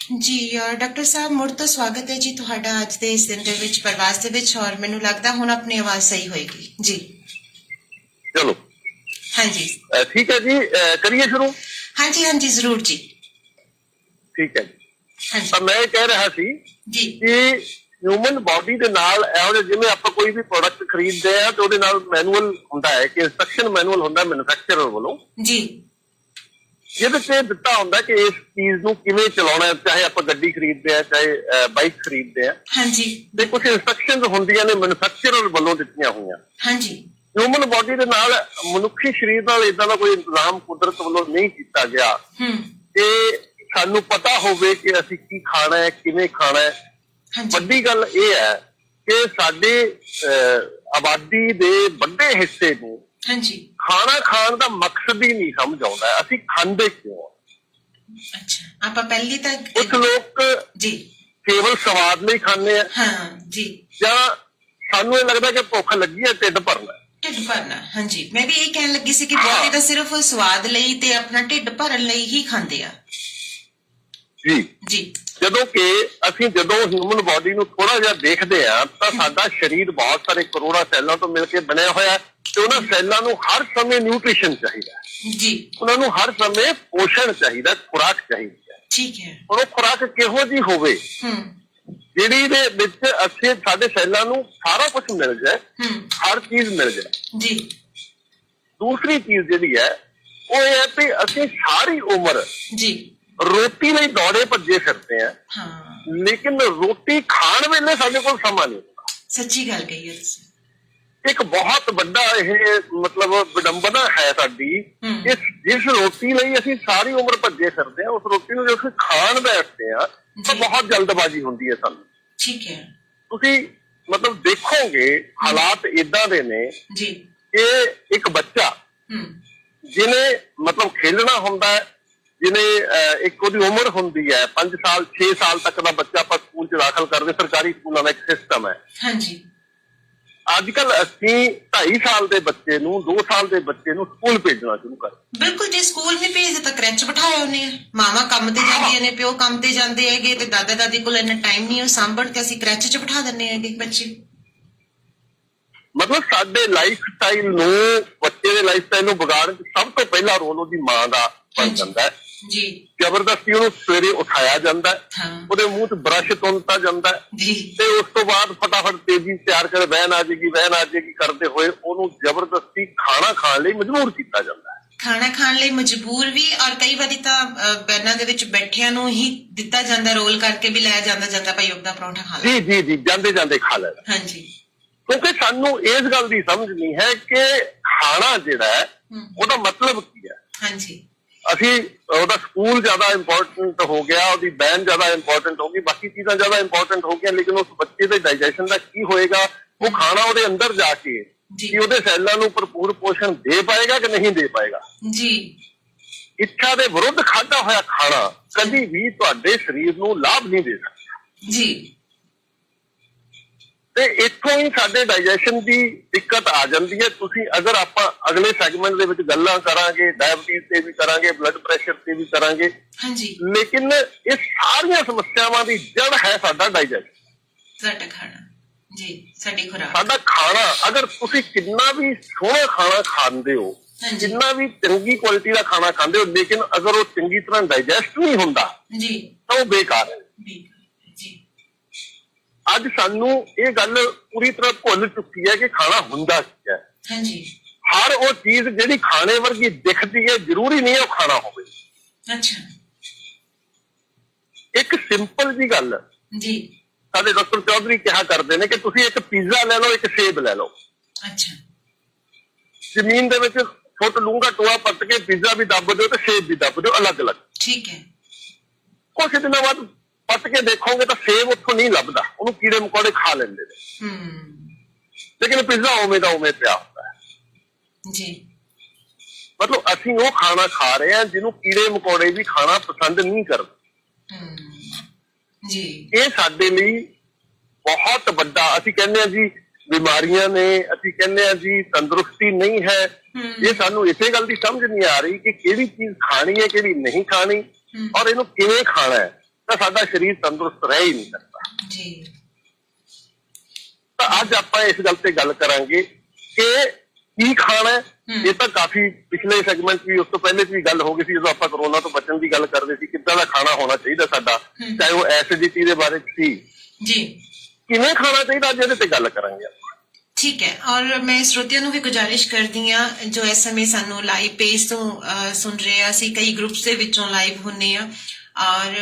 जी doctor साहब मुड़ तो स्वागत है जी तुहाडा अज दे इस दिन दे विच प्रवास दे विच और मैनू लगदा हुण अपनी आवाज सही होएगी जी। चलो हाँ जी ठीक है जी, करिए शुरू। हाँ जी जरूर जी। ठीक है जी। हाँ जी ਤਾਂ ਮੈਂ ਕਹਿ ਰਿਹਾ ਸੀ जी ਕਿ ਹਿਊਮਨ ਬਾਡੀ ਦੇ ਨਾਲ ਇਹੋ ਜਿਹੇ ਜਿਵੇਂ ਆਪਾਂ ਕੋਈ ਵੀ ਪ੍ਰੋਡਕਟ ਖਰੀਦਦੇ ਆ ਤੇ ਉਹਦੇ ਨਾਲ ਮੈਨੂਅਲ ਹੁੰਦਾ ਹੈ ਕਿ ਇੰਸਟਰਕਸ਼ਨ ਮੈਨੂਅਲ ਹੁੰਦਾ ਮੈਨੂਫੈਕਚਰਰ ਵੱਲੋਂ, जी ਜਿਹਦੇ ਤੇ ਦਿੱਤਾ ਹੁੰਦਾ ਕਿ ਇਸ ਚੀਜ਼ ਨੂੰ ਕਿਵੇਂ ਚਲਾਉਣਾ ਹੈ, ਚਾਹੇ ਆਪਾਂ ਗੱਡੀ ਖਰੀਦਦੇ ਆ ਚਾਹੇ ਬਾਈਕ ਖਰੀਦਦੇ ਆ, हाँ जी ਤੇ ਕੁਝ ਇੰਸਟਰਕਸ਼ਨਸ ਹੁੰਦੀਆਂ ਨੇ ਮੈਨੂਫੈਕਚਰਰ ਵੱਲੋਂ ਦਿੱਤੀਆਂ ਹੋਈਆਂ। हाँ जी ਹਿਊਮਨ ਬਾਡੀ ਦੇ ਨਾਲ ਮਨੁੱਖੀ ਸਰੀਰ ਨਾਲ ਇਦਾਂ ਦਾ ਕੋਈ ਇੰਤਜ਼ਾਮ ਕੁਦਰਤ ਵੱਲੋਂ ਨਹੀਂ ਕੀਤਾ ਗਿਆ ਤੇ ਸਾਨੂੰ ਪਤਾ ਹੋਵੇ ਕਿ ਅਸੀਂ ਕੀ ਖਾਣਾ ਹੈ, ਕਿਵੇਂ ਖਾਣਾ ਹੈ। हाँ जी ਵੱਡੀ ਗੱਲ ਇਹ ਹੈ ਕਿ ਸਾਡੇ ਆਬਾਦੀ ਦੇ ਵੱਡੇ ਹਿੱਸੇ ਨੂੰ हाँ जी ਖਾਣਾ ਖਾਣ ਦਾ ਮਕਸਦ ਹੀ ਨਹੀਂ ਸਮਝ ਆਉਂਦਾ, ਅਸੀਂ ਖਾਂਦੇ ਕਿਉਂ ਆ। अच्छा आप पहली तक ਕੁਝ ਲੋਕ जी ਕੇਵਲ ਸਵਾਦ ਲਈ ਖਾਂਦੇ ਆ हाँ जी ਜਾਂ ਸਾਨੂੰ ਇਹ ਲੱਗਦਾ ਕਿ ਭੁੱਖ ਲੱਗੀ ਹੈ ਢਿੱਡ ਭਰਨਾ। ਢਿੱਡ ਭਰਨਾ हाँ जी मैं भी यही कहन लगी सी कि बहुते ਤਾਂ ਸਿਰਫ ਸਵਾਦ ਲਈ ਤੇ ਆਪਣਾ ਢਿੱਡ ਭਰਨ ਲਈ ਹੀ ਖਾਂਦੇ ਆ। ਜੀ जी ਜਦੋਂ ਕਿ ਅਸੀਂ ਜਦੋਂ ਹਿਊਮਨ ਬਾਡੀ ਨੂੰ ਥੋੜਾ ਜਿਹਾ ਦੇਖਦੇ ਆ ਤਾਂ ਸਾਡਾ ਸਰੀਰ ਬਹੁਤ ਸਾਰੇ ਕਰੋੜਾਂ ਸੈੱਲਾਂ ਤੋਂ ਮਿਲ ਕੇ ਬਣਿਆ ਹੋਇਆ ਤੇ ਉਹਨਾਂ ਸੈੱਲਾਂ ਨੂੰ ਹਰ ਸਮੇਂ ਨਿਊਟ੍ਰੀਸ਼ਨ ਚਾਹੀਦਾ, जी ਉਹਨਾਂ ਨੂੰ ਹਰ ਸਮੇਂ ਪੋਸ਼ਣ ਚਾਹੀਦਾ, ਖੁਰਾਕ ਚਾਹੀਦੀ ਹੈ। ठीक है ਔਰ ਉਹ ਖੁਰਾਕ ਕਿਹੋ ਜਿਹੀ ਹੋਵੇ ਜਿਹੜੀ ਦੇ ਵਿੱਚ ਅਸੀਂ ਸਾਡੇ ਸੈੱਲਾਂ ਨੂੰ ਸਾਰਾ ਕੁਝ ਮਿਲ ਜਾਏ, ਹਰ ਚੀਜ਼ ਮਿਲ ਜਾਏ। जी ਦੂਸਰੀ ਚੀਜ਼ ਜਿਹੜੀ ਹੈ ਉਹ ਇਹ ਹੈ ਕਿ ਅਸੀਂ ਸਾਰੀ ਉਮਰ जी ਰੋਟੀ ਲਈ ਦੌੜੇ ਭੱਜੇ ਫਿਰਦੇ ਆ, हाँ ਲੇਕਿਨ ਰੋਟੀ ਖਾਣ ਵੇਲੇ ਸਾਡੇ ਕੋਲ ਸਮਾਂ ਨਹੀਂ ਹੁੰਦਾ। सच्ची गल कही है तुसीं। ਇੱਕ ਬਹੁਤ ਵੱਡਾ ਇਹ ਮਤਲਬ ਵਿਡੰਬਨਾ ਹੈ ਸਾਡੀ, ਜਿਸ ਰੋਟੀ ਲਈ ਅਸੀਂ ਸਾਰੀ ਉਮਰ ਭੱਜੇ ਫਿਰਦੇ ਆ, ਉਸ ਰੋਟੀ ਨੂੰ ਜੇ ਅਸੀਂ ਖਾਣ ਬੈਠਦੇ ਆ ਤਾਂ ਬਹੁਤ ਜਲਦਬਾਜ਼ੀ ਹੁੰਦੀ ਹੈ ਸਾਨੂੰ। ठीक है ਤੁਸੀਂ ਮਤਲਬ ਦੇਖੋਗੇ ਹਾਲਾਤ ਇਦਾਂ ਦੇ ਨੇ जी ਕਿ ਇੱਕ ਬੱਚਾ ਜਿਹਨੇ ਮਤਲਬ ਖੇਲਣਾ ਹੁੰਦਾ ਹੈ, ਜਿਹਨੇ ਇੱਕ ਉਹਦੀ ਉਮਰ ਹੁੰਦੀ ਹੈ 5 ਸਾਲ 6 ਸਾਲ ਤੱਕ ਦਾ ਬੱਚਾ ਆਪਾਂ ਸਕੂਲ 'ਚ ਦਾਖਲ ਕਰਦੇ, ਸਰਕਾਰੀ ਸਕੂਲਾਂ ਦਾ ਇੱਕ ਸਿਸਟਮ ਹੈ। हाँ जी ਅੱਜ ਕੱਲ ਅਸੀਂ 2.5 ਸਾਲ ਦੇ ਬੱਚੇ ਨੂੰ 2 ਸਾਲ ਦੇ ਬੱਚੇ ਨੂੰ ਸਕੂਲ ਭੇਜਣਾ ਸ਼ੁਰੂ ਕਰ। ਬਿਲਕੁਲ ਜੇ ਸਕੂਲ ਨਹੀਂ ਭੇਜਦੇ ਤਾਂ ਕ੍ਰੈਚ ਬਿਠਾਇਆ ਉਹਨੇ, ਮਾਵਾਂ ਕੰਮ ਤੇ ਜਾਂਦੀਆਂ ਨੇ, ਪਿਓ ਕੰਮ ਤੇ ਜਾਂਦੇ ਹੈਗੇ ਤੇ ਦਾਦਾ ਦਾਦੀ ਕੋਲ ਇੰਨਾ ਟਾਈਮ ਨਹੀਂ ਉਹ ਸਾਂਭਣ ਤੇ ਅਸੀਂ ਕ੍ਰੈਚ 'ਚ ਬਿਠਾ ਦਿੰਦੇ ਹੈਗੇ ਬੱਚੇ। ਮਤਲਬ ਸਾਡੇ ਲਾਈਫ ਸਟਾਈਲ ਨੂੰ, ਬੱਚੇ ਦੇ ਲਾਈਫ ਸਟਾਈਲ ਨੂੰ ਵਿਗਾੜਨ 'ਚ ਸਭ ਤੋਂ ਪਹਿਲਾ ਰੋਲ ਉਹਦੀ ਮਾਂ ਦਾ ਬਣ ਜਾਂਦਾ ਹੈ। ਜੀ ਜ਼ਬਰਦਸਤੀ ਉਹਨੂੰ ਸਵੇਰੇ ਉਠਾਇਆ ਜਾਂਦਾ ਹੈ, ਹਾਂ ਉਹਦੇ ਮੂੰਹ 'ਚ ਬਰਸ਼ ਤੁੰਨਤਾ ਜਾਂਦਾ ਹੈ ਜੀ ਤੇ ਉਸ ਤੋਂ ਬਾਅਦ ਫਟਾਫਟ ਤੇਜ਼ੀ ਤਿਆਰ ਕਰ ਵੈਨ ਆ ਜਾਏਗੀ ਕਰਦੇ ਹੋਏ ਉਹਨੂੰ ਜ਼ਬਰਦਸਤੀ ਖਾਣਾ ਖਾਣ ਲਈ ਮਜਬੂਰ ਕੀਤਾ ਜਾਂਦਾ ਹੈ। ਖਾਣਾ ਖਾਣ ਲਈ ਮਜਬੂਰ ਵੀ, ਔਰ ਕਈ ਵਾਰੀ ਤਾਂ ਬੈਨਾਂ ਦੇ ਵਿੱਚ ਬੈਠਿਆਂ ਨੂੰ ਹੀ ਦਿੱਤਾ ਜਾਂਦਾ ਰੋਲ ਕਰਕੇ ਵੀ ਲੈ ਜਾਂਦਾ ਭਾਈ ਉਹਦਾ ਪਰੌਂਠਾ ਖਾ ਲੈ। ਜੀ ਜਾਂਦੇ ਖਾ ਲੈਣਾ। ਹਾਂਜੀ ਕਿਉਂਕਿ ਸਾਨੂੰ ਇਸ ਗੱਲ ਦੀ ਸਮਝ ਨਹੀਂ ਹੈ ਕਿ ਖਾਣਾ ਜਿਹੜਾ ਹੈ ਉਹਦਾ ਮਤਲਬ ਕੀ ਹੈ। ਹਾਂਜੀ ਅਸੀਂ ਉਹਦਾ ਸਕੂਲ ਜ਼ਿਆਦਾ ਇੰਪੋਰਟੈਂਟ ਹੋ ਗਿਆ, ਉਹਦੀ ਬੈਨ ਜ਼ਿਆਦਾ ਇੰਪੋਰਟੈਂਟ ਹੋ ਗਈ, ਬਾਕੀ ਚੀਜ਼ਾਂ ਜ਼ਿਆਦਾ ਇੰਪੋਰਟੈਂਟ ਹੋ ਗਈਆਂ, ਲੇਕਿਨ ਉਸ ਬੱਚੇ ਦੇ ਡਾਈਜੈਸ਼ਨ ਦਾ ਕੀ ਹੋਏਗਾ, ਉਹ ਖਾਣਾ ਉਹਦੇ ਅੰਦਰ ਜਾ ਕੇ ਕਿ ਉਹਦੇ ਸੈੱਲਾਂ ਨੂੰ ਭਰਪੂਰ ਪੋਸ਼ਣ ਦੇ ਪਾਏਗਾ ਕਿ ਨਹੀਂ ਦੇ ਪਾਏਗਾ। ਜੀ ਇੱਛਾ ਦੇ ਵਿਰੁੱਧ ਖਾਧਾ ਹੋਇਆ ਖਾਣਾ ਕਦੀ ਵੀ ਤੁਹਾਡੇ ਸਰੀਰ ਨੂੰ ਲਾਭ ਨਹੀਂ ਦੇ ਸਕਦਾ। ਜੀ ਤੇ ਇੱਥੋਂ ਹੀ ਸਾਡੇ ਡਾਈਜੈਸ਼ਨ ਦੀ ਦਿੱਕਤ ਆ ਜਾਂਦੀ ਹੈ। ਤੁਸੀਂ ਅਗਰ ਆਪਾਂ ਅਗਲੇ ਸੈਗਮੈਂਟ ਦੇ ਵਿੱਚ ਗੱਲਾਂ ਕਰਾਂਗੇ, ਡਾਇਬਟੀਜ਼ ਤੇ ਵੀ ਕਰਾਂਗੇ, ਬਲੱਡ ਪ੍ਰੈਸ਼ਰ ਤੇ ਵੀ ਕਰਾਂਗੇ, ਹਾਂਜੀ ਲੇਕਿਨ ਇਹ ਸਾਰੀਆਂ ਸਮੱਸਿਆਵਾਂ ਦੀ ਜੜ ਹੈ ਸਾਡਾ ਡਾਈਜੈਸ਼ਨ, ਸਾਡਾ ਖਾਣਾ। ਜੀ ਸਾਡੀ ਖੁਰਾਕ। ਸਾਡਾ ਖਾਣਾ। ਅਗਰ ਤੁਸੀਂ ਕਿੰਨਾ ਵੀ ਸੋਹਣਾ ਖਾਣਾ ਖਾਂਦੇ ਹੋ, ਜਿੰਨਾ ਵੀ ਚੰਗੀ ਕੁਆਲਿਟੀ ਦਾ ਖਾਣਾ ਖਾਂਦੇ ਹੋ, ਲੇਕਿਨ ਅਗਰ ਉਹ ਚੰਗੀ ਤਰ੍ਹਾਂ ਡਾਈਜੈਸਟ ਨਹੀਂ ਹੁੰਦਾ ਜੀ ਤਾਂ ਉਹ ਬੇਕਾਰ ਹੈ। ਜੀ ਅੱਜ ਸਾਨੂੰ ਇਹ ਗੱਲ ਪੂਰੀ ਤਰ੍ਹਾਂ ਭੁੱਲ ਚੁੱਕੀ ਹੈ ਕਿ ਖਾਣਾ ਹੁੰਦਾ ਕੀ ਹੈ। ਹਾਂਜੀ ਹਰ ਉਹ ਚੀਜ਼ ਜਿਹੜੀ ਖਾਣੇ ਵਰਗੀ ਦਿਖਦੀ ਹੈ ਜ਼ਰੂਰੀ ਨਹੀਂ ਹੈ ਉਹ ਖਾਣਾ ਹੋਵੇ। ਅੱਛਾ ਇੱਕ ਸਿੰਪਲ ਜੀ ਗੱਲ ਜੀ ਸਾਡੇ ਡਾਕਟਰ ਚੌਧਰੀ ਕਿਹਾ ਕਰਦੇ ਨੇ ਕਿ ਤੁਸੀਂ ਇੱਕ ਪੀਜ਼ਾ ਲੈ ਲਓ, ਇੱਕ ਸੇਬ ਲੈ ਲਓ, ਅੱਛਾ ਜ਼ਮੀਨ ਦੇ ਵਿੱਚ ਫੁੱਟ ਲੂੰਗਾ ਟੋਆ ਪੱਟ ਕੇ ਪੀਜ਼ਾ ਵੀ ਦੱਬ ਦਿਓ ਤੇ ਸੇਬ ਵੀ ਦੱਬ ਦਿਓ ਅਲੱਗ-ਅਲੱਗ। ਠੀਕ ਹੈ। ਕੁਛ ਦਿਨਾਂ ਬਾਅਦ ਪੱਟ ਕੇ ਦੇਖੋਗੇ ਤਾਂ ਸੇਬ ਉੱਥੋਂ ਨਹੀਂ ਲੱਭਦਾ, ਉਹਨੂੰ ਕੀੜੇ ਮਕੌੜੇ ਖਾ ਲੈਂਦੇ ਨੇ, ਲੇਕਿਨ ਪੀਜ਼ਾ ਉਵੇਂ ਦਾ ਉਵੇਂ ਪਿਆ ਹੁੰਦਾ ਹੈ। ਜੀ ਮਤਲਬ ਅਸੀਂ ਉਹ ਖਾਣਾ ਖਾ ਰਹੇ ਹਾਂ ਜਿਹਨੂੰ ਕੀੜੇ ਮਕੌੜੇ ਵੀ ਖਾਣਾ ਪਸੰਦ ਨਹੀਂ ਕਰਦੇ। ਜੀ ਇਹ ਸਾਡੇ ਲਈ ਬਹੁਤ ਵੱਡਾ, ਅਸੀਂ ਕਹਿੰਦੇ ਹਾਂ ਜੀ ਬਿਮਾਰੀਆਂ ਨੇ, ਅਸੀਂ ਕਹਿੰਦੇ ਹਾਂ ਜੀ ਤੰਦਰੁਸਤੀ ਨਹੀਂ ਹੈ। ਇਹ ਸਾਨੂੰ ਇਸੇ ਗੱਲ ਦੀ ਸਮਝ ਨਹੀਂ ਆ ਰਹੀ ਕਿ ਕਿਹੜੀ ਚੀਜ਼ ਖਾਣੀ ਹੈ, ਕਿਹੜੀ ਨਹੀਂ ਖਾਣੀ, ਔਰ ਇਹਨੂੰ ਕਿਵੇਂ ਖਾਣਾ ਹੈ। ਤਾਂ ਸਾਡਾ ਸਰੀਰ ਤੰਦਰੁਸਤ ਰਹਿ ਹੀ ਨਹੀਂ ਸਕਦਾ ਜੀ। ਤਾਂ ਅੱਜ ਆਪਾਂ ਇਸ ਗੱਲ ਤੇ ਗੱਲ ਕਰਾਂਗੇ ਕਿ ਕੀ ਖਾਣਾ ਹੈ। ਇਹ ਤਾਂ ਕਾਫੀ ਪਿਛਲੇ ਸੈਗਮੈਂਟ ਵੀ ਉਸ ਤੋਂ ਪਹਿਲੇ ਵੀ ਗੱਲ ਹੋ ਗਈ ਸੀ ਜਦੋਂ ਆਪਾਂ ਕਰੋਨਾ ਤੋਂ ਬਚਣ ਦੀ ਗੱਲ ਕਰਦੇ ਸੀ, ਕਿੱਦਾਂ ਦਾ ਖਾਣਾ ਹੋਣਾ ਚਾਹੀਦਾ ਸਾਡਾ, ਚਾਹੇ ਉਹ ਐਸਿਡਿਟੀ ਦੇ ਬਾਰੇ ਸੀ ਜੀ, ਕਿਵੇਂ ਖਾਣਾ ਚਾਹੀਦਾ, ਅੱਜ ਇਹਦੇ ਤੇ ਗੱਲ ਕਰਾਂਗੇ ਆਪਾਂ। ਠੀਕ ਹੈ। ਔਰ ਮੈਂ ਸਰੋਤਿਆਂ ਨੂੰ ਵੀ ਗੁਜ਼ਾਰਿਸ਼ ਕਰਦੀ ਹਾਂ ਜੋ ਇਸ ਸਮੇਂ ਸਾਨੂੰ ਲਾਈਵ ਪੇਜ ਤੋਂ ਸੁਣ ਰਹੇ ਆ, ਅਸੀਂ ਕਈ ਗਰੁੱਪਸ ਦੇ ਵਿੱਚੋਂ ਲਾਈਵ ਹੁੰਨੇ ਆ ਔਰ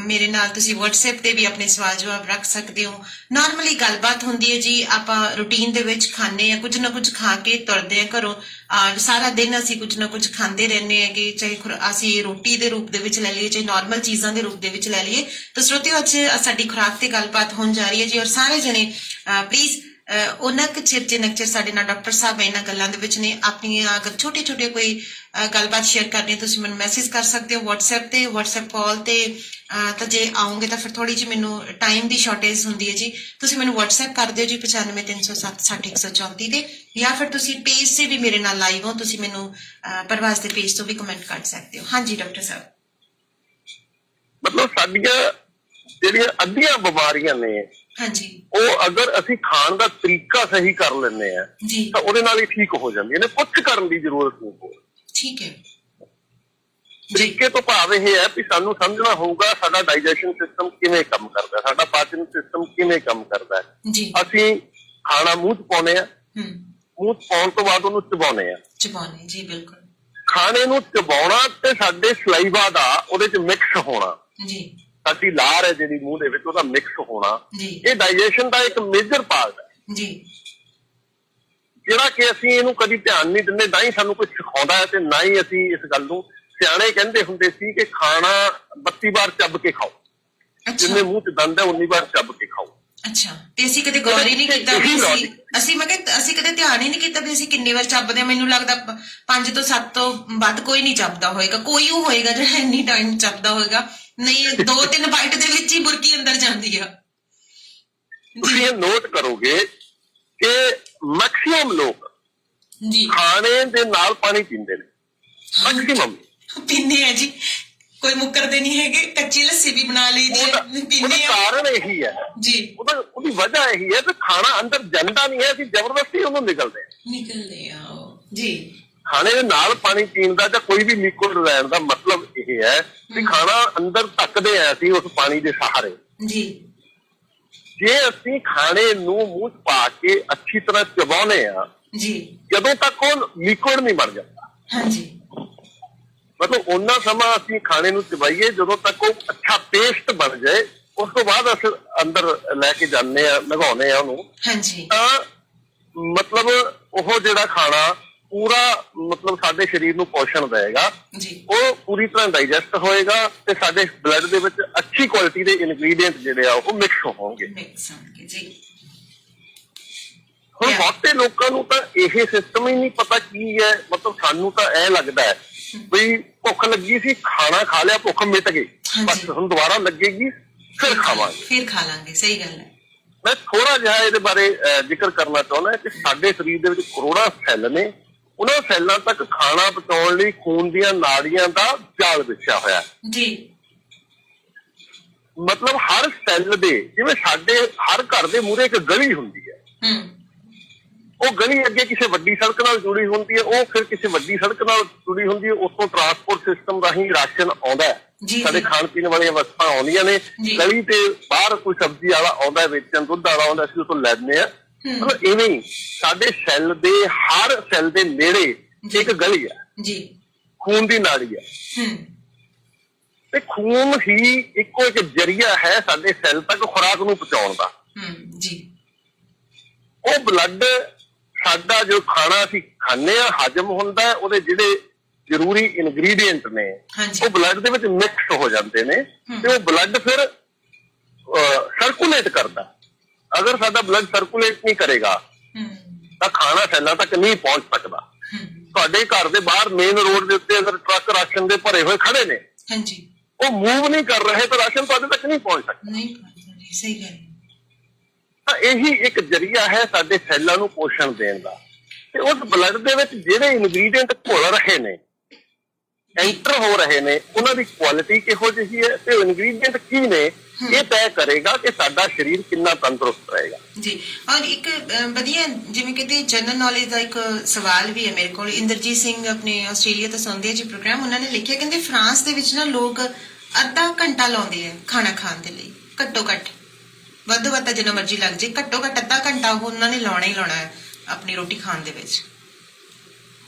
ਮੇਰੇ ਨਾਲ ਤੁਸੀਂ WhatsApp ਤੇ ਵੀ ਆਪਣੇ ਸਵਾਲ ਜਵਾਬ ਰੱਖ ਸਕਦੇ ਹੋ। ਨਾਰਮਲੀ ਗੱਲਬਾਤ ਹੁੰਦੀ ਹੈ ਜੀ, ਆਪਾਂ ਰੂਟੀਨ ਦੇ ਵਿੱਚ ਖਾਂਦੇ ਆ, ਕੁਝ ਨਾ ਕੁਝ ਖਾ ਕੇ ਤੁਰਦੇ ਆ ਘਰੋਂ ਔਰ ਸਾਰਾ ਦਿਨ ਅਸੀਂ ਕੁਝ ਨਾ ਕੁਝ ਖਾਂਦੇ ਰਹਿੰਦੇ ਆ ਕਿ ਚਾਹੇ ਅਸੀਂ ਰੋਟੀ ਦੇ ਰੂਪ ਦੇ ਵਿੱਚ ਲੈ ਲਈਏ ਚਾਹੇ ਨਾਰਮਲ ਚੀਜ਼ਾਂ ਦੇ ਰੂਪ ਦੇ ਵਿੱਚ ਲੈ ਲਈਏ। ਤਾਂ ਸਰੋਤਿਓ ਅੱਜ ਸਾਡੀ ਖੁਰਾਕ ਤੇ ਗੱਲਬਾਤ ਹੋਣ ਜਾ ਰਹੀ ਹੈ ਜੀ ਔਰ ਸਾਰੇ ਜਣੇ ਪਲੀਜ਼ ਉਹਨਾਂ ਕੁ ਚਿਰ ਜਿੰਨਾ ਚਿਰ ਸਾਡੇ ਨਾਲ ਡਾਕਟਰ ਸਾਹਿਬ ਇਹਨਾਂ ਗੱਲਾਂ ਦੇ ਵਿੱਚ ਨੇ ਆਪਣੀਆਂ ਅਗਰ ਛੋਟੇ ਛੋਟੇ ਕੋਈ ਗੱਲਬਾਤ ਸ਼ੇਅਰ ਕਰਨੀ ਹੈ ਤੁਸੀਂ ਮੈਨੂੰ ਮੈਸੇਜ ਕਰ ਸਕਦੇ ਹੋ WhatsApp ਤੇ, WhatsApp ਕਾਲ ਤੇ। ਤਾਂ ਜੇ ਆਉਂਗੇ ਤਾਂ ਫਿਰ ਥੋੜੀ ਜਿਹੀ ਮੈਨੂੰ ਟਾਈਮ ਦੀ ਸ਼ਾਰਟੇਜ ਹੁੰਦੀ ਹੈ ਜੀ, ਤੁਸੀਂ ਮੈਨੂੰ WhatsApp ਕਰ ਦਿਓ ਜੀ 9530760134 ਤੇ, ਜਾਂ ਫਿਰ ਤੁਸੀਂ ਪੇਜ ਤੇ ਵੀ ਮੇਰੇ ਨਾਲ ਲਾਈਵ ਹੋ, ਤੁਸੀਂ ਮੈਨੂੰ ਪ੍ਰਵਾਸ ਦੇ ਪੇਜ ਤੋਂ ਵੀ ਕਮੈਂਟ ਕਰ ਸਕਦੇ ਹੋ। ਹਾਂਜੀ ਡਾਕਟਰ ਸਾਹਿਬ। ਮਤਲਬ ਸਾਡੀਆਂ ਜਿਹੜੀਆਂ ਅੱਧੀਆਂ ਬਿਮਾਰੀਆਂ ਨੇ ਹਾਂਜੀ, ਉਹ ਅਗਰ ਅਸੀਂ ਖਾਣ ਦਾ ਤਰੀਕਾ ਸਹੀ ਕਰ ਲੈਂਦੇ ਆ ਜੀ, ਤਾਂ ਉਹਦੇ ਨਾਲ ਹੀ ਠੀਕ ਹੋ ਜਾਂਦੀਆਂ ਨੇ, ਕੁਛ ਕਰਨ ਦੀ ਜ਼ਰੂਰਤ ਨਹੀਂ ਹੋ। ਠੀਕ ਹੈ। ਤਰੀਕੇ ਤੋਂ ਭਾਵ ਇਹ ਹੈ ਕਿ ਸਾਨੂੰ ਸਮਝਣਾ ਹੋਊਗਾ ਸਾਡਾ ਡਾਈਜੈਸ਼ਨ ਸਿਸਟਮ ਕਿਵੇਂ ਕੰਮ ਕਰਦਾ, ਸਾਡਾ ਪਾਚਨ ਸਿਸਟਮ ਕਿਵੇਂ ਕੰਮ ਕਰਦਾ ਹੈ। ਜੀ, ਅਸੀਂ ਖਾਣਾ ਮੂੰਹ ਚ ਪਾਉਂਦੇ ਆ, ਮੂੰਹ ਚ ਪਾਉਣ ਤੋਂ ਬਾਅਦ ਉਹਨੂੰ ਚਬਾਉਂਦੇ ਆ। ਚਬਾਉਣੇ, ਜੀ ਬਿਲਕੁਲ। ਖਾਣੇ ਨੂੰ ਚਬਾਉਣਾ ਤੇ ਸਾਡੇ ਸਲਾਈਵਾ ਦਾ ਉਹਦੇ ਚ ਮਿਕਸ ਹੋਣਾ, ਜੀ, ਸਾਡੀ ਲਾਰ ਹੈ ਜਿਹੜੀ ਮੂੰਹ ਦੇ ਵਿੱਚ ਉਹਦਾ ਮਿਕਸ ਹੋਣਾ, ਜੀ, ਇਹ ਡਾਈਜੈਸ਼ਨ ਦਾ ਇੱਕ ਮੇਜਰ ਪਾਰਟ ਹੈ। ਜੀ, ਜਿਹੜਾ ਕਿ ਅਸੀਂ ਇਹਨੂੰ ਕਦੀ ਧਿਆਨ ਨਹੀਂ ਦਿੰਦੇ, ਨਾ ਹੀ ਸਾਨੂੰ ਕੋਈ ਸਿਖਾਉਂਦਾ ਹੈ ਤੇ ਨਾ ਹੀ ਅਸੀਂ ਇਸ ਗੱਲ ਨੂੰ। ਸਿਆਣੇ ਕਹਿੰਦੇ ਹੁੰਦੇ ਸੀ ਕਿ ਖਾਣਾ 32 ਵਾਰ ਚੱਬ ਕੇ ਖਾਓ, ਜਿੰਨੇ ਮੂੰਹ ਚ ਦੰਦ ਹੈ 19 ਵਾਰ ਚੱਬ ਕੇ ਖਾਓ। ਅੱਛਾ, ਤੇ ਅਸੀਂ ਕਦੇ ਗੌਰ ਹੀ ਨਹੀਂ ਕੀਤਾ ਵੀ ਅਸੀਂ ਕਦੇ ਧਿਆਨ ਹੀ ਨਹੀਂ ਕੀਤਾ ਵੀ ਅਸੀਂ ਕਿੰਨੇ ਵਾਰ ਚੱਬਦੇ ਹਾਂ। ਮੈਨੂੰ ਲੱਗਦਾ 5 ਤੋਂ 7 ਤੋਂ ਵੱਧ ਕੋਈ ਨਹੀਂ ਚੱਬਦਾ ਹੋਏਗਾ, ਕੋਈ ਉਹ ਹੋਏਗਾ ਜਿਹੜਾ ਇੰਨੀ ਟਾਈਮ ਚੱਬਦਾ ਹੋਏਗਾ। ਨਹੀਂ, 2-3 ਬਾਈਟ ਦੇ ਵਿੱਚ ਹੀ ਬੁਰਕੀ ਅੰਦਰ ਜਾਂਦੀ ਆ। ਤੁਸੀਂ ਇਹ ਨੋਟ ਕਰੋਗੇ ਕਿ ਮੈਕਸਿਮਮ ਲੋਕ ਜੀ ਖਾਣੇ ਦੇ ਨਾਲ ਪਾਣੀ ਪੀਂਦੇ ਨੇ, ਮੈਕਸਿਮਮ ਪੀਂਦੇ ਆ ਜੀ, ਕੋਈ ਮੁੱਕਰਦੇ ਨਹੀਂ ਹੈਗੇ। ਕੱਚੀ ਲੱਸੀ ਵੀ ਬਣਾ ਲਈ ਦੀ ਹੈ, ਪੀਂਦੇ ਆ। ਕਾਰਨ ਇਹੀ ਹੈ ਜੀ, ਉਹਦੀ ਵਜ੍ਹਾ ਇਹੀ ਹੈ ਕਿ ਖਾਣਾ ਅੰਦਰ ਜਾਂਦਾ ਨਹੀਂ ਹੈ, ਅਸੀਂ ਜ਼ਬਰਦਸਤੀ ਉਹਨੂੰ ਨਿਕਲਦੇ ਆ ਜੀ। ਖਾਣੇ ਦੇ ਨਾਲ ਪਾਣੀ ਪੀਣ ਦਾ ਜਾਂ ਕੋਈ ਵੀ ਲਿਕੁਇਡ ਲੈਣ ਦਾ ਮਤਲਬ ਇਹ ਹੈ ਕਿ ਖਾਣਾ ਅੰਦਰ ਧੱਕਦੇ ਆ ਅਸੀਂ ਉਸ ਪਾਣੀ ਦੇ ਸਹਾਰੇ। ਜੀ, ਜੇ ਅਸੀਂ ਖਾਣੇ ਨੂੰ ਮੂੰਹ ਚ ਪਾ ਕੇ ਅੱਛੀ ਤਰ੍ਹਾਂ ਚਬਾਉਂਦੇ ਆ ਜੀ, ਜਦੋਂ ਤੱਕ ਉਹ ਲਿਕੁਇਡ ਨਹੀਂ ਬਣ ਜਾਂਦਾ, ਹਾਂਜੀ, ਮਤਲਬ ਉਹਨਾਂ ਸਮਾਂ ਅਸੀਂ ਖਾਣੇ ਨੂੰ ਚਬਾਈਏ ਜਦੋਂ ਤੱਕ ਉਹ ਅੱਛਾ ਪੇਸਟ ਬਣ ਜਾਏ, ਉਸ ਤੋਂ ਬਾਅਦ ਅਸੀਂ ਅੰਦਰ ਲੈ ਕੇ ਜਾਂਦੇ ਆ, ਲਗਾਉਂਦੇ ਆ ਉਹਨੂੰ। ਹਾਂਜੀ, ਤਾਂ ਮਤਲਬ ਉਹ ਜਿਹੜਾ ਖਾਣਾ ਪੂਰਾ ਮਤਲਬ ਸਾਡੇ ਸਰੀਰ ਨੂੰ ਪੋਸ਼ਣ ਦੇਗਾ, ਉਹ ਪੂਰੀ ਤਰ੍ਹਾਂ ਡਾਈਜੈਸਟ ਹੋਏਗਾ ਤੇ ਸਾਡੇ ਬਲੱਡ ਦੇ ਵਿੱਚ ਅੱਛੀ ਕੁਆਲਿਟੀ ਦੇ ਇਨਗਰੀਡੀਐਂਟ ਜਿਹੜੇ ਆ ਉਹ ਮਿਕਸ ਹੋਣਗੇ। ਹੁਣ ਬਹੁਤੇ ਲੋਕਾਂ ਨੂੰ ਤਾਂ ਇਹ ਸਿਸਟਮ ਹੀ ਨਹੀਂ ਪਤਾ ਕੀ ਹੈ। ਮਤਲਬ ਸਾਨੂੰ ਤਾਂ ਇਹ ਲੱਗਦਾ ਹੈ ਵੀ ਭੁੱਖ ਲੱਗੀ ਸੀ, ਖਾਣਾ ਖਾ ਲਿਆ, ਭੁੱਖ ਮਿਟ ਗਈ, ਬਸ ਹੁਣ ਦੁਬਾਰਾ ਲੱਗੇਗੀ ਫਿਰ ਖਾਵਾਂਗੇ। ਸਹੀ ਗੱਲ ਹੈ। ਮੈਂ ਥੋੜਾ ਜਿਹਾ ਇਹਦੇ ਬਾਰੇ ਜ਼ਿਕਰ ਕਰਨਾ ਚਾਹੁੰਦਾ ਕਿ ਸਾਡੇ ਸਰੀਰ ਦੇ ਵਿੱਚ ਕਰੋੜਾਂ ਸੈੱਲ ਨੇ, ਉਹਨਾਂ ਸੈੱਲਾਂ ਤੱਕ ਖਾਣਾ ਪਹੁੰਚਾਉਣ ਲਈ ਖੂਨ ਦੀਆਂ ਨਾੜੀਆਂ ਦਾ ਜਾਲ ਵਿਛਿਆ ਹੋਇਆ ਜੀ। ਮਤਲਬ ਹਰ ਸੈੱਲ ਦੇ, ਜਿਵੇਂ ਸਾਡੇ ਹਰ ਘਰ ਦੇ ਮੂਹਰੇ ਇੱਕ ਗਲੀ ਹੁੰਦੀ ਹੈ, ਉਹ ਗਲੀ ਅੱਗੇ ਕਿਸੇ ਵੱਡੀ ਸੜਕ ਨਾਲ ਜੁੜੀ ਹੁੰਦੀ ਹੈ, ਉਹ ਫਿਰ ਕਿਸੇ ਵੱਡੀ ਸੜਕ ਨਾਲ ਜੁੜੀ ਹੁੰਦੀ ਹੈ, ਉੱਥੋਂ ਟਰਾਂਸਪੋਰਟ ਸਿਸਟਮ ਰਾਹੀਂ ਰਾਸ਼ਨ ਆਉਂਦਾ ਹੈ, ਸਾਡੇ ਖਾਣ ਪੀਣ ਵਾਲੀਆਂ ਵਸਤਾਂ ਆਉਂਦੀਆਂ ਨੇ। ਗਲੀ ਤੇ ਬਾਹਰ ਕੋਈ ਸਬਜ਼ੀ ਵਾਲਾ ਆਉਂਦਾ ਵੇਚਣ, ਦੁੱਧ ਵਾਲਾ ਆਉਂਦਾ, ਅਸੀਂ ਉੱਥੋਂ ਲੈਂਦੇ ਹਾਂ। ਮਤਲਬ ਇਵੇਂ ਹੀ ਸਾਡੇ ਸੈੱਲ ਦੇ ਹਰ ਸੈੱਲ ਦੇ ਨੇੜੇ ਇੱਕ ਗਲੀ ਹੈ, ਖੂਨ ਦੀ ਨਾੜੀ ਹੈ, ਤੇ ਖੂਨ ਹੀ ਇੱਕੋ ਇੱਕ ਜ਼ਰੀਆ ਹੈ ਸਾਡੇ ਸੈੱਲ ਤੱਕ ਖੁਰਾਕ ਨੂੰ ਪਹੁੰਚਾਉਣ ਦਾ। ਉਹ ਬਲੱਡ ਸਾਡਾ ਜੋ ਖਾਣਾ ਅਸੀਂ ਖਾਂਦੇ ਆ ਹਜਮ ਹੁੰਦਾ, ਉਹਦੇ ਜਿਹੜੇ ਜ਼ਰੂਰੀ ਇਨਗਰੀਡੀਐਂਟ ਨੇ ਉਹ ਬਲੱਡ ਦੇ ਵਿੱਚ ਮਿਕਸ ਹੋ ਜਾਂਦੇ ਨੇ ਤੇ ਉਹ ਬਲੱਡ ਫਿਰ ਸਰਕੂਲੇਟ ਕਰਦਾ। ਅਗਰ ਸਾਡਾ ਬਲੱਡ ਸਰਕੂਲੇਟ ਨਹੀਂ ਕਰੇਗਾ ਤਾਂ ਖਾਣਾ ਸੈੱਲਾਂ ਤੱਕ ਨਹੀਂ ਪਹੁੰਚ ਸਕਦਾ। ਤੁਹਾਡੇ ਘਰ ਦੇ ਬਾਹਰ ਮੇਨ ਰੋਡ ਦੇ ਉੱਤੇ ਅਗਰ ਟਰੱਕ ਰਾਸ਼ਨ ਦੇ ਭਰੇ ਹੋਏ ਖੜੇ ਨੇ, ਉਹ ਮੂਵ ਨਹੀਂ ਕਰ ਰਹੇ ਤਾਂ ਰਾਸ਼ਨ ਤੁਹਾਡੇ ਤੱਕ ਨਹੀਂ ਪਹੁੰਚ ਸਕਦਾ। ਸਹੀ ਗੱਲ। ਤਾਂ ਇਹੀ ਇੱਕ ਜ਼ਰੀਆ ਹੈ ਸਾਡੇ ਸੈੱਲਾਂ ਨੂੰ ਪੋਸ਼ਣ ਦੇਣ ਦਾ। ਤੇ ਉਸ ਬਲੱਡ ਦੇ ਵਿੱਚ ਜਿਹੜੇ ਇਨਗਰੀਡੀਐਂਟ ਘੁਲ ਰਹੇ ਨੇ, ਐਂਟਰ ਹੋ ਰਹੇ ਨੇ ਉਹਨਾਂ ਦੀ ਕੁਆਲਿਟੀ ਕਿਹੋ ਜਿਹੀ ਹੈ ਤੇ ਇਨਗਰੀਡੀਐਂਟ ਕੀ ਨੇ, ਇਹ ਤੈਅ ਕਰੇਗਾ ਕਿ ਸਾਡਾ ਸਰੀਰ ਕਿੰਨਾ ਤੰਦਰੁਸਤ ਰਹੇਗਾ। ਜੀ, ਔਰ ਇੱਕ ਵਧੀਆ ਜਿਵੇਂ ਕਹਿੰਦੇ ਜਨਰਲ ਨੌਲੇਜ ਦਾ ਇੱਕ ਸਵਾਲ ਵੀ ਹੈ ਮੇਰੇ ਕੋਲ। ਇੰਦਰਜੀਤ ਸਿੰਘ ਆਪਣੇ ਆਸਟ੍ਰੇਲੀਆ ਤੋਂ ਸੁਣਦੇ ਆ ਜੀ ਪ੍ਰੋਗਰਾਮ, ਉਹਨਾਂ ਨੇ ਲਿਖਿਆ ਕਹਿੰਦੇ ਫਰਾਂਸ ਦੇ ਵਿੱਚ ਨਾ ਲੋਕ ਅੱਧਾ ਘੰਟਾ ਲਾਉਂਦੇ ਆ ਖਾਣਾ ਖਾਣ ਦੇ ਲਈ, ਘੱਟੋ ਘੱਟ, ਵੱਧ ਤੋਂ ਵੱਧ ਤਾਂ ਜਿੰਨਾ ਮਰਜ਼ੀ ਲੱਗ ਜੇ, ਘੱਟੋ ਘੱਟ ਅੱਧਾ ਘੰਟਾ ਉਹ ਉਹਨਾਂ ਨੇ ਲਾਉਣਾ ਹੀ ਲਾਉਣਾ ਹੈ ਆਪਣੀ ਰੋਟੀ ਖਾਣ ਦੇ ਵਿੱਚ।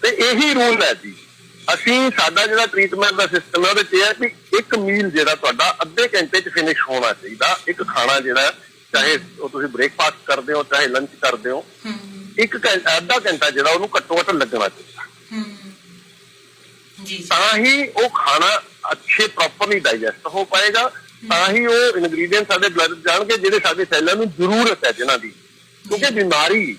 ਤੇ ਇਹੀ ਰੂਲ ਹੈ ਜੀ। ਅਸੀਂ ਸਾਡਾ ਜਿਹੜਾ ਟ੍ਰੀਟਮੈਂਟ ਦਾ ਸਿਸਟਮ ਹੈ ਉਹਦੇ 'ਚ ਇਹ ਹੈ ਕਿ ਇੱਕ ਮੀਲ ਜਿਹੜਾ ਤੁਹਾਡਾ ਅੱਧੇ ਘੰਟੇ 'ਚ ਫਿਨਿਸ਼ ਹੋਣਾ ਚਾਹੀਦਾ। ਇੱਕ ਖਾਣਾ ਜਿਹੜਾ, ਚਾਹੇ ਉਹ ਤੁਸੀਂ ਬ੍ਰੇਕਫਾਸਟ ਕਰਦੇ ਹੋ ਚਾਹੇ ਲੰਚ ਕਰਦੇ ਹੋ, ਅੱਧਾ ਘੰਟਾ ਜਿਹੜਾ ਉਹਨੂੰ ਘੱਟੋ ਘੱਟ ਲੱਗਣਾ ਚਾਹੀਦਾ। ਤਾਂ ਹੀ ਉਹ ਖਾਣਾ ਅੱਛੇ ਪ੍ਰੋਪਰਲੀ ਡਾਈਜੈਸਟ ਹੋ ਪਾਏਗਾ, ਤਾਂ ਹੀ ਉਹ ਇਨਗਰੀਡੀਐਂਟ ਸਾਡੇ ਬਲੱਡ ਜਾਣਗੇ ਜਿਹੜੇ ਸਾਡੇ ਸੈੱਲਾਂ ਨੂੰ ਜ਼ਰੂਰਤ ਹੈ ਜਿਨ੍ਹਾਂ ਦੀ। ਕਿਉਂਕਿ ਬਿਮਾਰੀ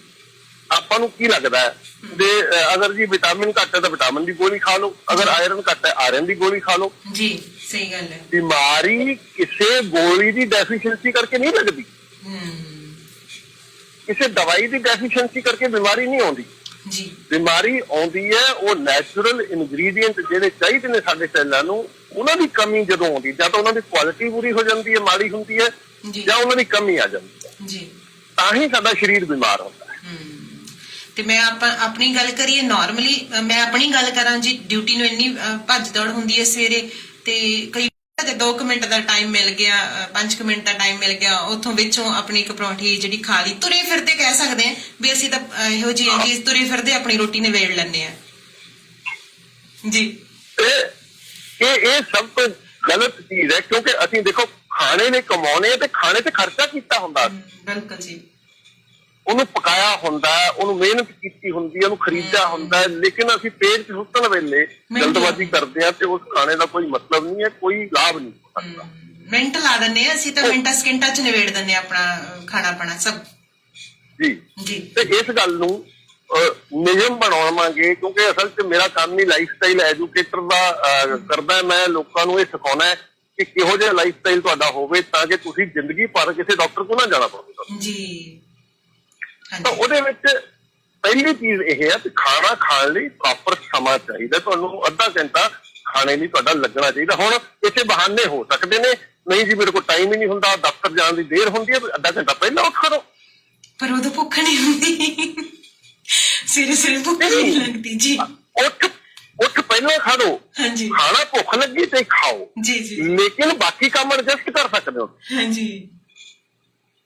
ਆਪਾਂ ਨੂੰ ਕੀ ਲੱਗਦਾ ਹੈ, ਜੇ ਅਗਰ ਜੀ ਵਿਟਾਮਿਨ ਘੱਟ ਹੈ ਤਾਂ ਵਿਟਾਮਿਨ ਦੀ ਗੋਲੀ ਖਾ ਲਓ, ਅਗਰ ਆਇਰਨ ਘੱਟ ਹੈ ਆਇਰਨ ਦੀ ਗੋਲੀ ਖਾ ਲਓ। ਜੀ ਸਹੀ ਗੱਲ ਹੈ। ਬਿਮਾਰੀ ਕਿਸੇ ਗੋਲੀ ਦੀ ਡੈਫੀਸ਼ੀਐਂਸੀ ਕਰਕੇ ਨਹੀਂ ਲੱਗਦੀ, ਕਿਸੇ ਦਵਾਈ ਦੀ ਡੈਫੀਸ਼ੀਐਂਸੀ ਕਰਕੇ ਬਿਮਾਰੀ ਨਹੀਂ ਆਉਂਦੀ ਜੀ। ਬਿਮਾਰੀ ਆਉਂਦੀ ਹੈ ਉਹ ਨੈਚੁਰਲ ਇਨਗਰੀਡੀਐਂਟ ਜਿਹੜੇ ਚਾਹੀਦੇ ਨੇ ਸਾਡੇ ਸੈੱਲਾਂ ਨੂੰ, ਉਹਨਾਂ ਦੀ ਕਮੀ ਜਦੋਂ ਆਉਂਦੀ, ਜਾਂ ਤਾਂ ਉਹਨਾਂ ਦੀ ਕੁਆਲਿਟੀ ਪੂਰੀ ਹੋ ਜਾਂਦੀ ਹੈ, ਮਾੜੀ ਹੁੰਦੀ ਹੈ, ਜਾਂ ਉਹਨਾਂ ਦੀ ਕਮੀ ਆ ਜਾਂਦੀ ਹੈ ਜੀ, ਤਾਂ ਹੀ ਸਾਡਾ ਸਰੀਰ ਬਿਮਾਰ ਹੁੰਦਾ ਹੈ। ਤੇ ਮੈਂ ਆਪਣੀ ਗੱਲ ਕਰੀਏ ਨਾਰਮਲੀ, ਮੈਂ ਆਪਣੀ ਗੱਲ ਕਰਾਂ ਜੀ, ਡਿਊਟੀ ਨੂੰ ਇੰਨੀ ਭੱਜ ਦੌੜ ਹੁੰਦੀ ਹੈ ਸਵੇਰੇ, ਤੇ ਕਈ 2 ਮਿੰਟ ਦਾ ਟਾਈਮ ਮਿਲ ਗਿਆ, 5 ਮਿੰਟ ਦਾ ਟਾਈਮ ਮਿਲ ਗਿਆ, ਉੱਥੋਂ ਵਿੱਚੋਂ ਆਪਣੀ ਇੱਕ ਪਰੌਂਠੀ ਜਿਹੜੀ ਖਾ ਲਈ, ਤੁਰੇ ਫਿਰਦੇ ਕਹਿ ਸਕਦੇ ਹਾਂ ਵੀ ਅਸੀਂ ਤਾਂ ਇਹੋ ਜਿਹੇ ਹਾਂ ਕਿ ਤੁਰੇ ਫਿਰਦੇ ਆਪਣੀ ਰੋਟੀ ਨਿਬੇੜ ਲੈਂਦੇ ਆ ਜੀ। ਇਹ ਸਭ ਤੋਂ ਗਲਤ ਚੀਜ਼ ਹੈ, ਕਿਉਂਕਿ ਅਸੀਂ ਦੇਖੋ ਖਾਣੇ ਨੇ ਕਮਾਉਣੇ ਤੇ ਖਾਣੇ ਤੇ ਖਰਚਾ ਕੀਤਾ ਹੁੰਦਾ, ਬਿਲਕੁਲ ਜੀ, ਉਹਨੂੰ ਪਕਾਇਆ ਹੁੰਦਾ, ਉਹਨੂੰ ਮਿਹਨਤ ਕੀਤੀ ਹੁੰਦੀ ਹੈ, ਉਹਨੂੰ ਖਰੀਦਿਆ ਹੁੰਦਾ, ਲੇਕਿਨ ਅਸੀਂ ਪੇਟ 'ਚ ਸੁੱਟਣ ਵੇਲੇ ਜਲਦਬਾਜ਼ੀ ਕਰਦੇ ਹਾਂ ਤੇ ਉਸ ਖਾਣੇ ਦਾ ਕੋਈ ਮਤਲਬ ਨਹੀਂ ਹੈ, ਕੋਈ ਲਾਭ ਨਹੀਂ ਹੋ ਸਕਦਾ। ਮਿੰਟ ਲਾ ਦਿੰਦੇ ਆ ਅਸੀਂ ਤਾਂ, ਮਿੰਟਾਂ ਸਕਿੰਟਾਂ 'ਚ ਨਿਬੇੜ ਦਿੰਦੇ ਆ ਆਪਣਾ ਖਾਣਾ ਪਾਣਾ ਸਭ ਜੀ। ਤੇ ਇਸ ਗੱਲ ਨੂੰ ਨਿਯਮ ਬਣਾਵਾਂਗੇ, ਕਿਉਂਕਿ ਅਸਲ 'ਚ ਮੇਰਾ ਕੰਮ ਹੀ ਲਾਈਫ ਸਟਾਈਲ ਐਜੂਕੇਟਰ ਦਾ ਕਰਦਾ। ਮੈਂ ਲੋਕਾਂ ਨੂੰ ਇਹ ਸਿਖਾਉਣਾ ਹੈ ਕਿ ਕਿਹੋ ਜਿਹਾ ਲਾਈਫ ਸਟਾਈਲ ਤੁਹਾਡਾ ਹੋਵੇ ਤਾਂ ਕਿ ਤੁਸੀਂ ਜ਼ਿੰਦਗੀ ਭਰ ਕਿਸੇ ਡਾਕਟਰ ਕੋਲ ਨਾ ਜਾਣਾ ਪਵੇ ਜੀ। ਤਾਂ ਉਹਦੇ ਵਿੱਚ ਪਹਿਲੀ ਚੀਜ਼ ਇਹ ਹੈ ਕਿ ਖਾਣਾ ਖਾਣ ਲਈ ਪ੍ਰੋਪਰ ਸਮਾਂ ਚਾਹੀਦਾ, ਤੁਹਾਨੂੰ ਅੱਧਾ ਘੰਟਾ ਖਾਣੇ ਲਈ ਤੁਹਾਡਾ ਲੱਗਣਾ ਚਾਹੀਦਾ। ਹੁਣ ਇੱਥੇ ਬਹਾਨੇ ਹੋ ਸਕਦੇ ਨੇ, ਨਹੀਂ ਜੀ ਮੇਰੇ ਕੋਲ ਟਾਈਮ ਹੀ ਨਹੀਂ ਹੁੰਦਾ, ਦਫ਼ਤਰ ਜਾਣ ਦੀ ਦੇਰ ਹੁੰਦੀ ਹੈ, ਅੱਧਾ ਘੰਟਾ ਪਹਿਲਾਂ ਉੱਠ ਖੜੋ। ਪਰ ਉਦੋਂ ਭੁੱਖ ਨਹੀਂ ਹੁੰਦੀ, ਸਵੇਰੇ ਭੁੱਖ ਨਹੀਂ ਲੱਗਦੀ ਜੀ। ਉੱਠ ਪਹਿਲਾਂ ਖਾ ਲਓ, ਖਾਣਾ ਭੁੱਖ ਲੱਗੀ ਤੇ ਖਾਓ ਜੀ, ਲੇਕਿਨ ਬਾਕੀ ਕੰਮ ਐਡਜਸਟ ਕਰ ਸਕਦੇ ਹੋ ਹਾਂਜੀ,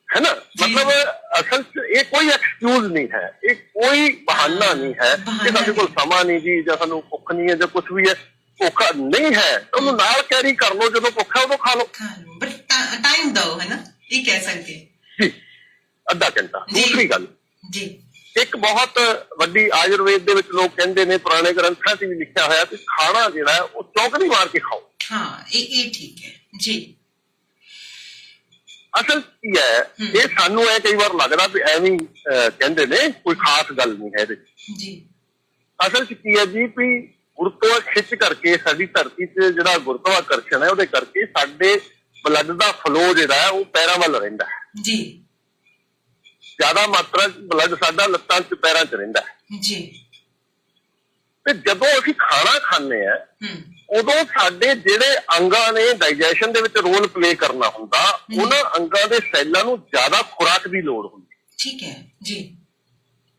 है ना। मतलब असल ये कोई एक्सक्यूज नहीं है, ये कोई बहाना नहीं है कि साडे कोल समा नहीं जी, ਜਾਂ ਸਾਨੂੰ ਭੁੱਖ ਨਹੀਂ ਹੈ, ਜਾਂ ਕੁਝ ਵੀ ਹੈ, ਭੁੱਖ ਨਹੀਂ ਹੈ ਤਾਂ ਉਹਨੂੰ ਨਾਲ ਕੈਰੀ ਕਰ ਲਓ, ਜਦੋਂ ਭੁੱਖ ਹੈ ਉਦੋਂ ਖਾ ਲਓ, ਬਟ ਟਾਈਮ ਦਿਓ, ਹੈ ਨਾ, ਇਹ ਕਹਿ ਸਕਦੇ ਜੀ, ਅੱਧਾ ਘੰਟਾ। ਦੂਸਰੀ ਗੱਲ ਜੀ, ਇੱਕ ਬਹੁਤ ਵੱਡੀ ਆਯੁਰਵੇਦ ਦੇ ਵਿੱਚ ਲੋਕ ਕਹਿੰਦੇ ਨੇ, ਪੁਰਾਣੇ ਗ੍ਰੰਥਾਂ 'ਚ ਵੀ ਲਿਖਿਆ ਹੋਇਆ ਕਿ ਖਾਣਾ ਜਿਹੜਾ ਹੈ ਉਹ ਚੌਕੜੀ ਮਾਰ ਕੇ ਖਾਓ। ਹਾਂ, ਇਹ ਠੀਕ ਹੈ ਜੀ। ਅਸਲ ਕੀ ਹੈ, ਇਹ ਸਾਨੂੰ ਇਹ ਕਈ ਵਾਰ ਲੱਗਦਾ ਵੀ ਐਵੇਂ ਕਹਿੰਦੇ ਨੇ, ਕੋਈ ਖਾਸ ਗੱਲ ਨਹੀਂ ਹੈ ਇਹਦੇ ਜੀ। ਅਸਲ ਚ ਕੀ ਹੈ ਜੀ ਵੀ ਗੁਰਤਵਾ ਖਿੱਚ ਕਰਕੇ ਸਾਡੀ ਧਰਤੀ 'ਚ ਜਿਹੜਾ ਗੁਰਤਵਾਕਰਸ਼ਣ ਹੈ ਉਹਦੇ ਕਰਕੇ ਸਾਡੇ ਬਲੱਡ ਦਾ ਫਲੋ ਜਿਹੜਾ ਹੈ ਉਹ ਪੈਰਾਂ ਵੱਲ ਰਹਿੰਦਾ ਹੈ ਜੀ। ਜ਼ਿਆਦਾ ਮਾਤਰਾ 'ਚ ਬਲੱਡ ਸਾਡਾ ਲੱਤਾਂ 'ਚ ਪੈਰਾਂ 'ਚ ਰਹਿੰਦਾ ਹੈ ਜੀ। ਤੇ ਜਦੋਂ ਅਸੀਂ ਖਾਣਾ ਖਾਂਦੇ ਆ ਉਦੋਂ ਸਾਡੇ ਜਿਹੜੇ ਅੰਗਾਂ ਨੇ ਡਾਈਜੈਸ਼ਨ ਦੇ ਵਿੱਚ ਰੋਲ ਪਲੇ ਕਰਨਾ ਹੁੰਦਾ, ਉਹਨਾਂ ਅੰਗਾਂ ਦੇ ਸੈੱਲਾਂ ਨੂੰ ਜ਼ਿਆਦਾ ਖੁਰਾਕ ਦੀ ਲੋੜ ਹੁੰਦੀ। ਠੀਕ ਹੈ ਜੀ।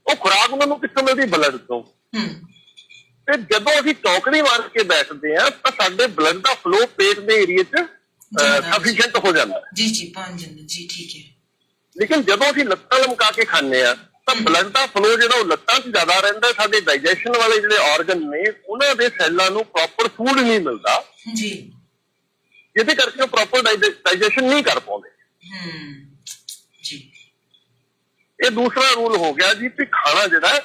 ਉਹ ਖੁਰਾਕ ਉਹਨਾਂ ਨੂੰ ਕਿੱਥੋਂ ਮਿਲਦੀ? ਬਲੱਡ ਤੋਂ। ਤੇ ਜਦੋਂ ਅਸੀਂ ਚੌਕੜੀ ਮਾਰ ਕੇ ਬੈਠਦੇ ਆ ਤਾਂ ਸਾਡੇ ਬਲੱਡ ਦਾ ਫਲੋ ਪੇਟ ਦੇ ਏਰੀਏ 'ਚ ਸਫੀਸ਼ੀਐਂਟ ਹੋ ਜਾਂਦਾ ਜੀ ਜੀ, ਪਹੁੰਚ ਜਾਂਦਾ ਜੀ, ਠੀਕ ਹੈ। ਲੇਕਿਨ ਜਦੋਂ ਅਸੀਂ ਲੱਤਾਂ ਲਮਕਾ ਕੇ ਖਾਂਦੇ ਆ ਤਾਂ ਬਲੱਡ ਦਾ ਫਲੋ ਜਿਹੜਾ ਉਹ ਲੱਤਾਂ 'ਚ ਜ਼ਿਆਦਾ ਰਹਿੰਦਾ, ਸਾਡੇ ਡਾਈਜੈਸ਼ਨ ਵਾਲੇ ਜਿਹੜੇ ਆਰਗਨ ਨੇ ਉਹਨਾਂ ਦੇ ਸੈੱਲਾਂ ਨੂੰ ਪ੍ਰੋਪਰ ਫੂਡ ਨਹੀਂ ਮਿਲਦਾ ਜੀ, ਜਿਹਦੇ ਕਰਕੇ ਉਹ ਪ੍ਰੋਪਰ ਡਾਈਜੈਸ਼ਨ ਨਹੀਂ ਕਰ ਪਾਉਂਦੇ ਜੀ। ਇਹ ਦੂਸਰਾ ਰੂਲ ਹੋ ਗਿਆ ਜੀ ਕਿ ਖਾਣਾ ਜਿਹੜਾ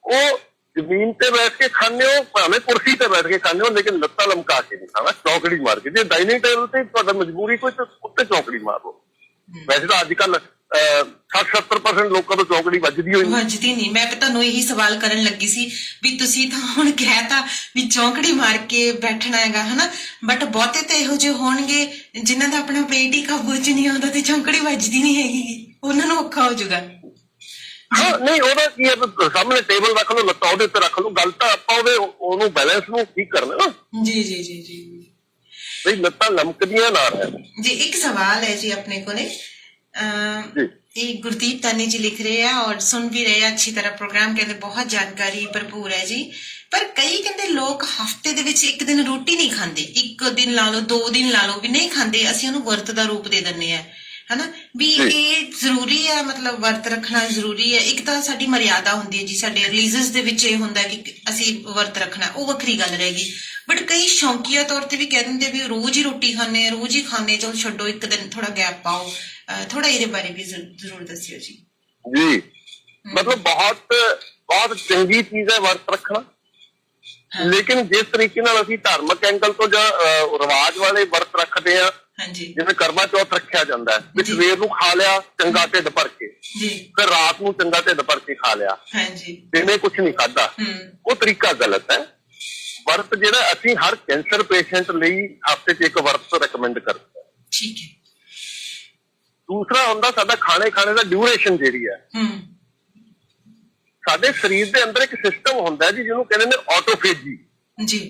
ਉਹ ਜ਼ਮੀਨ ਤੇ ਬੈਠ ਕੇ ਖਾਂਦੇ ਹੋ, ਭਾਵੇਂ ਕੁਰਸੀ ਤੇ ਬੈਠ ਕੇ ਖਾਂਦੇ ਹੋ, ਲੇਕਿਨ ਲੱਤਾਂ ਲਮਕਾ ਕੇ ਨਹੀਂ ਖਾਣਾ, ਚੌਕੜੀ ਮਾਰ ਕੇ। ਜੇ ਡਾਈਨਿੰਗ ਟੇਬਲ ਤੇ ਤੁਹਾਡਾ ਮਜਬੂਰੀ ਕੋਈ ਤਾਂ ਉੱਤੇ ਚੌਕੜੀ ਮਾਰ ਲਓ। ਵੈਸੇ ਤਾਂ ਅੱਜ ਕੱਲ 60-70% ਲੋਕਾਂ ਤੋਂ ਚੌਕੜੀ ਵੱਜਦੀ ਨਹੀਂ। ਮੈਂ ਤਾਂ ਤੁਹਾਨੂੰ ਇਹੀ ਸਵਾਲ ਕਰਨ ਲੱਗੀ ਸੀ ਵੀ ਤੁਸੀਂ ਤਾਂ ਹੁਣ ਕਹਿਤਾ ਵੀ ਚੌਕੜੀ ਮਾਰ ਕੇ ਬੈਠਣਾ ਹੈਗਾ, ਹਨਾ, ਬਟ ਬਹੁਤੇ ਤਾਂ ਇਹੋ ਜਿਹੇ ਹੋਣਗੇ ਜਿਨ੍ਹਾਂ ਦਾ ਆਪਣਾ ਪੇਟ ਹੀ ਕਾਬੂ 'ਚ ਨਹੀਂ ਆਉਂਦਾ ਤੇ ਚੌਕੜੀ ਵੱਜਦੀ ਨਹੀਂ ਹੈਗੀ, ਉਹਨਾਂ ਨੂੰ ਔਖਾ ਹੋ ਜਾਊਗਾ ਹਾਂ ਨਹੀਂ ਉਹਦਾ ਕੀ ਹੈ ਸਾਹਮਣੇ ਟੇਬਲ ਰੱਖ ਲਓ, ਲੱਤਾਂ ਉਹਦੇ ਉੱਤੇ ਰੱਖ ਲਓ, ਗੱਲ ਤਾਂ ਆਪਾਂ ਉਹਨੂੰ ਬੈਲੈਂਸ ਨੂੰ ਠੀਕ ਕਰਨਾ ਨਾ। ਜੀ ਜੀ ਜੀ ਜੀ ਬਈ ਲੱਤਾਂ ਲਮਕਦੀਆਂ ਨਾ ਰਹਿਣ। जी एक सवाल है जी अपने को ने ये गुरदीप तानी जी लिख रहे हैं और सुन भी रहे हैं अच्छी तरह प्रोग्राम कहते बहुत जानकारी भरपूर है जी। पर कई कहते लोग हफ्ते दे विच एक दिन रोटी नहीं खाते, एक दिन ला लो 2 दिन ला लो भी नहीं खाते, ਅਸੀਂ ਉਹਨੂੰ ਵਰਤ ਦਾ ਰੂਪ ਦੇ ਦਿੰਨੇ ਆ ਹਨਾ ਵੀ ਇਹ ਜ਼ਰੂਰੀ ਹੈ, ਮਤਲਬ ਵਰਤ ਰੱਖਣਾ ਜ਼ਰੂਰੀ ਹੈ। ਇੱਕ ਤਾਂ ਸਾਡੀ ਮਰਿਆਦਾ ਹੁੰਦੀ ਹੈ ਜੀ, ਸਾਡੇ ਰਿਲੀਜੀਅਸ ਦੇ ਵਿੱਚ ਇਹ ਹੁੰਦਾ ਕਿ ਅਸੀਂ ਵਰਤ ਰੱਖਣਾ, ਉਹ ਵੱਖਰੀ ਗੱਲ ਰਹੇਗੀ। ਬਟ ਕਈ ਸ਼ੌਂਕੀਆ ਤੌਰ ਤੇ ਵੀ ਕਹਿ ਦਿੰਦੇ ਵੀ ਰੋਜ਼ ਹੀ ਰੋਟੀ ਖਾਂਦੇ ਆ, ਰੋਜ਼ ਹੀ ਖਾਂਦੇ, ਚਲੋ ਛੱਡੋ ਇੱਕ ਦਿਨ ਥੋੜਾ ਗੈਪ ਪਾਓ। ਥੋੜਾ ਇਹਦੇ ਬਾਰੇ ਵੀ ਜ਼ਰੂਰ ਦੱਸਿਓ ਜੀ। ਜੀ ਮਤਲਬ ਬਹੁਤ ਚੰਗੀ ਚੀਜ਼ ਹੈ ਵਰਤ ਰੱਖਣਾ, ਲੇਕਿਨ ਜਿਸ ਤਰੀਕੇ ਨਾਲ ਅਸੀਂ ਧਾਰਮਿਕ ਐਂਗਲ ਤੋਂ ਜਾਂ ਰਿਵਾਜ ਵਾਲੇ ਵਰਤ ਰੱਖਦੇ ਆ, ਜਿਵੇਂ ਕਰਵਾ ਚੌਥ ਰੱਖਿਆ ਜਾਂਦਾ ਹੈ ਵੀ ਸਵੇਰ ਨੂੰ ਖਾ ਲਿਆ ਚੰਗਾ ਢਿੱਡ ਭਰ ਕੇ, ਫਿਰ ਰਾਤ ਨੂੰ ਚੰਗਾ ਢਿੱਡ ਭਰ ਕੇ ਖਾ ਲਿਆ, ਦਿਨੇ ਕੁਛ ਨਹੀਂ ਖਾਧਾ, ਉਹ ਤਰੀਕਾ ਗਲਤ ਹੈ। ਵਰਤ ਜਿਹੜਾ ਅਸੀਂ ਹਰ ਕੈਂਸਰ ਪੇਸ਼ੈਂਟ ਲਈ ਹਫ਼ਤੇ 'ਚ ਇੱਕ ਵਰਤ ਰეკਮੈਂਡ ਕਰਦੇ ਹਾਂ। ਠੀਕ ਹੈ। ਦੂਸਰਾ ਹੁੰਦਾ ਸਾਡਾ ਖਾਣੇ ਦਾ ਡਿਊਰੇਸ਼ਨ ਜਿਹੜੀ ਹੈ। ਸਾਡੇ ਸਰੀਰ ਦੇ ਅੰਦਰ ਇੱਕ ਸਿਸਟਮ ਹੁੰਦਾ ਜੀ ਜਿਹਨੂੰ ਕਹਿੰਦੇ ਨੇ ਆਟੋਫੇਜੀ ਜੀ।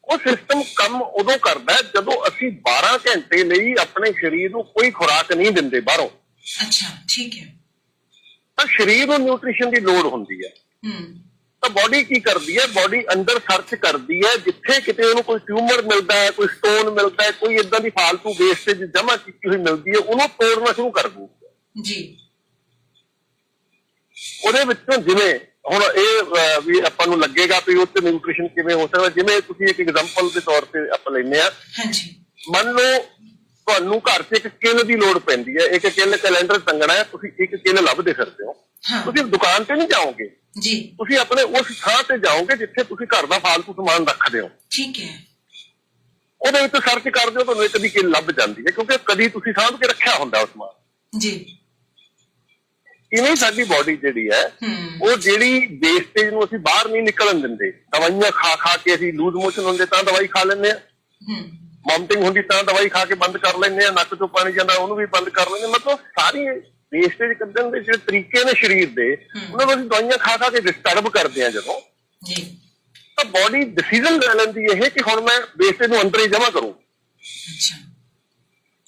ਉਹ ਸਿਸਟਮ ਕੰਮ ਉਦੋਂ ਕਰਦਾ ਜਦੋਂ ਅਸੀਂ 12 ਘੰਟੇ ਲਈ ਆਪਣੇ ਸਰੀਰ ਨੂੰ ਕੋਈ ਖੁਰਾਕ ਨਹੀਂ ਦਿੰਦੇ ਬਾਹਰੋਂ। ਅੱਛਾ ਠੀਕ ਹੈ। ਤਾਂ ਸਰੀਰ ਨੂੰ ਨਿਊਟ੍ਰੀਸ਼ਨ ਦੀ ਲੋੜ ਹੁੰਦੀ ਹੈ। ਤਾਂ ਬਾਡੀ ਕੀ ਕਰਦੀ ਹੈ, ਬਾਡੀ ਅੰਦਰ ਸਰਚ ਕਰਦੀ ਹੈ, ਜਿੱਥੇ ਕਿਤੇ ਉਹਨੂੰ ਕੋਈ ਟਿਊਮਰ ਮਿਲਦਾ ਹੈ, ਕੋਈ ਸਟੋਨ ਮਿਲਦਾ ਹੈ, ਕੋਈ ਏਦਾਂ ਦੀ ਫਾਲਤੂ ਵੇਸਟੇਜ ਜਮ੍ਹਾਂ ਕੀਤੀ ਹੋਈ ਮਿਲਦੀ ਹੈ, ਉਹਨੂੰ ਤੋੜਨਾ ਸ਼ੁਰੂ ਕਰ ਦੂਗਾ ਜੀ। ਉਹਦੇ ਵਿੱਚੋਂ ਜਿਵੇਂ ਹੁਣ ਇਹ ਵੀ ਆਪਾਂ ਨੂੰ ਲੱਗੇਗਾ ਵੀ ਉਹ ਚ ਨਿਊਟ੍ਰੀਸ਼ਨ ਕਿਵੇਂ ਹੋ ਸਕਦਾ, ਜਿਵੇਂ ਤੁਸੀਂ ਇੱਕ ਐਗਜ਼ਾਮਪਲ ਦੇ ਤੌਰ ਤੇ ਆਪਾਂ ਲੈਂਦੇ ਆ, ਮੰਨ ਲਓ ਤੁਹਾਨੂੰ ਘਰ 'ਚ ਇੱਕ ਕਿੱਲ ਦੀ ਲੋੜ ਪੈਂਦੀ ਹੈ, ਇੱਕ ਕਿੱਲ ਕੈਲੰਡਰ ਟੰਗਣਾ ਹੈ, ਤੁਸੀਂ ਇੱਕ ਕਿੱਲ ਲੱਭਦੇ ਫਿਰਦੇ ਹੋ, ਤੁਸੀਂ ਦੁਕਾਨ ਤੇ ਨਹੀਂ ਜਾਓਗੇ ਜੀ, ਤੁਸੀਂ ਆਪਣੇ ਉਸ ਥਾਂ ਤੇ ਜਾਓਗੇ ਜਿੱਥੇ ਤੁਸੀਂ ਘਰ ਦਾ ਫਾਲਤੂ ਸਮਾਨ ਰੱਖਦੇ ਹੋ। ਠੀਕ ਹੈ। ਉਹਦੇ ਵਿੱਚ ਸਰਚ ਕਰਦੇ ਹੋ, ਤੁਹਾਨੂੰ ਇੱਕ ਦੀ ਕਿੱਲ ਲੱਭ ਜਾਂਦੀ ਹੈ, ਕਿਉਂਕਿ ਕਦੀ ਤੁਸੀਂ ਸਾਂਭ ਕੇ ਰੱਖਿਆ ਹੁੰਦਾ ਉਹ ਸਮਾਨ ਜੀ। ਇਵੇਂ ਸਾਡੀ ਬਾਡੀ ਜਿਹੜੀ ਹੈ ਉਹ ਜਿਹੜੀ ਵੇਸਟੇਜ ਨੂੰ ਅਸੀਂ ਬਾਹਰ ਨਹੀਂ ਨਿਕਲਣ ਦਿੰਦੇ, ਦਵਾਈਆਂ ਖਾ ਕੇ ਅਸੀਂ ਲੂਜ਼ ਮੋਸ਼ਨ ਹੁੰਦੇ ਤਾਂ ਦਵਾਈ ਖਾ ਲੈਂਦੇ ਆ, ਵੋਮਟਿੰਗ ਹੁੰਦੀ ਤਾਂ ਦਵਾਈ ਖਾ ਕੇ ਬੰਦ ਕਰ ਲੈਂਦੇ ਆ, ਨੱਕ ਚੋਂ ਪਾਣੀ ਜਾਂਦਾ ਉਹਨੂੰ ਵੀ ਬੰਦ ਕਰ ਲੈਂਦੇ। ਮਤਲਬ ਸਾਰੀ ਵੇਸਟੇਜ ਕੱਢਣ ਦੇ ਜਿਹੜੇ ਤਰੀਕੇ ਨੇ ਸਰੀਰ ਦੇ, ਉਹਨਾਂ ਨੂੰ ਅਸੀਂ ਦਵਾਈਆਂ ਖਾ ਕੇ ਡਿਸਟਰਬ ਕਰਦੇ ਆ ਜਦੋਂ, ਤਾਂ ਬਾਡੀ ਡਿਸੀਜ਼ਨ ਲੈ ਲੈਂਦੀ ਇਹ ਕਿ ਹੁਣ ਮੈਂ ਵੇਸਟੇਜ ਨੂੰ ਅੰਦਰ ਹੀ ਜਮ੍ਹਾਂ ਕਰੂੰ।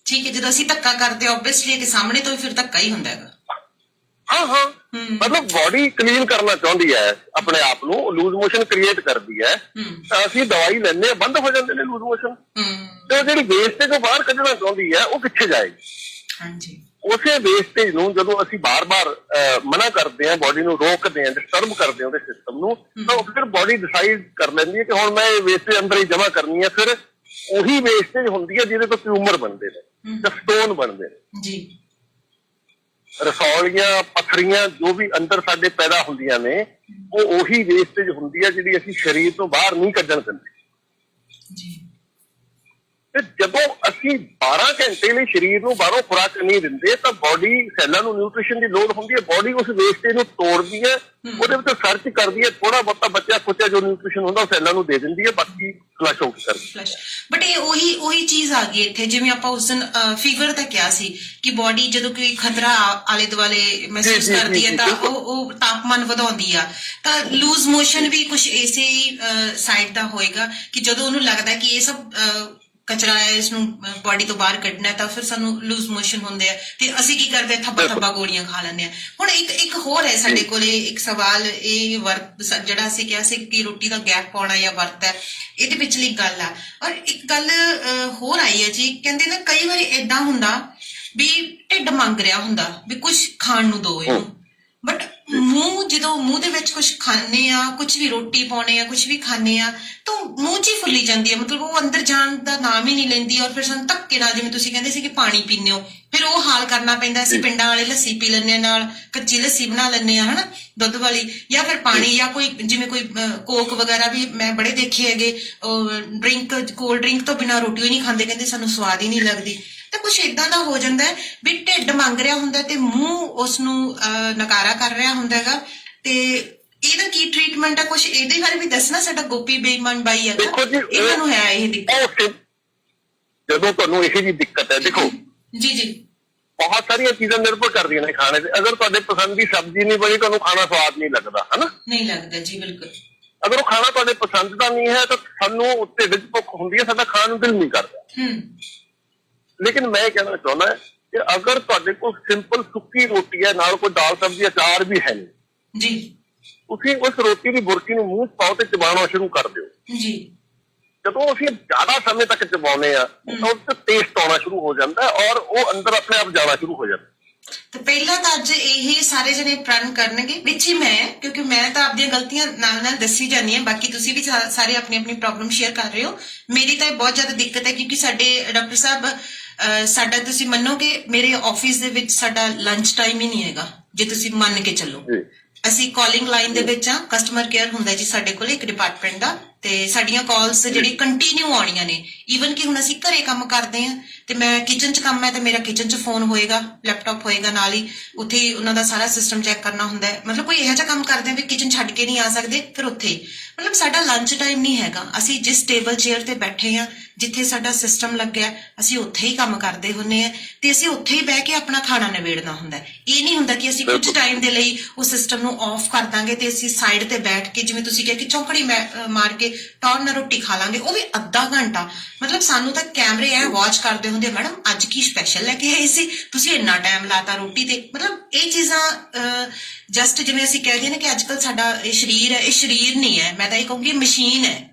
ਠੀਕ ਹੈ। ਜਦੋਂ ਅਸੀਂ ਧੱਕਾ ਕਰਦੇ ਆਬਵੀਅਸਲੀ ਕਿ ਸਾਹਮਣੇ ਤੋਂ ਫਿਰ ਧੱਕਾ ਹੀ ਹੁੰਦਾ ਹੈਗਾ। ਹਾਂ ਮਤਲਬ ਬਾਡੀ ਕਲੀਨ ਕਰਨਾ ਚਾਹੁੰਦੀ ਹੈ ਆਪਣੇ ਆਪ ਨੂੰ, ਲੂਜ਼ ਮੋਸ਼ਨ ਕ੍ਰੀਏਟ ਕਰਦੀ ਹੈ, ਤਾਂ ਅਸੀਂ ਦਵਾਈ ਲੈਂਦੇ ਹਾਂ, ਬੰਦ ਹੋ ਜਾਂਦੇ ਨੇ ਲੂਜ਼ ਮੋਸ਼ਨ, ਤੇ ਉਹ ਜਿਹੜੀ ਵੇਸਟੇਜ ਉਹ ਬਾਹਰ ਕੱਢਣਾ ਚਾਹੁੰਦੀ ਹੈ ਉਹ ਕਿੱਥੇ ਜਾਏਗੀ। ਉਸੇ ਵੇਸਟੇਜ ਨੂੰ ਜਦੋਂ ਅਸੀਂ ਬਾਰ-ਬਾਰ ਮਨਾ ਕਰਦੇ ਹਾਂ, ਬਾਡੀ ਨੂੰ ਰੋਕਦੇ ਹਾਂ, ਡਿਸਟਰਬ ਕਰਦੇ ਹਾਂ ਉਹਦੇ ਸਿਸਟਮ ਨੂੰ, ਤਾਂ ਫਿਰ ਬਾਡੀ ਡਿਸਾਈਡ ਕਰ ਲੈਂਦੀ ਹੈ ਕਿ ਹੁਣ ਮੈਂ ਇਹ ਵੇਸਟੇਜ ਅੰਦਰ ਹੀ ਜਮ੍ਹਾਂ ਕਰਨੀ ਹੈ। ਫਿਰ ਉਹੀ ਵੇਸਟੇਜ ਹੁੰਦੀ ਹੈ ਜਿਹਦੇ ਤੋਂ ਟਿਊਮਰ ਬਣਦੇ ਨੇ ਜਾਂ ਸਟੋਨ ਬਣਦੇ ਨੇ ਜੀ। ਰਸੌਲੀਆਂ ਪੱਥਰੀਆਂ ਜੋ ਵੀ ਅੰਦਰ ਸਾਡੇ ਪੈਦਾ ਹੁੰਦੀਆਂ ਨੇ, ਉਹ ਉਹੀ ਵੇਸਟੇਜ ਹੁੰਦੀ ਹੈ ਜਿਹੜੀ ਅਸੀਂ ਸਰੀਰ ਤੋਂ ਬਾਹਰ ਨਹੀਂ ਕੱਢਣ ਦਿੰਦੇ ਜੀ। ਤੇ ਜਦੋਂ ਅਸੀਂ 12 ਘੰਟੇ ਲਈ ਸਰੀਰ ਨੂੰ ਬਾਹਰੋਂ ਖੁਰਾਕ ਨਹੀਂ ਦਿੰਦੇ ਤਾਂ ਬਾਡੀ ਸੈੱਲਾਂ ਨੂੰ ਨਿਊਟ੍ਰੀਸ਼ਨ ਦੀ ਲੋੜ ਹੁੰਦੀ ਹੈ, ਬਾਡੀ ਉਸ ਵੇਸਟੇਜ ਨੂੰ ਤੋੜਦੀ ਹੈ, ਉਹਦੇ ਵਿੱਚ ਸਰਚ ਕਰਦੀ ਹੈ, ਥੋੜਾ ਬਹੁਤਾ ਬਚਿਆ ਖੁਚਿਆ ਜੋ ਨਿਊਟ੍ਰੀਸ਼ਨ ਹੁੰਦਾ ਉਹ ਸੈੱਲਾਂ ਨੂੰ ਦੇ ਦਿੰਦੀ ਹੈ, ਬਾਕੀ ਫਲਸ਼ ਆਊਟ ਕਰਦੀ ਹੈ। ਬਟ ਇਹ ਉਹੀ ਚੀਜ਼ ਆ ਗਈ ਇੱਥੇ, ਜਿਵੇਂ ਆਪਾਂ ਉਸ ਦਿਨ ਫੀਵਰ ਦਾ ਕਿਹਾ ਸੀ ਕਿ ਬਾਡੀ ਜਦੋਂ ਕੋਈ ਖਤਰਾ ਆਲੇ ਦੁਆਲੇ ਮਹਿਸੂਸ ਕਰਦੀ ਹੈ ਤਾਂ ਉਹ ਤਾਪਮਾਨ ਵਧਾਉਂਦੀ ਆ, ਤਾਂ ਲੂਜ਼ ਮੋਸ਼ਨ ਵੀ ਕੁਝ ਇਸੇ ਸਾਈਡ ਦਾ ਹੋਏਗਾ ਕਿ ਜਦੋਂ ਉਹਨੂੰ ਲੱਗਦਾ ਕਿ ਇਹ ਸਭ ਕਚਰਾ ਹੈ, ਇਸਨੂੰ ਬਾਡੀ ਤੋਂ ਬਾਹਰ ਕੱਢਣਾ, ਤਾਂ ਫਿਰ ਸਾਨੂੰ ਲੂਜ਼ ਮੋਸ਼ਨ ਹੁੰਦੇ ਆ ਤੇ ਅਸੀਂ ਕੀ ਕਰਦੇ ਆ, ਥੱਬਾ ਗੋਲੀਆਂ ਖਾ ਲੈਂਦੇ ਆ। ਹੁਣ ਇੱਕ ਹੋਰ ਹੈ ਸਾਡੇ ਕੋਲੇ ਇੱਕ ਸਵਾਲ, ਇਹ ਵਰਤ ਜਿਹੜਾ ਅਸੀਂ ਕਿਹਾ ਸੀ ਕਿ ਰੋਟੀ ਦਾ ਗੈਪ ਪਾਉਣਾ ਜਾਂ ਵਰਤ ਹੈ, ਇਹਦੇ ਪਿਛਲੀ ਗੱਲ ਆ। ਔਰ ਇੱਕ ਗੱਲ ਹੋਰ ਆਈ ਹੈ ਜੀ, ਕਹਿੰਦੇ ਨਾ ਕਈ ਵਾਰੀ ਏਦਾਂ ਹੁੰਦਾ ਵੀ ਢਿੱਡ ਮੰਗ ਰਿਹਾ ਹੁੰਦਾ ਵੀ ਕੁਝ ਖਾਣ ਨੂੰ ਦੋ ਇਹਨੂੰ, ਬਟ ਜਦੋਂ ਮੂੰਹ ਦੇ ਵਿੱਚ ਕੁਝ ਖਾਣੇ ਆ, ਕੁਝ ਵੀ ਰੋਟੀ ਪਾਉਣੇ ਆ, ਕੁਝ ਵੀ ਖਾਣੇ ਆ, ਤਾਂ ਮੂੰਹ 'ਚ ਹੀ ਫੁੱਲੀ ਜਾਂਦੀ ਹੈ, ਮਤਲਬ ਉਹ ਅੰਦਰ ਜਾਣ ਦਾ ਨਾਮ ਹੀ ਨਹੀਂ ਲੈਂਦੀ। ਔਰ ਫਿਰ ਸਾਨੂੰ ਧੱਕੇ ਨਾਲ, ਜਿਵੇਂ ਤੁਸੀਂ ਕਹਿੰਦੇ ਸੀ ਕਿ ਪਾਣੀ ਪੀਂਦੇ ਹੋ, ਫਿਰ ਉਹ ਹਾਲ ਕਰਨਾ ਪੈਂਦਾ। ਅਸੀਂ ਪਿੰਡਾਂ ਵਾਲੇ ਲੱਸੀ ਪੀ ਲੈਂਦੇ, ਨਾਲ ਕੱਚੀ ਲੱਸੀ ਬਣਾ ਲੈਂਦੇ ਆ ਹਨਾ, ਦੁੱਧ ਵਾਲੀ, ਜਾਂ ਫਿਰ ਪਾਣੀ, ਜਾਂ ਕੋਈ ਜਿਵੇਂ ਕੋਈ ਕੋਕ ਵਗੈਰਾ ਵੀ ਮੈਂ ਬੜੇ ਦੇਖੇ ਹੈਗੇ, ਡਰਿੰਕ ਕੋਲਡ ਡਰਿੰਕ ਤੋਂ ਬਿਨਾਂ ਰੋਟੀ ਹੀ ਨਹੀਂ ਖਾਂਦੇ, ਕਹਿੰਦੇ ਸਾਨੂੰ ਸਵਾਦ ਹੀ ਨਹੀਂ ਲੱਗਦੀ। ਤਾਂ ਕੁਛ ਏਦਾਂ ਦਾ ਹੋ ਜਾਂਦਾ ਹੈ ਵੀ ਢਿੱਡ ਮੰਗ ਰਿਹਾ ਹੁੰਦਾ ਤੇ ਮੂੰਹ ਉਸਨੂੰ ਨਕਾਰਾ ਕਰ ਰਿਹਾ ਹੁੰਦਾ ਹੈਗਾ, ਤੇ ਇਹਦਾ ਕੀ ਟ੍ਰੀਟਮੈਂਟ ਹੈ, ਕੁਛ ਇਹਦੇ ਬਾਰੇ ਵੀ ਦੱਸਣਾ। ਸਾਡਾ ਗੋਪੀ ਬੇਈਮਾਨ ਬਾਈ ਹੈ, ਇਹਨਾਂ ਨੂੰ ਹੈ ਇਹ ਦਿੱਕਤ। ਜਦੋਂ ਤੁਹਾਨੂੰ ਇਹੋ ਜਿਹੀ ਦਿੱਕਤ ਹੈ, ਦੇਖੋ ਜੀ ਬਹੁਤ ਸਾਰੀਆਂ ਚੀਜ਼ਾਂ ਨਿਰਭਰ ਕਰਦੀਆਂ ਨੇ ਖਾਣੇ ਤੇ। ਅਗਰ ਤੁਹਾਡੇ ਪਸੰਦ ਦੀ ਸਬਜ਼ੀ ਨਹੀਂ ਬਣੀ, ਤੁਹਾਨੂੰ ਖਾਣਾ ਸਵਾਦ ਨਹੀਂ ਲੱਗਦਾ, ਹਨਾ? ਨਹੀਂ ਲੱਗਦਾ ਜੀ, ਬਿਲਕੁਲ। ਅਗਰ ਉਹ ਖਾਣਾ ਤੁਹਾਡੇ ਪਸੰਦ ਦਾ ਨਹੀਂ ਹੈ ਤਾਂ ਸਾਨੂੰ ਢਿੱਡ 'ਚ ਭੁੱਖ ਹੁੰਦੀ ਹੈ, ਸਾਡਾ ਖਾਣ ਨੂੰ ਦਿਲ ਨਹੀਂ ਕਰਦਾ। ਲੇਕਿਨ ਮੈਂ ਇਹ ਕਹਿਣਾ ਚਾਹੁੰਦਾ ਕਿ ਅਗਰ ਤੁਹਾਡੇ ਕੋਲ ਸਿੰਪਲ ਸੁੱਕੀ ਰੋਟੀ ਹੈ, ਨਾਲ ਕੋਈ ਦਾਲ ਸਬਜ਼ੀ ਅਚਾਰ ਵੀ ਹੈ ਨਹੀਂ ਜੀ, ਤੁਸੀਂ ਉਸ ਰੋਟੀ ਦੀ ਬੁਰਕੀ ਨੂੰ ਮੂੰਹ 'ਚ ਪਾਓ ਤੇ ਚਬਾਉਣਾ ਸ਼ੁਰੂ ਕਰ ਦਿਓ ਜੀ। ਜਦੋਂ ਅਸੀਂ ਜ਼ਿਆਦਾ ਸਮੇਂ ਤੱਕ ਚਬਾਉਂਦੇ ਆ ਤਾਂ ਉਸ 'ਚ ਟੇਸਟ ਆਉਣਾ ਸ਼ੁਰੂ ਹੋ ਜਾਂਦਾ ਔਰ ਉਹ ਅੰਦਰ ਆਪਣੇ ਆਪ ਜਾਣਾ ਸ਼ੁਰੂ ਹੋ ਜਾਂਦਾ। ਤੇ ਪਹਿਲਾਂ ਤਾਂ ਅੱਜ ਇਹ ਸਾਰੇ ਜਣੇ ਪ੍ਰਣ ਕਰਨਗੇ ਵਿੱਚ ਹੀ ਮੈਂ, ਕਿਉਂਕਿ ਮੈਂ ਤਾਂ ਆਪਣੀਆਂ ਗਲਤੀਆਂ ਨਾਲ ਨਾਲ ਦੱਸੀ ਜਾਂਦੀ ਹਾਂ, ਬਾਕੀ ਤੁਸੀਂ ਵੀ ਸਾਰੇ ਆਪਣੀ ਆਪਣੀ ਪ੍ਰੋਬਲਮ ਸ਼ੇਅਰ ਕਰ ਰਹੇ ਹੋ। ਮੇਰੀ ਤਾਂ ਬਹੁਤ ਜ਼ਿਆਦਾ ਦਿੱਕਤ ਹੈ ਕਿਉਂਕਿ ਸਾਡੇ ਡਾਕਟਰ ਸਾਹਿਬ ਸਾਡਾ ਤੁਸੀਂ ਮੰਨੋਗੇ ਮੇਰੇ ਆਫਿਸ ਦੇ ਵਿੱਚ ਸਾਡਾ ਲੰਚ ਟਾਈਮ ਹੀ ਨਹੀਂ ਹੈਗਾ, ਜੇ ਤੁਸੀਂ ਮੰਨ ਕੇ ਚੱਲੋ। ਅਸੀਂ ਕਾਲਿੰਗ ਲਾਈਨ ਦੇ ਵਿੱਚ ਆ, ਕਸਟਮਰ ਕੇਅਰ ਹੁੰਦਾ ਜੀ ਸਾਡੇ ਕੋਲ ਇੱਕ ਡਿਪਾਰਟਮੈਂਟ ਦਾ, ਤੇ ਸਾਡੀਆਂ ਕਾਲਸ ਜਿਹੜੀ ਕੰਟੀਨਿਊ ਆਉਣੀਆਂ ਨੇ। ਈਵਨ ਕਿ ਹੁਣ ਅਸੀਂ ਘਰੇ ਕੰਮ ਕਰਦੇ ਆ ਤੇ ਮੈਂ ਕਿਚਨ 'ਚ ਕੰਮ ਹੈ ਤੇ ਮੇਰਾ ਕਿਚਨ 'ਚ ਫੋਨ ਹੋਏਗਾ, ਲੈਪਟਾਪ ਹੋਏਗਾ ਨਾਲ ਹੀ, ਉੱਥੇ ਉਹਨਾਂ ਦਾ ਸਾਰਾ ਸਿਸਟਮ ਚੈੱਕ ਕਰਨਾ ਹੁੰਦਾ ਹੈ। ਮਤਲਬ ਕੋਈ ਇਹੋ ਜਿਹਾ ਕੰਮ ਕਰਦੇ ਆ ਵੀ ਕਿਚਨ ਛੱਡ ਕੇ ਨਹੀਂ ਆ ਸਕਦੇ, ਫਿਰ ਉੱਥੇ ਮਤਲਬ ਸਾਡਾ ਲੰਚ ਟਾਈਮ ਨਹੀਂ ਹੈਗਾ। ਅਸੀਂ ਜਿਸ ਟੇਬਲ ਚੇਅਰ ਤੇ ਬੈਠੇ ਆ, ਜਿੱਥੇ ਸਾਡਾ ਸਿਸਟਮ ਲੱਗਿਆ, ਅਸੀਂ ਉੱਥੇ ਹੀ ਕੰਮ ਕਰਦੇ ਹੁੰਨੇ ਆ ਤੇ ਅਸੀਂ ਉੱਥੇ ਹੀ ਬਹਿ ਕੇ ਆਪਣਾ ਖਾਣਾ ਨਿਬੇੜਨਾ ਹੁੰਦਾ। ਇਹ ਨਹੀਂ ਹੁੰਦਾ ਕਿ ਅਸੀਂ ਕੁਝ ਟਾਈਮ ਦੇ ਲਈ ਉਸ ਸਿਸਟਮ ਨੂੰ ਆਫ ਕਰ ਦਾਂਗੇ ਤੇ ਅਸੀਂ ਸਾਈਡ ਤੇ ਬੈਠ ਕੇ, ਜਿਵੇਂ ਤੁਸੀਂ ਕਿਹਾ ਕਿ ਚੌਂਕੜੀ ਮਾਰ ਕੇ ਟੌਰ ਨਾਲ ਰੋਟੀ ਖਾ ਲਾਂਗੇ, ਉਹ ਵੀ ਅੱਧਾ ਘੰਟਾ। ਮਤਲਬ ਸਾਨੂੰ ਤਾਂ ਕੈਮਰੇ ਐ ਵਾਚ ਕਰਦੇ ਹੁੰਦੇ, ਮੈਡਮ ਅੱਜ ਕੀ ਸਪੈਸ਼ਲ ਲੈ ਕੇ ਆਏ ਸੀ, ਤੁਸੀਂ ਇੰਨਾ ਟਾਈਮ ਲਾਤਾ ਰੋਟੀ ਤੇ। ਮਤਲਬ ਇਹ ਚੀਜ਼ਾਂ ਜਸਟ ਜਿਵੇਂ ਅਸੀਂ ਕਹਿ ਦਈਏ ਨਾ ਕਿ ਅੱਜ ਕੱਲ ਸਾਡਾ ਇਹ ਸਰੀਰ ਹੈ, ਇਹ ਸਰੀਰ ਨਹੀਂ ਹੈ, ਮੈਂ ਤਾਂ ਇਹ ਕਹੂੰਗੀ ਮਸ਼ੀਨ ਹੈ,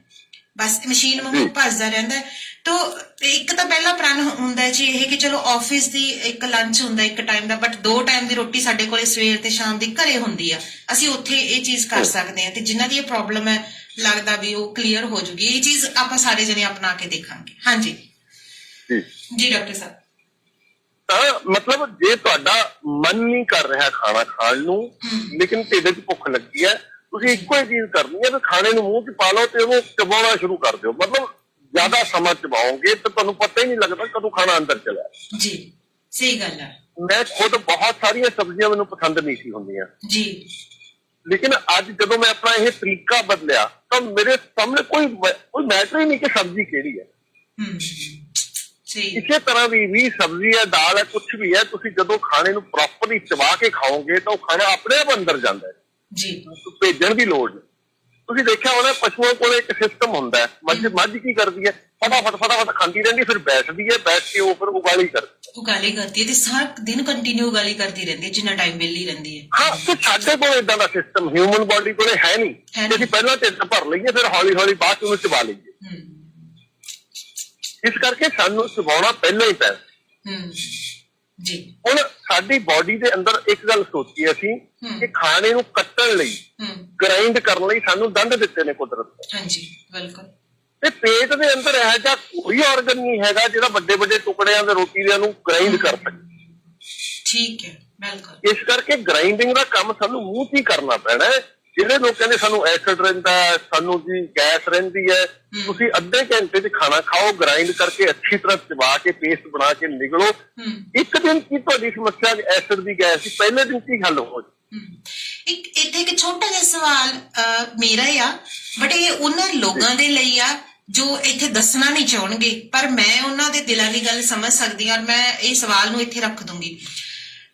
ਬਸ ਮਸ਼ੀਨ ਵਾਂਗੂ ਭੱਜਦਾ ਰਹਿੰਦਾ। ਤਾਂ ਇੱਕ ਤਾਂ ਪਹਿਲਾ ਪ੍ਰਣ ਹੁੰਦਾ ਜੀ ਇਹ ਕਿ ਚਲੋ ਆਫਿਸ ਦੀ ਇੱਕ ਲੰਚ ਹੁੰਦਾ ਇੱਕ ਟਾਈਮ ਦਾ, ਬਟ 2 ਟਾਈਮ ਦੀ ਰੋਟੀ ਸਾਡੇ ਕੋਲ ਸਵੇਰ ਤੇ ਸ਼ਾਮ ਦੀ ਘਰੇ ਹੁੰਦੀ ਆ, ਅਸੀਂ ਉੱਥੇ ਇਹ ਚੀਜ਼ ਕਰ ਸਕਦੇ ਹਾਂ। ਤੇ ਜਿਨ੍ਹਾਂ ਦੀ ਇਹ ਪ੍ਰੋਬਲਮ ਹੈ ਲੱਗਦਾ ਵੀ ਉਹ ਕਲੀਅਰ ਹੋ ਜੂਗੀ। ਇਹ ਚੀਜ਼ ਆਪਾਂ ਸਾਰੇ ਜਣੇ ਅਪਣਾ ਕੇ ਦੇਖਾਂਗੇ। ਹਾਂਜੀ ਜੀ ਡਾਕਟਰ ਸਾਹਿਬ। ਤਾਂ ਮਤਲਬ ਜੇ ਤੁਹਾਡਾ ਮਨ ਨਹੀਂ ਕਰ ਰਿਹਾ ਖਾਣਾ ਖਾਣ ਨੂੰ, ਲੇਕਿਨ ਢਿੱਡ 'ਚ ਭੁੱਖ ਲੱਗੀ ਹੈ, ਤੁਸੀਂ ਇੱਕੋ ਹੀ ਚੀਜ਼ ਕਰਨੀ ਹੈ ਵੀ ਖਾਣੇ ਨੂੰ ਮੂੰਹ 'ਚ ਪਾ ਲਓ ਤੇ ਉਹਨੂੰ ਚਬਾਉਣਾ ਸ਼ੁਰੂ ਕਰ ਦਿਓ। ਮਤਲਬ ਜ਼ਿਆਦਾ ਸਮਾਂ ਚਬਾਓਗੇ ਤਾਂ ਤੁਹਾਨੂੰ ਪਤਾ ਹੀ ਨਹੀਂ ਲੱਗਦਾ ਕਦੋਂ ਖਾਣਾ ਅੰਦਰ ਚਲਾ। ਜੀ ਸਹੀ ਗੱਲ ਹੈ। ਮੈਂ ਖੁਦ ਬਹੁਤ ਸਾਰੀਆਂ ਸਬਜ਼ੀਆਂ ਮੈਨੂੰ ਪਸੰਦ ਨਹੀਂ ਸੀ ਹੁੰਦੀਆਂ ਜੀ, ਲੇਕਿਨ ਅੱਜ ਜਦੋਂ ਮੈਂ ਆਪਣਾ ਇਹ ਤਰੀਕਾ ਬਦਲਿਆ ਤਾਂ ਮੇਰੇ ਸਾਹਮਣੇ ਕੋਈ ਮੈਟਰ ਹੀ ਨਹੀਂ ਕਿ ਸਬਜ਼ੀ ਕਿਹੜੀ ਹੈ। ਇਸੇ ਤਰ੍ਹਾਂ ਵੀ ਸਬਜ਼ੀ ਹੈ, ਦਾਲ ਹੈ, ਕੁਛ ਵੀ ਹੈ, ਤੁਸੀਂ ਜਦੋਂ ਖਾਣੇ ਨੂੰ ਪ੍ਰੋਪਰਲੀ ਚਬਾ ਕੇ ਖਾਓਗੇ ਤਾਂ ਉਹ ਖਾਣਾ ਆਪਣੇ ਆਪ ਅੰਦਰ ਜਾਂਦਾ ਹੈ ਜੀ, ਭੇਜਣ ਦੀ ਲੋੜ ਨਹੀਂ। ਤੁਸੀਂ ਦੇਖਿਆ ਹੋਣਾ ਪਸ਼ੂਆਂ ਕੋਲ ਇੱਕ ਸਿਸਟਮ ਹੁੰਦਾ ਹੈ, ਮੱਝ ਕੀ ਕਰਦੀ ਹੈ, ਫਟਾਫਟ ਖਾਂਦੀ ਰਹਿੰਦੀ, ਫਿਰ ਬੈਠਦੀ ਹੈ, ਬੈਠ ਕੇ ਉਹ ਫਿਰ ਉਗਾਲੀ ਕਰਦੀ ਹੈ ਤੇ ਸਾਰਾ ਦਿਨ ਕੰਟੀਨਿਊ ਉਗਾਲੀ ਕਰਦੀ ਰਹਿੰਦੀ ਹੈ ਜਿੰਨਾ ਟਾਈਮ ਵਿਹਲੀ ਰਹਿੰਦੀ ਹੈ। ਹਾਂ, ਤੇ ਸਾਡੇ ਕੋਲ ਏਦਾਂ ਦਾ ਸਿਸਟਮ ਹਿਊਮਨ ਬੋਡੀ ਕੋਲੇ ਹੈ ਨਹੀਂ ਕਿ ਅਸੀਂ ਪਹਿਲਾਂ ਢਿੱਡ ਭਰ ਲਈਏ ਫਿਰ ਹੌਲੀ ਹੌਲੀ ਬਾਅਦ ਚ ਉਹਨੂੰ ਚਬਾ ਲਈਏ। ਇਸ ਕਰਕੇ ਸਾਨੂੰ ਚਬਾਉਣਾ ਪਹਿਲਾਂ ਹੀ ਪੈਣਾ ਜੀ। ਹੁਣ ਸਾਡੀ ਬੋਡੀ ਦੇ ਅੰਦਰ ਇੱਕ ਗੱਲ ਸੋਚੀ ਅਸੀਂ ਕਿ ਖਾਣੇ ਨੂੰ ਕੱਟਣ ਲਈ, ਗ੍ਰਾਈਂਡ ਕਰਨ ਲਈ ਸਾਨੂੰ ਦੰਦ ਦਿੱਤੇ ਨੇ ਕੁਦਰਤ ਨੇ। ਹਾਂਜੀ ਬਿਲਕੁਲ। ਤੇ ਪੇਟ ਦੇ ਅੰਦਰ ਇਹੋ ਜਿਹਾ ਕੋਈ ਆਰਗਨ ਨਹੀਂ ਹੈਗਾ ਜਿਹੜਾ ਵੱਡੇ ਵੱਡੇ ਟੁਕੜਿਆਂ ਦੇ ਰੋਟੀ ਦੇ ਨੂੰ ਗ੍ਰਾਈਂਡ ਕਰ ਸਕੇ। ਠੀਕ ਹੈ, ਬਿਲਕੁਲ। ਇਸ ਕਰਕੇ ਗ੍ਰਾਈਂਡਿੰਗ ਦਾ ਕੰਮ ਸਾਨੂੰ ਮੂੰਹ 'ਚ ਹੀ ਕਰਨਾ ਪੈਣਾ ਹੈ। ਜਿਹੜੇ ਲੋਕ ਕਹਿੰਦੇ ਸਾਨੂੰ ਐਸਿਡ ਰਹਿੰਦਾ, ਸਾਨੂੰ ਜੀ ਗੈਸ ਰਹਿੰਦੀ ਹੈ, ਤੁਸੀਂ ਅੱਧੇ ਘੰਟੇ 'ਚ ਖਾਣਾ ਖਾਓ, ਗ੍ਰਾਈਂਡ ਕਰਕੇ ਅੱਛੀ ਤਰ੍ਹਾਂ ਚਬਾ ਕੇ ਪੇਸਟ ਬਣਾ ਕੇ ਨਿਕਲੋ। ਇੱਕ ਦਿਨ ਕੀ ਤੁਹਾਡੀ ਸਮੱਸਿਆ ਐਸਿਡ ਦੀ, ਗੈਸ ਦੀ ਪਹਿਲੇ ਦਿਨ ਕੀ ਹੱਲ ਹੋ ਜਾਏ। ਇੱਥੇ ਇੱਕ ਛੋਟਾ ਜਿਹਾ ਸਵਾਲ ਮੇਰਾ ਆ, ਬਟ ਇਹ ਉਹਨਾਂ ਲੋਕਾਂ ਦੇ ਲਈ ਆ ਜੋ ਇੱਥੇ ਦੱਸਣਾ ਨਹੀਂ ਚਾਹਣਗੇ, ਪਰ ਮੈਂ ਉਹਨਾਂ ਦੇ ਦਿਲਾਂ ਦੀ ਗੱਲ ਸਮਝ ਸਕਦੀ ਹਾਂ। ਮੈਂ ਇਹ ਸਵਾਲ ਨੂੰ ਇੱਥੇ ਰੱਖ ਦੂੰਗੀ।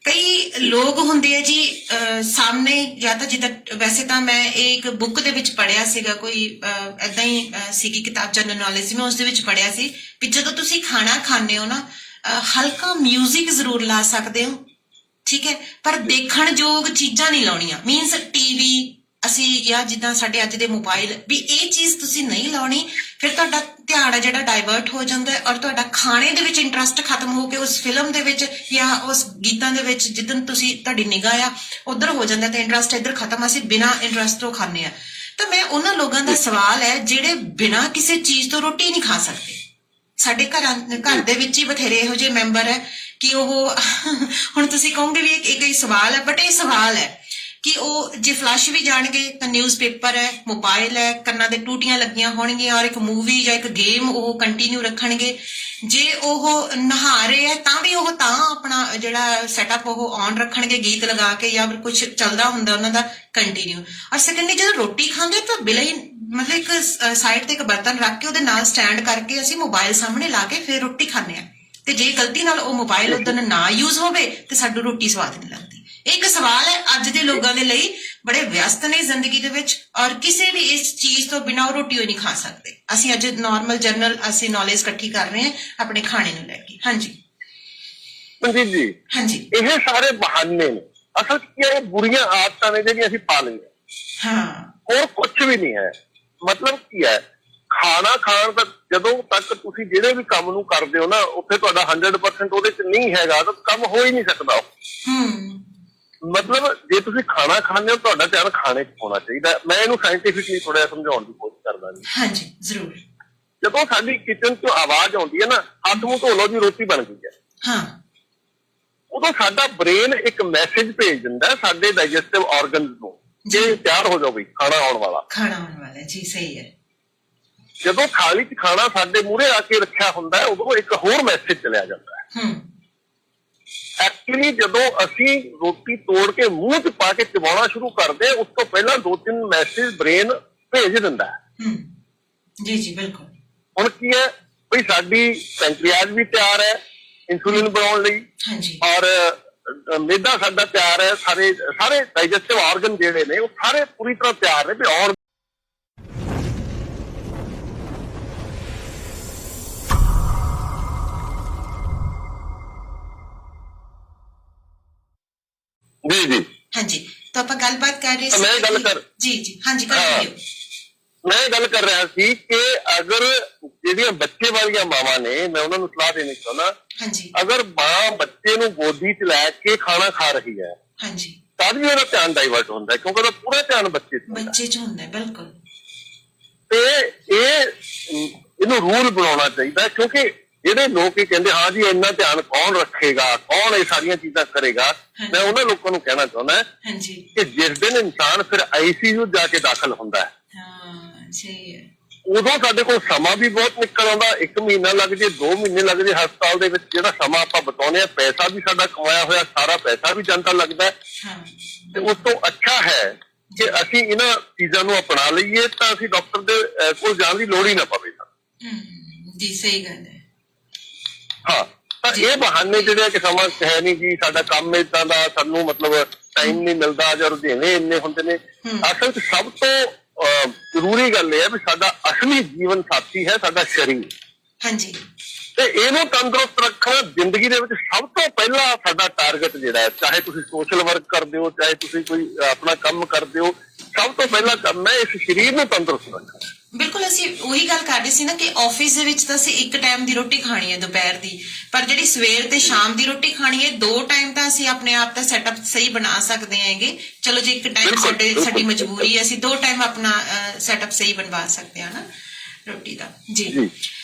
ਕਈ ਲੋਕ ਹੁੰਦੇ ਆ ਜੀ ਸਾਹਮਣੇ, ਜਾਂ ਤਾਂ ਜਿੱਦਾਂ ਵੈਸੇ ਤਾਂ ਮੈਂ ਇਹ ਇੱਕ ਬੁੱਕ ਦੇ ਵਿੱਚ ਪੜ੍ਹਿਆ ਸੀਗਾ, ਕੋਈ ਏਦਾਂ ਹੀ ਸੀਗੀ ਕਿਤਾਬ, ਜਨਰਲ ਨੌਲੇਜ ਸੀ, ਮੈਂ ਉਸ ਦੇ ਵਿੱਚ ਪੜ੍ਹਿਆ ਸੀ ਵੀ ਜਦੋਂ ਤੁਸੀਂ ਖਾਣਾ ਖਾਂਦੇ ਹੋ ਨਾ, ਹਲਕਾ ਮਿਊਜ਼ਿਕ ਜ਼ਰੂਰ ਲਾ ਸਕਦੇ ਹੋ, ਠੀਕ ਹੈ, ਪਰ ਦੇਖਣ ਯੋਗ ਚੀਜ਼ਾਂ ਨਹੀਂ ਲਾਉਣੀਆਂ। ਮੀਨਸ ਟੀਵੀ ਅਸੀਂ ਜਾਂ ਜਿੱਦਾਂ ਸਾਡੇ ਅੱਜ ਦੇ ਮੋਬਾਈਲ ਵੀ, ਇਹ ਚੀਜ਼ ਤੁਸੀਂ ਨਹੀਂ ਲਾਉਣੀ। ਫਿਰ ਤੁਹਾਡਾ ਧਿਆਨ ਹੈ ਜਿਹੜਾ ਡਾਇਵਰਟ ਹੋ ਜਾਂਦਾ ਹੈ ਔਰ ਤੁਹਾਡਾ ਖਾਣੇ ਦੇ ਵਿੱਚ ਇੰਟਰਸਟ ਖਤਮ ਹੋ ਕੇ ਉਸ ਫਿਲਮ ਦੇ ਵਿੱਚ ਜਾਂ ਉਸ ਗੀਤਾਂ ਦੇ ਵਿੱਚ ਜਿੱਦਨ ਤੁਸੀਂ ਤੁਹਾਡੀ ਨਿਗਾਹ ਆ ਉਧਰ ਹੋ ਜਾਂਦਾ ਤੇ ਇੰਟਰਸਟ ਇੱਧਰ ਖਤਮ। ਅਸੀਂ ਬਿਨਾਂ ਇੰਟਰਸਟ ਤੋਂ ਖਾਂਦੇ ਆ। ਤਾਂ ਮੈਂ ਉਹਨਾਂ ਲੋਕਾਂ ਦਾ ਸਵਾਲ ਹੈ ਜਿਹੜੇ ਬਿਨਾਂ ਕਿਸੇ ਚੀਜ਼ ਤੋਂ ਰੋਟੀ ਨਹੀਂ ਖਾ ਸਕਦੇ। ਸਾਡੇ ਘਰ ਦੇ ਵਿੱਚ ਹੀ ਬਥੇਰੇ ਇਹੋ ਜਿਹੇ ਮੈਂਬਰ ਹੈ ਕਿ ਉਹ ਹੁਣ ਤੁਸੀਂ ਕਹੋਗੇ ਵੀ ਇਹ ਸਵਾਲ ਹੈ, ਬਟ ਇਹ ਸਵਾਲ ਹੈ ਕਿ ਉਹ ਜੇ ਫਲਸ਼ ਵੀ ਜਾਣਗੇ ਤਾਂ ਨਿਊਜ਼ਪੇਪਰ ਹੈ, ਮੋਬਾਈਲ ਹੈ, ਕੰਨਾਂ ਦੇ ਟੂਟੀਆਂ ਲੱਗੀਆਂ ਹੋਣਗੀਆਂ ਔਰ ਇੱਕ ਮੂਵੀ ਜਾਂ ਇੱਕ ਗੇਮ ਉਹ ਕੰਟੀਨਿਊ ਰੱਖਣਗੇ। ਜੇ ਉਹ ਨਹਾ ਰਹੇ ਹੈ ਤਾਂ ਵੀ ਉਹ ਤਾਂ ਆਪਣਾ ਜਿਹੜਾ ਸੈਟਅਪ ਉਹ ਔਨ ਰੱਖਣਗੇ, ਗੀਤ ਲਗਾ ਕੇ ਜਾਂ ਫਿਰ ਕੁਝ ਚੱਲਦਾ ਹੁੰਦਾ ਉਹਨਾਂ ਦਾ ਕੰਟੀਨਿਊ। ਔਰ ਸੈਕੰਡਲੀ ਜਦੋਂ ਰੋਟੀ ਖਾਂਦੇ ਤਾਂ ਬਿਲਾ ਹੀ ਮਤਲਬ ਇੱਕ ਸਾਈਡ ਤੇ ਇੱਕ ਬਰਤਨ ਰੱਖ ਕੇ ਉਹਦੇ ਨਾਲ ਸਟੈਂਡ ਕਰਕੇ ਅਸੀਂ ਮੋਬਾਈਲ ਸਾਹਮਣੇ ਲਾ ਕੇ ਫਿਰ ਰੋਟੀ ਖਾਂਦੇ ਹਾਂ। ਤੇ ਜੇ ਗਲਤੀ ਨਾਲ ਉਹ ਮੋਬਾਈਲ ਉਦੋਂ ਨਾ ਯੂਜ਼ ਹੋਵੇ ਤੇ ਸਾਡੀ ਰੋਟੀ ਸਵਾਦ ਨਹੀਂ ਲੱਗਦੀ। ਇਹ ਇੱਕ ਸਵਾਲ ਹੈ ਅੱਜ ਦੇ ਲੋਕਾਂ ਦੇ ਲਈ, ਬੜੇ ਵਿਅਸਤ ਨੇ ਜ਼ਿੰਦਗੀ ਦੇ ਵਿੱਚ ਔਰ ਕਿਸੇ ਵੀ ਇਸ ਚੀਜ਼ ਤੋਂ ਬਿਨਾਂ ਉਹ ਰੋਟੀ ਹੋਈ ਨਹੀਂ ਖਾ ਸਕਦੇ। ਅਸੀਂ ਅੱਜ ਨਾਰਮਲ ਜਨਰਲ ਅਸੀਂ ਨੌਲੇਜ ਇਕੱਠੀ ਕਰ ਰਹੇ ਹਾਂ ਆਪਣੇ ਖਾਣੇ ਨੂੰ ਲੈ ਕੇ। ਹਾਂਜੀ ਮਨਜੀਤ ਜੀ, ਹਾਂਜੀ ਇਹ ਸਾਰੇ ਬਹਾਨੇ ਨੇ, ਅਸਲ 'ਚ ਕੀ ਹੈ, ਇਹ ਬੁਰੀਆਂ ਆਦਤਾਂ ਨੇ ਜਿਹੜੀਆਂ ਅਸੀਂ ਪਾ ਲਈਆਂ, ਹਾਂ ਹੋਰ ਕੁਝ ਵੀ ਨਹੀਂ ਹੈ। ਮਤਲਬ ਕੀ ਹੈ, ਖਾਣਾ ਖਾਣ ਤੱਕ ਜਦੋਂ ਤੱਕ ਤੁਸੀਂ ਜਿਹੜੇ ਵੀ ਕੰਮ ਨੂੰ ਕਰਦੇ ਹੋ ਨਾ, ਉੱਥੇ ਤੁਹਾਡਾ 100% ਉਹਦੇ 'ਚ ਨਹੀਂ ਹੈਗਾ ਤਾਂ ਕੰਮ ਹੋ ਹੀ ਨਹੀਂ ਸਕਦਾ। ਮਤਲਬ ਜੇ ਤੁਸੀਂ ਖਾਣਾ ਖਾਂਦੇ ਹੋ ਤੁਹਾਡਾ ਧਿਆਨ ਖਾਣੇ 'ਚ ਹੋਣਾ ਚਾਹੀਦਾ। ਮੈਂ ਇਹਨੂੰ ਸਾਇੰਟੀਫਿਕਲੀ ਥੋੜਾ ਸਮਝਾਉਣ ਦੀ ਕੋਸ਼ਿਸ਼ ਕਰਦਾ ਜੀ। ਹਾਂਜੀ ਜ਼ਰੂਰ। ਜਦੋਂ ਸਾਡੀ ਕਿਚਨ 'ਚੋਂ ਆਵਾਜ਼ ਆਉਂਦੀ ਹੈ ਨਾ, ਹੱਥ ਮੂੰਹ ਧੋ ਲਓ ਜੀ, ਰੋਟੀ ਬਣ ਗਈ ਹੈ, ਹਾਂ, ਉਦੋਂ ਸਾਡਾ ਬ੍ਰੇਨ ਇੱਕ ਮੈਸੇਜ ਭੇਜ ਦਿੰਦਾ ਸਾਡੇ ਡਾਈਜੈਸਟਿਵ ਆਰਗਨਸ ਨੂੰ ਕਿ ਤਿਆਰ ਹੋ ਜਾਓ ਬਈ, ਖਾਣਾ ਆਉਣ ਵਾਲਾ ਜੀ। ਸਹੀ ਹੈ। ਜਦੋਂ ਥਾਲੀ 'ਚ ਖਾਣਾ ਸਾਡੇ ਮੂਹਰੇ ਆ ਕੇ ਰੱਖਿਆ ਹੁੰਦਾ ਹੈ, ਉਦੋਂ ਇੱਕ ਹੋਰ ਮੈਸੇਜ ਚਲਿਆ ਜਾਂਦਾ ਹੈ। ਐਕਚੁਅਲੀ ਜਦੋਂ ਅਸੀਂ ਰੋਟੀ ਤੋੜ ਕੇ ਮੂੰਹ 'ਚ ਪਾ ਕੇ ਚਬਾਉਣਾ ਸ਼ੁਰੂ ਕਰਦੇ, ਉਸ ਤੋਂ ਪਹਿਲਾਂ 2-3 ਮੈਸੇਜ ਬ੍ਰੇਨ ਭੇਜ ਦਿੰਦਾ ਹੈ। ਜੀ ਜੀ ਬਿਲਕੁਲ। ਹੁਣ ਕੀ ਹੈ ਬਈ, ਸਾਡੀ ਪੈਂਕ੍ਰੀਆਜ ਵੀ ਤਿਆਰ ਹੈ ਇਨਸੂਲਿਨ ਬਣਾਉਣ ਲਈ, ਹਾਂਜੀ, ਔਰ ਮੈਦਾ ਸਾਡਾ ਤਿਆਰ ਹੈ, ਸਾਰੇ ਡਾਈਜੈਸਟਿਵ ਆਰਗਨ ਜਿਹੜੇ ਨੇ ਉਹ ਸਾਰੇ ਪੂਰੀ ਤਰ੍ਹਾਂ ਤਿਆਰ ਨੇ ਵੀ ਆਉਣ। ਜੀ ਜੀ ਹਾਂਜੀ, ਤਾਂ ਆਪਾਂ ਗੱਲਬਾਤ ਕਰ ਰਹੇ ਸੀ। ਮੈਂ ਗੱਲ ਕਰ ਜੀ ਜੀ ਹਾਂਜੀ ਕਰ ਮੈਂ ਗੱਲ ਕਰ ਰਿਹਾ ਸੀ ਕਿ ਅਗਰ ਜਿਹੜੀਆਂ ਬੱਚੇ ਵਾਲੀਆਂ ਮਾਵਾਂ ਨੇ, ਮੈਂ ਉਹਨਾਂ ਨੂੰ ਸਲਾਹ ਦੇਣੀ ਚਾਹੁੰਦਾ, ਹਾਂਜੀ, ਅਗਰ ਮਾਂ ਬੱਚੇ ਨੂੰ ਗੋਦੀ 'ਚ ਲੈ ਕੇ ਖਾਣਾ ਖਾ ਰਹੀ ਹੈ, ਹਾਂਜੀ, ਤਦ ਵੀ ਉਹਦਾ ਧਿਆਨ ਡਾਈਵਰਟ ਹੁੰਦਾ ਕਿਉਂਕਿ ਉਹਦਾ ਪੂਰਾ ਧਿਆਨ ਬੱਚੇ 'ਚ ਹੁੰਦਾ। ਬਿਲਕੁਲ। ਤੇ ਇਹਨੂੰ ਰੂਲ ਬਣਾਉਣਾ ਚਾਹੀਦਾ, ਕਿਉਂਕਿ ਜਿਹੜੇ ਲੋਕ ਇਹ ਕਹਿੰਦੇ ਹਾਂ ਜੀ ਇੰਨਾ ਧਿਆਨ ਕੌਣ ਰੱਖੇਗਾ, ਕੌਣ ਇਹ ਸਾਰੀਆਂ ਚੀਜ਼ਾਂ ਕਰੇਗਾ, ਮੈਂ ਉਹਨਾਂ ਲੋਕਾਂ ਨੂੰ ਕਹਿਣਾ ਚਾਹੁੰਦਾ ਕਿ ਜਿਸ ਦਿਨ ਇਨਸਾਨ ਫਿਰ ICU ਜਾ ਕੇ ਦਾਖਲ ਹੁੰਦਾ ਹੈ, ਸਹੀ ਹੈ, ਉਦੋਂ ਸਾਡੇ ਕੋਲ ਸਮਾਂ ਵੀ ਬਹੁਤ ਨਿਕਲ ਆਉਂਦਾ। 1 ਮਹੀਨਾ ਲੱਗ ਜੇ, 2 ਮਹੀਨੇ ਲੱਗ ਜੇ ਹਸਪਤਾਲ ਦੇ ਵਿੱਚ, ਜਿਹੜਾ ਸਮਾਂ ਆਪਾਂ ਬਤਾਉਂਦੇ ਹਾਂ, ਪੈਸਾ ਵੀ ਸਾਡਾ ਕਮਾਇਆ ਹੋਇਆ ਸਾਰਾ ਪੈਸਾ ਵੀ ਜਾਂਦਾ ਲੱਗਦਾ। ਤੇ ਉਸ ਤੋਂ ਅੱਛਾ ਹੈ ਕਿ ਅਸੀਂ ਇਹਨਾਂ ਚੀਜ਼ਾਂ ਨੂੰ ਅਪਣਾ ਲਈਏ ਤਾਂ ਅਸੀਂ ਡਾਕਟਰ ਦੇ ਕੋਲ ਜਾਣ ਦੀ ਲੋੜ ਹੀ ਨਾ ਪਵੇ। ਜੀ ਸਹੀ ਗੱਲ ਹੈ। ਹਾਂ, ਤਾਂ ਇਹ ਬਹਾਨੇ ਜਿਹੜੇ ਕਿ ਸਮਾਂ ਹੈ ਨਹੀਂ ਜੀ, ਸਾਡਾ ਕੰਮ ਏਦਾਂ ਦਾ, ਸਾਨੂੰ ਮਤਲਬ ਟਾਈਮ ਨਹੀਂ ਮਿਲਦਾ ਜਾਂ ਰੁਝੇਵੇਂ ਇੰਨੇ ਹੁੰਦੇ ਨੇ। ਅਸਲ 'ਚ ਸਭ ਤੋਂ ਜ਼ਰੂਰੀ ਗੱਲ ਇਹ ਹੈ ਵੀ ਸਾਡਾ ਅਸਲੀ ਜੀਵਨ ਸਾਥੀ ਹੈ ਸਾਡਾ ਸਰੀਰ। ਹਾਂਜੀ, ਤੇ ਇਹਨੂੰ ਤੰਦਰੁਸਤ ਰੱਖਣਾ ਜ਼ਿੰਦਗੀ ਦੇ ਵਿੱਚ ਸਭ ਤੋਂ ਪਹਿਲਾਂ ਸਾਡਾ ਟਾਰਗੇਟ ਜਿਹੜਾ ਹੈ, ਚਾਹੇ ਤੁਸੀਂ ਸੋਸ਼ਲ ਵਰਕ ਕਰਦੇ ਹੋ, ਚਾਹੇ ਤੁਸੀਂ ਕੋਈ ਆਪਣਾ ਕੰਮ ਕਰਦੇ ਹੋ, ਸਭ ਤੋਂ ਪਹਿਲਾਂ ਕੰਮ ਹੈ ਇਸ ਸਰੀਰ ਨੂੰ ਤੰਦਰੁਸਤ ਰੱਖਣਾ। ਬਿਲਕੁਲ। ਅਸੀਂ ਉਹੀ ਗੱਲ ਕਰਦੇ ਸੀ ਨਾ ਕਿ ਆਫਿਸ ਦੇ ਵਿੱਚ ਤਾਂ ਅਸੀਂ ਇੱਕ ਟਾਈਮ ਦੀ ਰੋਟੀ ਖਾਣੀ ਹੈ ਦੁਪਹਿਰ ਦੀ, ਪਰ ਜਿਹੜੀ ਸਵੇਰ ਤੇ ਸ਼ਾਮ ਦੀ ਰੋਟੀ ਖਾਣੀ ਹੈ 2 ਟਾਈਮ ਤਾਂ ਅਸੀਂ ਆਪਣੇ ਆਪ ਦਾ ਸੈਟਅਪ ਸਹੀ ਬਣਾ ਸਕਦੇ ਹੈਗੇ। ਚਲੋ ਜੇ ਇੱਕ ਟਾਈਮ ਸਾਡੀ ਮਜਬੂਰੀ ਹੈ, ਅਸੀਂ 2 ਟਾਈਮ ਆਪਣਾ ਸੈਟਅਪ ਸਹੀ ਬਣਵਾ ਸਕਦੇ ਹਾਂ ਨਾ ਰੋਟੀ ਦਾ। ਜੀ।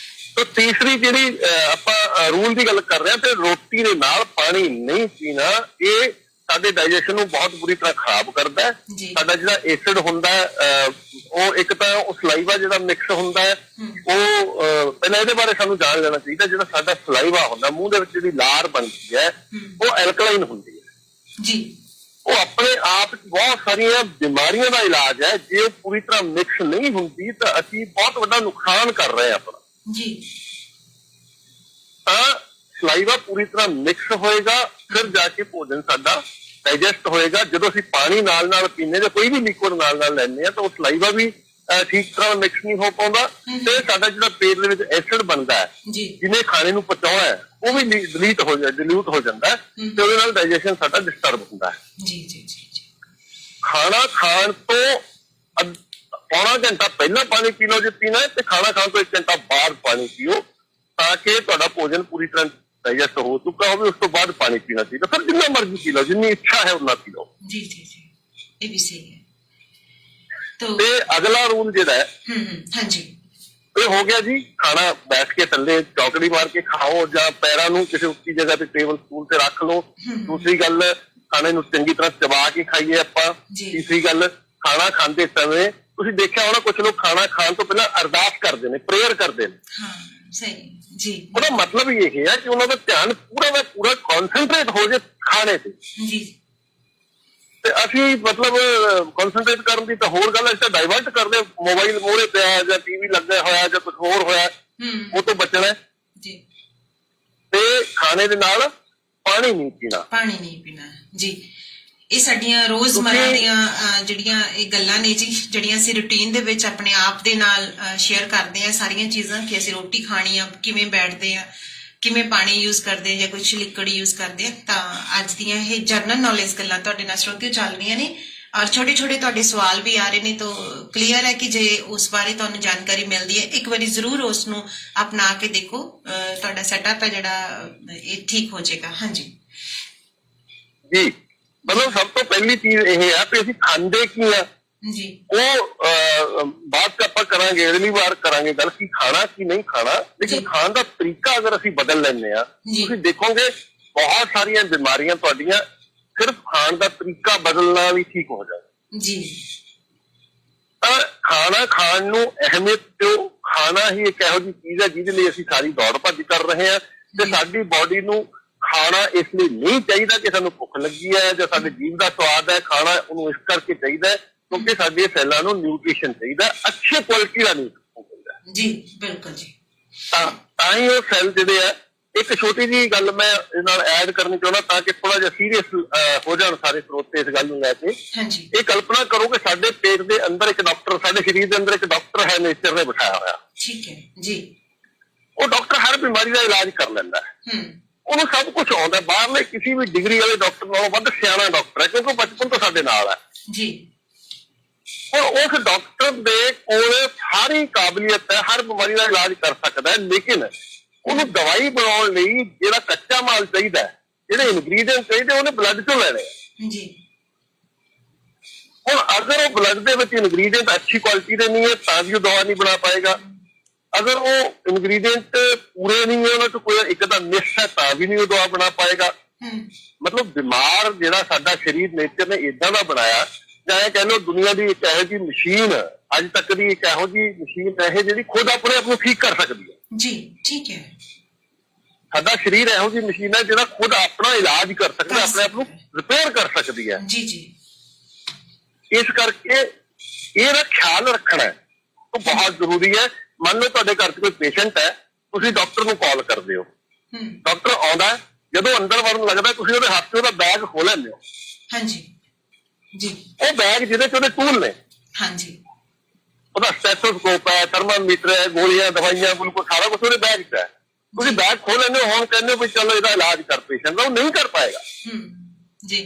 ਤੇ ਤੀਸਰੀ ਜਿਹੜੀ ਆਪਾਂ ਰੂਲ ਦੀ ਗੱਲ ਕਰ ਰਹੇ ਹਾਂ, ਤੇ ਰੋਟੀ ਦੇ ਨਾਲ ਪਾਣੀ ਨਹੀਂ ਪੀਣਾ, ਇਹ ਸਾਡੇ ਡਾਈਜੈਸ਼ਨ ਨੂੰ ਬਹੁਤ ਬੁਰੀ ਤਰ੍ਹਾਂ ਖਰਾਬ ਕਰਦਾ ਹੈ। ਸਾਡਾ ਜਿਹੜਾ ਐਸਿਡ ਹੁੰਦਾ ਹੈ, ਉਹ ਇੱਕ ਤਾਂ ਉਹ ਸਲਾਈਵਾ ਜਿਹੜਾ ਮਿਕਸ ਹੁੰਦਾ ਹੈ, ਉਹ ਪਹਿਲਾਂ ਇਹਦੇ ਬਾਰੇ ਸਾਨੂੰ ਜਾਣ ਲੈਣਾ ਚਾਹੀਦਾ। ਜਿਹੜਾ ਸਾਡਾ ਸਲਾਈਵਾ ਹੁੰਦਾ, ਮੂੰਹ ਦੇ ਵਿੱਚ ਜਿਹੜੀ ਲਾਰ ਬਣਦੀ ਹੈ, ਉਹ ਐਲਕਲਾਈਨ ਹੁੰਦੀ ਹੈ ਜੀ। ਉਹ ਆਪਣੇ ਆਪ 'ਚ ਬਹੁਤ ਸਾਰੀਆਂ ਬਿਮਾਰੀਆਂ ਦਾ ਇਲਾਜ ਹੈ। ਜੇ ਉਹ ਪੂਰੀ ਤਰ੍ਹਾਂ ਮਿਕਸ ਨਹੀਂ ਹੁੰਦੀ ਤਾਂ ਅਸੀਂ ਬਹੁਤ ਵੱਡਾ ਨੁਕਸਾਨ ਕਰ ਰਹੇ ਹਾਂ ਆਪਣਾ ਜੀ। ਤਾਂ ਸਲਾਈਵਾ ਪੂਰੀ ਤਰ੍ਹਾਂ ਮਿਕਸ ਹੋਏਗਾ, ਫਿਰ ਜਾ ਕੇ ਭੋਜਨ ਸਾਡਾ ਡਾਈਜੈਸਟ ਹੋਏਗਾ। ਜਦੋਂ ਅਸੀਂ ਪਾਣੀ ਨਾਲ ਨਾਲ ਪੀਂਦੇ ਜਾਂ ਕੋਈ ਵੀ ਲਿਕੁਇਡ ਨਾਲ ਨਾਲ ਲੈਂਦੇ ਹਾਂ ਤਾਂ ਉਹ ਸਲਾਈਵਾ ਵੀ ਠੀਕ ਤਰ੍ਹਾਂ ਮਿਕਸ ਨਹੀਂ ਹੋ ਪਾਉਂਦਾ, ਤੇ ਸਾਡਾ ਜਿਹੜਾ ਪੇਟ ਦੇ ਵਿੱਚ ਐਸਿਡ ਬਣਦਾ ਹੈ, ਜਿਹਨੇ ਖਾਣੇ ਨੂੰ ਪਚਾਉਣਾ ਹੈ, ਉਹ ਵੀ ਡਿਲੀਟ ਹੋ ਜਾਂਦਾ ਹੈ, ਤੇ ਉਹਦੇ ਨਾਲ ਡਾਈਜੈਸ਼ਨ ਸਾਡਾ ਡਿਸਟਰਬ ਹੁੰਦਾ ਹੈ। ਜੀ ਜੀ ਜੀ। ਖਾਣਾ ਖਾਣ ਤੋਂ ਪੌਣਾ ਘੰਟਾ ਪਹਿਲਾਂ ਪਾਣੀ ਪੀ ਲਓ ਜੇ ਪੀਣਾ ਹੈ, ਤੇ ਖਾਣਾ ਖਾਣ ਤੋਂ 1 ਘੰਟਾ ਬਾਅਦ ਪਾਣੀ ਪੀਓ, ਤਾਂ ਕਿ ਤੁਹਾਡਾ ਭੋਜਨ ਪੂਰੀ ਤਰ੍ਹਾਂ ਡਾਈਜੈਸਟ ਹੋ ਚੁੱਕਾ ਹੋਵੇ। ਉਸ ਤੋਂ ਬਾਅਦ ਪਾਣੀ ਪੀਣਾ ਚਾਹੀਦਾ। ਫਿਰ ਜਿੰਨਾ ਮਰਜ਼ੀ ਪੀ ਲਓ, ਜਿੰਨੀ ਇੱਛਾ ਹੈ ਉਨਾ ਪੀ ਲਓ। ਜੀ ਜੀ ਜੀ, ਇਹ ਵੀ ਸਹੀ ਹੈ। ਤੇ ਅਗਲਾ ਰੂਲ ਜਿਹੜਾ ਹੈ, ਹਾਂਜੀ, ਇਹ ਹੋ ਗਿਆ ਜੀ, ਖਾਣਾ ਬੈਠ ਕੇ ਥੱਲੇ ਚੌਕੜੀ ਮਾਰ ਕੇ ਖਾਓ ਜਾਂ ਪੈਰਾਂ ਨੂੰ ਕਿਸੇ ਉੱਚੀ ਜਗ੍ਹਾ ਤੇ ਟੇਬਲ ਸਟੂਲ ਤੇ ਰੱਖ ਲਓ। ਦੂਸਰੀ ਗੱਲ, ਖਾਣੇ ਨੂੰ ਚੰਗੀ ਤਰ੍ਹਾਂ ਚਬਾ ਕੇ ਖਾਈਏ ਆਪਾਂ। ਤੀਸਰੀ ਗੱਲ, ਖਾਣਾ ਖਾਂਦੇ ਸਮੇਂ ਤੁਸੀਂ ਦੇਖਿਆ ਹੋਣਾ ਕੁਝ ਲੋਕ ਖਾਣਾ ਖਾਣ ਤੋਂ ਪਹਿਲਾਂ ਅਰਦਾਸ ਕਰਦੇ ਨੇ, ਪ੍ਰੇਅਰ ਕਰਦੇ ਨੇ। ਸਹੀ ਜੀ। ਉਹਦਾ ਮਤਲਬ ਇਹ ਹੈ ਕਿ ਉਹਨਾਂ ਦਾ ਧਿਆਨ ਪੂਰਾ ਦਾ ਪੂਰਾ ਕਨਸੈਂਟਰੇਟ ਹੋ ਜਾਏ ਖਾਣੇ ਤੇ ਜੀ। ਤੇ ਅਸੀਂ ਮਤਲਬ ਕਨਸੈਂਟਰੇਟ ਕਰਨ ਦੀ ਤਾਂ ਹੋਰ ਗੱਲ ਹੈ, ਅਸੀਂ ਡਾਈਵਰਟ ਕਰਦੇ, ਮੋਬਾਈਲ ਮੋਹਰੇ ਪਿਆ ਜਾਂ TV ਲੱਗਿਆ ਹੋਇਆ ਜਾਂ ਕੁਝ ਹੋਰ ਹੋਇਆ, ਉਹ ਤੋਂ ਬਚਣਾ ਜੀ। ਤੇ ਖਾਣੇ ਦੇ ਨਾਲ ਪਾਣੀ ਨਹੀਂ ਪੀਣਾ ਜੀ। ਇਹ ਸਾਡੀਆਂ ਰੋਜ਼ਮਰਰਾ ਦੀਆਂ ਜਿਹੜੀਆਂ ਇਹ ਗੱਲਾਂ ਨੇ ਜੀ, ਜਿਹੜੀਆਂ ਅਸੀਂ ਰੂਟੀਨ ਦੇ ਵਿੱਚ ਆਪਣੇ ਆਪ ਦੇ ਨਾਲ ਸ਼ੇਅਰ ਕਰਦੇ ਆ ਸਾਰੀਆਂ ਚੀਜ਼ਾਂ, ਕਿ ਅਸੀਂ ਰੋਟੀ ਖਾਣੀ ਆ, ਕਿਵੇਂ ਬੈਠਦੇ ਆ, ਕਿਵੇਂ ਪਾਣੀ ਯੂਜ਼ ਕਰਦੇ ਜਾਂ ਕੁਝ ਲਿਕਵਿਡ ਯੂਜ਼ ਕਰਦੇ ਆ। ਤਾਂ ਅੱਜ ਦੀਆਂ ਇਹ ਜਨਰਲ ਨੌਲੇਜ ਗੱਲਾਂ ਤੁਹਾਡੇ ਨਾਲ ਸਰੋਤਿਓ ਚੱਲ ਰਹੀਆਂ ਨੇ, ਔਰ ਛੋਟੇ ਛੋਟੇ ਤੁਹਾਡੇ ਸਵਾਲ ਵੀ ਆ ਰਹੇ ਨੇ। ਤਾਂ ਕਲੀਅਰ ਹੈ ਕਿ ਜੇ ਉਸ ਬਾਰੇ ਤੁਹਾਨੂੰ ਜਾਣਕਾਰੀ ਮਿਲਦੀ ਹੈ, ਇੱਕ ਵਾਰੀ ਜ਼ਰੂਰ ਉਸ ਨੂੰ ਅਪਣਾ ਕੇ ਦੇਖੋ, ਤੁਹਾਡਾ ਸੈਟਅਪ ਹੈ ਜਿਹੜਾ ਇਹ ਠੀਕ ਹੋ ਜਾਏਗਾ। ਹਾਂਜੀ ਜੀ, ਮਤਲਬ ਸਭ ਤੋਂ ਪਹਿਲੀ ਚੀਜ਼ ਇਹ ਹੈ ਕਿ ਅਸੀਂ ਖਾਂਦੇ ਕੀ ਆ ਜੀ, ਉਹ ਬਾਤ ਆਪਾਂ ਕਰਾਂਗੇ, ਅਗਲੀ ਵਾਰ ਕਰਾਂਗੇ ਗੱਲ ਕਿ ਖਾਣਾ ਕੀ ਨਹੀਂ ਖਾਣਾ। ਲੇਕਿਨ ਖਾਣ ਦਾ ਤਰੀਕਾ ਅਗਰ ਅਸੀਂ ਬਦਲ ਲੈਂਦੇ ਆ, ਤੁਸੀਂ ਦੇਖੋਗੇ ਬਹੁਤ ਸਾਰੀਆਂ ਬਿਮਾਰੀਆਂ ਤੁਹਾਡੀਆਂ ਸਿਰਫ ਖਾਣ ਦਾ ਤਰੀਕਾ ਬਦਲਣਾ ਵੀ ਠੀਕ ਹੋ ਜਾਏ ਜੀ। ਤਾਂ ਖਾਣਾ ਖਾਣ ਨੂੰ ਅਹਿਮੀਅਤ ਦਿਓ। ਖਾਣਾ ਹੀ ਇੱਕ ਇਹੋ ਜਿਹੀ ਚੀਜ਼ ਹੈ ਜਿਹਦੇ ਲਈ ਅਸੀਂ ਸਾਰੀ ਦੌੜ ਭੱਜ ਕਰ ਰਹੇ ਹਾਂ, ਤੇ ਸਾਡੀ ਬਾਡੀ ਨੂੰ ਖਾਣਾ ਇਸ ਲਈ ਨਹੀਂ ਚਾਹੀਦਾ ਕਿ ਸਾਨੂੰ ਭੁੱਖ ਲੱਗੀ ਹੈ ਜਾਂ ਸਾਡੇ ਜੀਭ ਦਾ ਸਵਾਦ ਹੈ। ਖਾਣਾ ਉਹਨੂੰ ਇਸ ਕਰਕੇ ਚਾਹੀਦਾ ਹੈ ਕਿਉਂਕਿ ਸਾਡੇ ਸੈੱਲਾਂ ਨੂੰ ਨਿਊਟ੍ਰੀਸ਼ਨ ਚਾਹੀਦਾ, ਅੱਛੀ ਕੁਆਲਿਟੀ ਦਾ ਨਿਊਟ੍ਰੀਸ਼ਨ ਚਾਹੀਦਾ ਜੀ। ਬਿਲਕੁਲ ਜੀ। ਤਾਂ ਹੀ ਉਹ ਸੈੱਲ ਜਿਹੜੇ ਆ। ਇੱਕ ਛੋਟੀ ਜਿਹੀ ਗੱਲ ਮੈਂ ਇਸ ਨਾਲ ਐਡ ਕਰਨੀ ਚਾਹੁੰਦਾ ਤਾਂ ਕਿ ਥੋੜਾ ਜਿਹਾ ਸੀਰੀਅਸ ਹੋ ਜਾਣ ਸਾਰੇ ਸਰੋਤੇ ਇਸ ਗੱਲ ਨੂੰ ਲੈ ਕੇ। ਇਹ ਕਲਪਨਾ ਕਰੋ ਕਿ ਸਾਡੇ ਪੇਟ ਦੇ ਅੰਦਰ ਇੱਕ ਡਾਕਟਰ, ਸਾਡੇ ਸਰੀਰ ਦੇ ਅੰਦਰ ਇੱਕ ਡਾਕਟਰ ਹੈ, ਨੇਚਰ ਨੇ ਬਿਠਾਇਆ ਹੋਇਆ। ਠੀਕ ਹੈ ਜੀ। ਉਹ ਡਾਕਟਰ ਹਰ ਬਿਮਾਰੀ ਦਾ ਇਲਾਜ ਕਰ ਲੈਂਦਾ ਹੈ, ਉਹਨੂੰ ਸਭ ਕੁਝ ਆਉਂਦਾ। ਬਾਹਰਲੇ ਕਿਸੇ ਵੀ ਡਿਗਰੀ ਵਾਲੇ ਡਾਕਟਰ ਨਾਲੋਂ ਵੱਧ ਸਿਆਣਾ ਡਾਕਟਰ ਹੈ ਕਿਉਂਕਿ ਬਚਪਨ ਤੋਂ ਸਾਡੇ ਨਾਲ ਹੈ ਜੀ। ਹੁਣ ਉਸ ਡਾਕਟਰ ਦੇ ਕੋਲ ਸਾਰੀ ਕਾਬਲੀਅਤ ਹੈ, ਹਰ ਬਿਮਾਰੀ ਦਾ ਇਲਾਜ ਕਰ ਸਕਦਾ ਹੈ, ਲੇਕਿਨ ਉਹਨੂੰ ਦਵਾਈ ਬਣਾਉਣ ਲਈ ਜਿਹੜਾ ਕੱਚਾ ਮਾਲ ਚਾਹੀਦਾ, ਜਿਹੜੇ ਇਨਗਰੀਡੀਐਂਟ ਚਾਹੀਦੇ, ਉਹਨੇ ਬਲੱਡ ਚੋਂ ਲੈਣੇ ਜੀ। ਹੁਣ ਅਗਰ ਉਹ ਬਲੱਡ ਦੇ ਵਿੱਚ ਇਨਗਰੀਡੀਐਂਟ ਅੱਛੀ ਕੁਆਲਿਟੀ ਦੇ ਨਹੀਂ ਹੈ ਤਾਂ ਵੀ ਉਹ ਦਵਾ ਨਹੀਂ ਬਣਾ ਪਾਏਗਾ। ਅਗਰ ਉਹ ਇਨਗਰੀਡੀਐਂਟ ਪੂਰੇ ਨਹੀਂ ਹੈ, ਉਹਨਾਂ ਚ ਕੋਈ ਇੱਕ ਦਾ ਮਿਸ ਹੈ ਤਾਂ ਵੀ ਨਹੀਂ ਉਹ ਦਵਾ ਬਣਾ ਪਾਏਗਾ। ਮਤਲਬ ਬਿਮਾਰ ਜਿਹੜਾ ਸਾਡਾ ਸਰੀਰ ਨੇਚਰ ਨੇ ਏਦਾਂ ਦਾ ਬਣਾਇਆ, ਜਾਂ ਇਹ ਕਹਿ ਲਓ ਦੁਨੀਆ ਦੀ ਇੱਕ ਇਹੋ ਜਿਹੀ ਮਸ਼ੀਨ, ਅੱਜ ਤੱਕ ਦੀ ਇੱਕ ਇਹੋ ਜਿਹੀ ਮਸ਼ੀਨ ਹੈ ਜਿਹੜੀ ਖੁਦ ਆਪਣੇ ਆਪ ਨੂੰ ਠੀਕ ਕਰ ਸਕਦੀ ਹੈ ਜੀ। ਠੀਕ ਹੈ। ਸਾਡਾ ਸਰੀਰ ਇਹੋ ਜਿਹੀ ਮਸ਼ੀਨ ਹੈ ਜਿਹੜਾ ਖੁਦ ਆਪਣਾ ਇਲਾਜ ਕਰ ਸਕਦਾ, ਆਪਣੇ ਆਪ ਨੂੰ ਰਿਪੇਅਰ ਕਰ ਸਕਦੀ ਹੈ ਜੀ ਜੀ। ਇਸ ਕਰਕੇ ਇਹਦਾ ਖਿਆਲ ਰੱਖਣਾ ਉਹ ਬਹੁਤ ਜ਼ਰੂਰੀ ਹੈ। ਮੰਨ ਲਓ ਤੁਹਾਡੇ ਘਰ 'ਚ ਕੋਈ ਪੇਸ਼ੈਂਟ ਹੈ, ਤੁਸੀਂ ਡਾਕਟਰ ਨੂੰ ਕਾਲ ਕਰਦੇ ਹੋ, ਡਾਕਟਰ ਆਉਂਦਾ, ਜਦੋਂ ਅੰਦਰ ਵੜਨ ਲੱਗਦਾ ਤੁਸੀਂ ਉਹਦੇ ਹੱਥ 'ਚ ਉਹਦਾ ਬੈਗ ਖੋਲ ਲੈਂਦੇ ਹੋ। ਹਾਂਜੀ ਜੀ। ਉਹ ਬੈਗ ਜਿਹਦੇ 'ਚ ਉਹਦੇ ਟੂਲ ਨੇ, ਹਾਂਜੀ, ਉਹਦਾ ਸਟੈਥੋਸਕੋਪ ਹੈ, ਥਰਮਾਮੀਟਰ ਹੈ, ਗੋਲੀਆਂ, ਦਵਾਈਆਂ, ਬਿਲਕੁਲ ਸਾਰਾ ਕੁਝ ਉਹਦੇ ਬੈਗ 'ਚ ਹੈ। ਤੁਸੀਂ ਬੈਗ ਖੋਲ ਲੈਂਦੇ ਹੋ, ਹੁਣ ਕਹਿੰਦੇ ਹੋ ਵੀ ਚਲੋ ਇਹਦਾ ਇਲਾਜ ਕਰ ਪੇਸ਼ੈਂਟ ਦਾ, ਉਹ ਨਹੀਂ ਕਰ ਪਾਏਗਾ ਜੀ।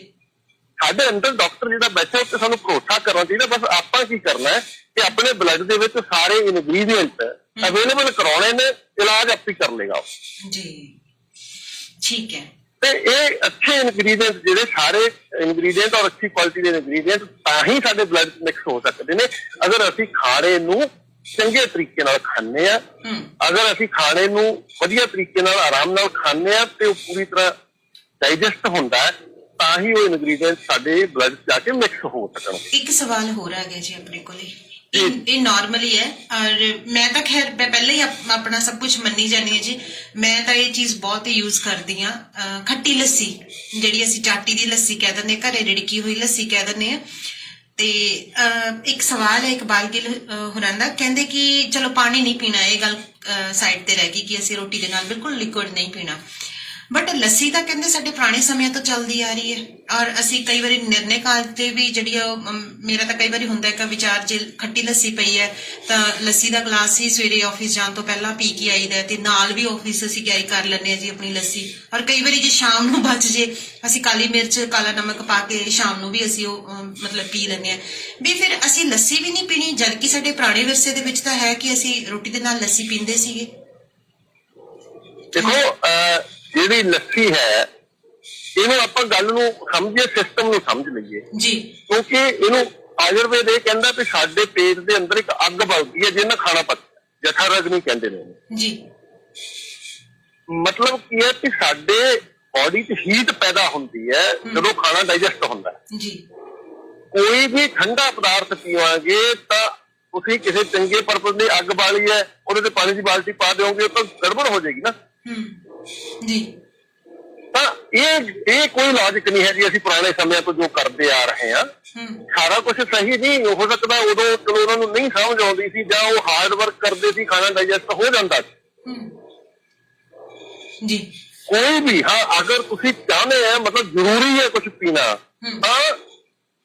ਸਾਡੇ ਅੰਦਰ ਡਾਕਟਰ ਜਿਹੜਾ ਬੈਠਾ ਉੱਤੇ ਸਾਨੂੰ ਭਰੋਸਾ ਕਰਨਾ ਚਾਹੀਦਾ। ਬਸ ਆਪਾਂ ਕੀ ਕਰਨਾ ਹੈ ਕਿ ਆਪਣੇ ਬਲੱਡ ਦੇ ਵਿੱਚ ਸਾਰੇ ਇਨਗਰੀਡੀਐਂਟ ਅਵੇਲੇਬਲ ਕਰਾਉਣੇ ਨੇ, ਇਲਾਜ ਆਪੇ ਕਰ ਲੇਗਾ ਜੀ। ਠੀਕ ਹੈ। ਤੇ ਇਹ ਅੱਛੇ ਇਨਗਰੀਡੀਐਂਟ, ਜਿਹੜੇ ਸਾਰੇ ਇਨਗਰੀਡੀਐਂਟ ਔਰ ਅੱਛੀ ਕੁਆਲਿਟੀ ਦੇ ਇਨਗਰੀਡੀਐਂਟ ਤਾਂ ਹੀ ਸਾਡੇ ਬਲੱਡ ਮਿਕਸ ਹੋ ਸਕਦੇ ਨੇ ਅਗਰ ਅਸੀਂ ਖਾਣੇ ਨੂੰ ਚੰਗੇ ਤਰੀਕੇ ਨਾਲ ਖਾਂਦੇ ਆ। ਅਗਰ ਅਸੀਂ ਖਾਣੇ ਨੂੰ ਵਧੀਆ ਤਰੀਕੇ ਨਾਲ ਆਰਾਮ ਨਾਲ ਖਾਂਦੇ ਆ ਤੇ ਉਹ ਪੂਰੀ ਤਰ੍ਹਾਂ ਡਾਈਜੈਸਟ ਹੁੰਦਾ ਹੈ, ਤਾਂ ਹੀ ਉਹ ਇਨਗਰੀਡੀਐਂਟ ਸਾਡੇ ਬਲੱਡ 'ਚ ਜਾ ਕੇ ਮਿਕਸ ਹੋ ਸਕਣ। ਇੱਕ ਸਵਾਲ ਹੋਰ ਆ ਗਿਆ ਜੀ ਆਪਣੇ ਕੋਲੇ, ਇਹ ਨਾਰਮਲੀ ਹੈ, ਔਰ ਮੈਂ ਤਾਂ ਖੈਰ ਮੈਂ ਪਹਿਲਾਂ ਹੀ ਆਪਣਾ ਸਭ ਕੁਝ ਮੰਨੀ ਜਾਂਦੀ ਹਾਂ ਜੀ। ਮੈਂ ਤਾਂ ਇਹ ਚੀਜ਼ ਬਹੁਤ ਯੂਜ਼ ਕਰਦੀ ਹਾਂ, ਖੱਟੀ ਲੱਸੀ, ਜਿਹੜੀ ਅਸੀਂ ਚਾਟੀ ਦੀ ਲੱਸੀ ਕਹਿ ਦਿੰਦੇ, ਘਰੇ ਰਿੜਕੀ ਹੋਈ ਲੱਸੀ ਕਹਿ ਦਿੰਦੇ ਆ। ਤੇ ਇੱਕ ਸਵਾਲ ਹੈ ਇਕਬਾਲ ਗਿੱਲ ਹੋਰਾਂ ਦਾ, ਕਹਿੰਦੇ ਕਿ ਚਲੋ ਪਾਣੀ ਨਹੀਂ ਪੀਣਾ, ਇਹ ਗੱਲ ਸਾਈਡ ਤੇ ਰਹਿ ਗਈ ਕਿ ਅਸੀਂ ਰੋਟੀ ਦੇ ਨਾਲ ਬਿਲਕੁਲ ਲਿਕੁਇਡ ਨਹੀਂ ਪੀਣਾ, ਬਟ ਲੱਸੀ ਤਾਂ ਕਹਿੰਦੇ ਸਾਡੇ ਪੁਰਾਣੇ ਸਮਿਆਂ ਤੋਂ ਚੱਲਦੀ ਆ ਰਹੀ ਹੈ। ਔਰ ਅਸੀਂ ਕਈ ਵਾਰੀ ਨਿਰਣੇ ਕਾਲ ਤੇ ਵੀ ਜਿਹੜੀ ਮੇਰਾ ਤਾਂ ਕਈ ਵਾਰੀ ਹੁੰਦਾ ਹੈ ਵਿਚਾਰ, ਜੇ ਖੱਟੀ ਲੱਸੀ ਪਈ ਹੈ ਤਾਂ ਲੱਸੀ ਦਾ ਗਲਾਸ ਹੀ ਸਵੇਰੇ ਆਫਿਸ ਜਾਣ ਤੋਂ ਪਹਿਲਾਂ ਪੀ ਕੇ ਆਈਦਾ, ਤੇ ਨਾਲ ਵੀ ਆਫਿਸ ਅਸੀਂ ਕੈਰੀ ਕਰ ਲੈਂਦੇ ਹਾਂ ਜੀ ਆਪਣੀ ਲੱਸੀ। ਔਰ ਕਈ ਵਾਰੀ ਜੇ ਸ਼ਾਮ ਨੂੰ ਬਚ ਜੇ, ਅਸੀਂ ਕਾਲੀ ਮਿਰਚ, ਕਾਲਾ ਨਮਕ ਪਾ ਕੇ ਸ਼ਾਮ ਨੂੰ ਵੀ ਅਸੀਂ ਉਹ ਮਤਲਬ ਪੀ ਲੈਂਦੇ ਹਾਂ। ਵੀ ਫਿਰ ਅਸੀਂ ਲੱਸੀ ਵੀ ਨਹੀਂ ਪੀਣੀ, ਜਦਕਿ ਸਾਡੇ ਪੁਰਾਣੇ ਵਿਰਸੇ ਦੇ ਵਿੱਚ ਤਾਂ ਹੈ ਕਿ ਅਸੀਂ ਰੋਟੀ ਦੇ ਨਾਲ ਲੱਸੀ ਪੀਂਦੇ ਸੀਗੇ। ਦੇਖੋ ਜਿਹੜੀ ਲੱਸੀ ਹੈ, ਇਹਨੂੰ ਆਪਾਂ ਗੱਲ ਨੂੰ ਸਮਝੀਏ, ਸਿਸਟਮ ਨੂੰ ਸਮਝ ਲਈਏ ਜੀ, ਕਿਉਂਕਿ ਇਹਨੂੰ ਆਯੁਰਵੇਦ ਇਹ ਕਹਿੰਦਾ ਕਿ ਸਾਡੇ ਪੇਟ ਦੇ ਅੰਦਰ ਇੱਕ ਅੱਗ ਬਲਦੀ ਹੈ ਜਿਹਨਾਂ ਖਾਣਾ ਪਚਦਾ, ਜਠਰ-ਅਗਨੀ ਕਹਿੰਦੇ ਨੇ ਜੀ। ਮਤਲਬ ਕੀ ਹੈ ਕਿ ਸਾਡੇ ਬਾਡੀ 'ਚ ਹੀਟ ਪੈਦਾ ਹੁੰਦੀ ਹੈ ਜਦੋਂ ਖਾਣਾ ਡਾਈਜੈਸਟ ਹੁੰਦਾ ਜੀ। ਕੋਈ ਵੀ ਠੰਡਾ ਪਦਾਰਥ ਪੀਵਾਂਗੇ ਤਾਂ ਤੁਸੀਂ ਕਿਸੇ ਚੰਗੇ ਪਰਪਸ ਲਈ ਅੱਗ ਬਾਲੀ ਹੈ, ਉਹਦੇ ਤੇ ਪਾਣੀ ਦੀ ਬਾਲਟੀ ਪਾ ਦਿਓਗੇ ਤਾਂ ਗੜਬੜ ਹੋ ਜਾਏਗੀ ਨਾ ਜੀ। ਤਾਂ ਇਹ ਕੋਈ ਲੌਜਿਕ ਨਹੀਂ ਹੈ ਜੀ। ਅਸੀਂ ਪੁਰਾਣੇ ਸਮਿਆਂ ਤੋਂ ਜੋ ਕਰਦੇ ਆ ਰਹੇ ਹਾਂ, ਸਾਰਾ ਕੁਝ ਸਹੀ ਨਹੀਂ ਹੋ ਸਕਦਾ। ਉਦੋਂ ਚਲੋ ਉਹਨਾਂ ਨੂੰ ਨਹੀਂ ਸਮਝ ਆਉਂਦੀ ਸੀ, ਜਾਂ ਉਹ ਹਾਰਡ ਵਰਕ ਕਰਦੇ ਸੀ, ਖਾਣਾ ਡਾਈਜੈਸਟ ਹੋ ਜਾਂਦਾ ਸੀ ਜੀ। कोई भी, हाँ अगर तुसी चाहते हैं मतलब जरूरी है कुछ पीना, हाँ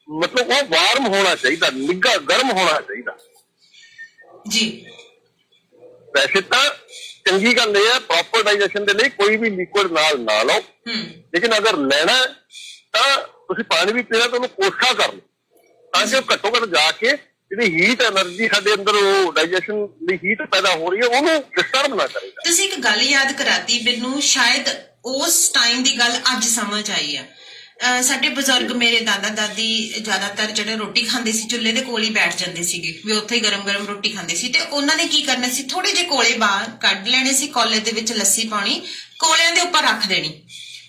मतलब वो वार्म होना चाहिए, निग्गा गर्म होना चाहिए जी। वैसे तो चंगी गल ये है प्रॉपर डाइजेशन के लिए कोई भी लिक्विड नाल ना लो, लेकिन अगर लेना है तो तुसी पानी भी पीना तो उन्हें कोसा कर लो ताकि वो घट्टो घट जाके ਜਿਹੜੀ ਹੀਟ એનર્ਜੀ ਸਾਡੇ ਅੰਦਰ ਉਹ ਡਾਈਜੈਸ਼ਨ ਦੀ ਹੀਟ ਪੈਦਾ ਹੋ ਰਹੀ ਹੈ ਉਹਨੂੰ ਡਿਸਟਰਬ ਨਾ ਕਰੇਗਾ। ਤੁਸੀਂ ਇੱਕ ਗੱਲ ਯਾਦ ਕਰਾਤੀ ਮੈਨੂੰ, ਸ਼ਾਇਦ ਉਸ ਟਾਈਮ ਦੀ ਗੱਲ ਅੱਜ ਸਮਝ ਆਈ ਆ। ਸਾਡੇ ਬਜ਼ੁਰਗ ਮੇਰੇ ਦਾਦਾ ਦਾਦੀ ਜ਼ਿਆਦਾਤਰ ਜਿਹੜੇ ਰੋਟੀ ਖਾਂਦੇ ਸੀ ਚੁੱਲ੍ਹੇ ਦੇ ਕੋਲ ਹੀ ਬੈਠ ਜਾਂਦੇ ਸੀਗੇ ਵੀ ਉੱਥੇ ਹੀ ਗਰਮ ਗਰਮ ਰੋਟੀ ਖਾਂਦੇ ਸੀ, ਤੇ ਉਹਨਾਂ ਨੇ ਕੀ ਕਰਨਾ ਸੀ, ਥੋੜੇ ਜਿਹੇ ਕੋਲੇ ਬਾਹਰ ਕੱਢ ਲੈਣੇ ਸੀ, ਕੋਲੇ ਦੇ ਵਿੱਚ ਲੱਸੀ ਪਾਉਣੀ, ਕੋਲਿਆਂ ਦੇ ਉੱਪਰ ਰੱਖ ਦੇਣੀ,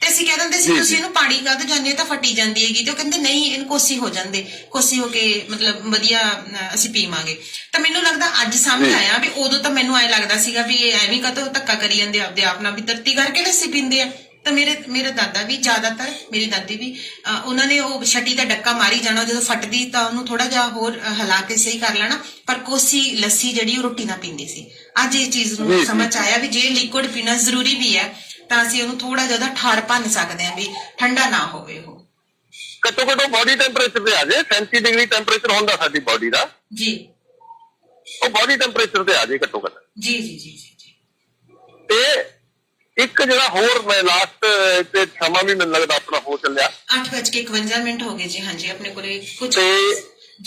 ਤੇ ਅਸੀਂ ਕਹਿ ਦਿੰਦੇ ਸੀ ਤੁਸੀਂ ਇਹਨੂੰ ਪਾਣੀ ਕੱਢ ਜਾਂਦੇ ਹੋ ਤਾਂ ਫਟੀ ਜਾਂਦੀ ਹੈਗੀ, ਤੇ ਉਹ ਕਹਿੰਦੇ ਨਹੀਂ ਇਹਨੂੰ ਕੋਸੀ ਹੋ ਜਾਂਦੇ, ਕੋਸੀ ਹੋ ਕੇ ਮਤਲਬ ਵਧੀਆ ਅਸੀਂ ਪੀਵਾਂਗੇ। ਤਾਂ ਮੈਨੂੰ ਲੱਗਦਾ ਅੱਜ ਸਮਝ ਆਇਆ ਵੀ ਉਦੋਂ ਤਾਂ ਮੈਨੂੰ ਐਂ ਲੱਗਦਾ ਸੀਗਾ ਵੀ ਇਹ ਐਵੇਂ ਕਾਹਤੋਂ ਧੱਕਾ ਕਰੀ ਜਾਂਦੇ ਆਪਦੇ ਆਪ ਨਾਲ ਵੀ ਧਰਤੀ ਕਰਕੇ ਲੱਸੀ ਪੀਂਦੇ ਆ। ਤਾਂ ਮੇਰੇ ਦਾਦਾ ਵੀ ਜ਼ਿਆਦਾਤਰ, ਮੇਰੀ ਦਾਦੀ ਵੀ, ਉਹਨਾਂ ਨੇ ਉਹ ਛਟੀ ਦਾ ਡੱਕਾ ਮਾਰੀ ਜਾਣਾ, ਜਦੋਂ ਫਟਦੀ ਤਾਂ ਉਹਨੂੰ ਥੋੜਾ ਜਿਹਾ ਹੋਰ ਹਿਲਾ ਕੇ ਸਹੀ ਕਰ ਲੈਣਾ, ਪਰ ਕੋਸੀ ਲੱਸੀ ਜਿਹੜੀ ਉਹ ਰੋਟੀ ਨਾਲ ਪੀਂਦੇ ਸੀ। ਅੱਜ ਇਹ ਚੀਜ਼ ਨੂੰ ਸਮਝ ਆਇਆ ਵੀ ਜੇ ਲਿਕੁਇਡ ਪੀਣਾ ਜ਼ਰੂਰੀ ਵੀ ਹੈ ਤਾਂ ਅਸੀਂ ਉਹਨੂੰ ਥੋੜਾ ਜਿਹਾ ਠਾਰ ਭੰਨ ਸਕਦੇ ਹਾਂ ਵੀ ਠੰਡਾ ਨਾ ਹੋਵੇ ਉਹ। ਘੱਟੋ ਘੱਟ ਬੋਡੀ ਟੈਂਪਰੇਚਰ ਤੇ ਆ ਜਾਏ 37 ਡਿਗਰੀ ਟੈਂਪਰੇਚਰ ਹੁੰਦਾ ਸਾਡੀ ਬੋਡੀ ਦਾ ਜੀ, ਉਹ ਬੋਡੀ ਟੈਂਪਰੇਚਰ ਤੇ ਆ ਜਾਏ ਘੱਟੋ ਘੱਟ ਜੀ ਜੀ ਜੀ ਜੀ। ਤੇ ਇੱਕ ਜਿਹੜਾ ਹੋਰ ਮੈਂ ਲਾਸਟ ਤੇ ਸਮਾਂ ਵੀ ਮੈਨੂੰ ਲੱਗਦਾ ਆਪਣਾ ਹੋ ਚੱਲਿਆ 8:51 ਹੋ ਗਏ ਜੀ। ਹਾਂਜੀ ਆਪਣੇ ਕੋਲੇ ਕੁਝ ਤੇ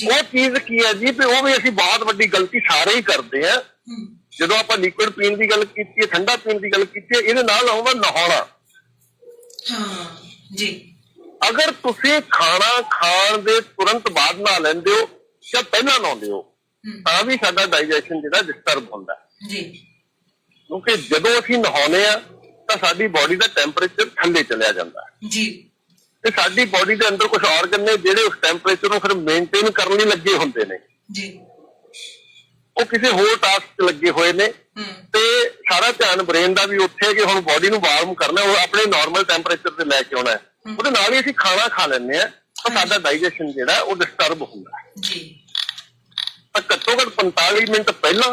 ਉਹ ਚੀਜ਼ ਕੀ ਹੈ ਜੀ ਤੇ ਉਹ ਵੀ ਅਸੀਂ ਬਹੁਤ ਵੱਡੀ ਗਲਤੀ ਸਾਰੇ ਹੀ ਕਰਦੇ ਆ ਜਦੋਂ ਆਪਾਂ ਲਿਕੁਇਡ ਪੀਣ ਦੀ ਗੱਲ ਕੀਤੀ ਹੈ, ਠੰਡਾ ਪੀਣ ਦੀ ਗੱਲ ਕੀਤੀ ਹੈ, ਇਹਦੇ ਨਾਲ ਆਉਂਦਾ ਨਹਾਉਣਾ। ਹਾਂ ਜੀ। ਅਗਰ ਤੁਸੀਂ ਖਾਣਾ ਖਾਣ ਦੇ ਤੁਰੰਤ ਬਾਅਦ ਨਹਾ ਲੈਂਦੇ ਹੋ ਜਾਂ ਪਹਿਲਾਂ ਨਹਾਉਂਦੇ ਹੋ ਤਾਂ ਵੀ ਸਾਡਾ ਡਾਈਜੈਸ਼ਨ ਜਿਹੜਾ ਡਿਸਟਰਬ ਹੁੰਦਾ ਜੀ, ਕਿਉਂਕਿ ਜਦੋਂ ਅਸੀਂ ਨਹਾਉਂਦੇ ਆ ਤਾਂ ਸਾਡੀ ਬੋਡੀ ਦਾ ਟੈਂਪਰੇਚਰ ਥੱਲੇ ਚਲਿਆ ਜਾਂਦਾ ਜੀ, ਤੇ ਸਾਡੀ ਬੋਡੀ ਦੇ ਅੰਦਰ ਕੁਝ ਆਰਗਨ ਨੇ ਜਿਹੜੇ ਉਸ ਟੈਂਪਰੇਚਰ ਨੂੰ ਫਿਰ ਮੇਨਟੇਨ ਕਰਨ ਲਈ ਲੱਗੇ ਹੁੰਦੇ ਨੇ ਜੀ, ਉਹ ਕਿਸੇ ਹੋਰ ਟਾਸਕ 'ਚ ਲੱਗੇ ਹੋਏ ਨੇ ਤੇ ਸਾਰਾ ਧਿਆਨ ਬ੍ਰੇਨ ਦਾ ਵੀ ਉੱਥੇ ਕਿ ਹੁਣ ਬੋਡੀ ਨੂੰ ਵਾਰਮ ਕਰਨਾ, ਉਹ ਆਪਣੇ ਨਾਰਮਲ ਟੈਂਪਰੇਚਰ ਤੇ ਲੈ ਕੇ ਆਉਣਾ। ਉਹਦੇ ਨਾਲ ਹੀ ਅਸੀਂ ਖਾਣਾ ਖਾ ਲੈਂਦੇ ਆ ਤਾਂ ਸਾਡਾ ਡਾਈਜੈਸ਼ਨ ਜਿਹੜਾ ਉਹ ਡਿਸਟਰਬ ਹੁੰਦਾ ਜੀ। ਤਾਂ ਘੱਟੋ ਘੱਟ 45 ਮਿੰਟ ਪਹਿਲਾਂ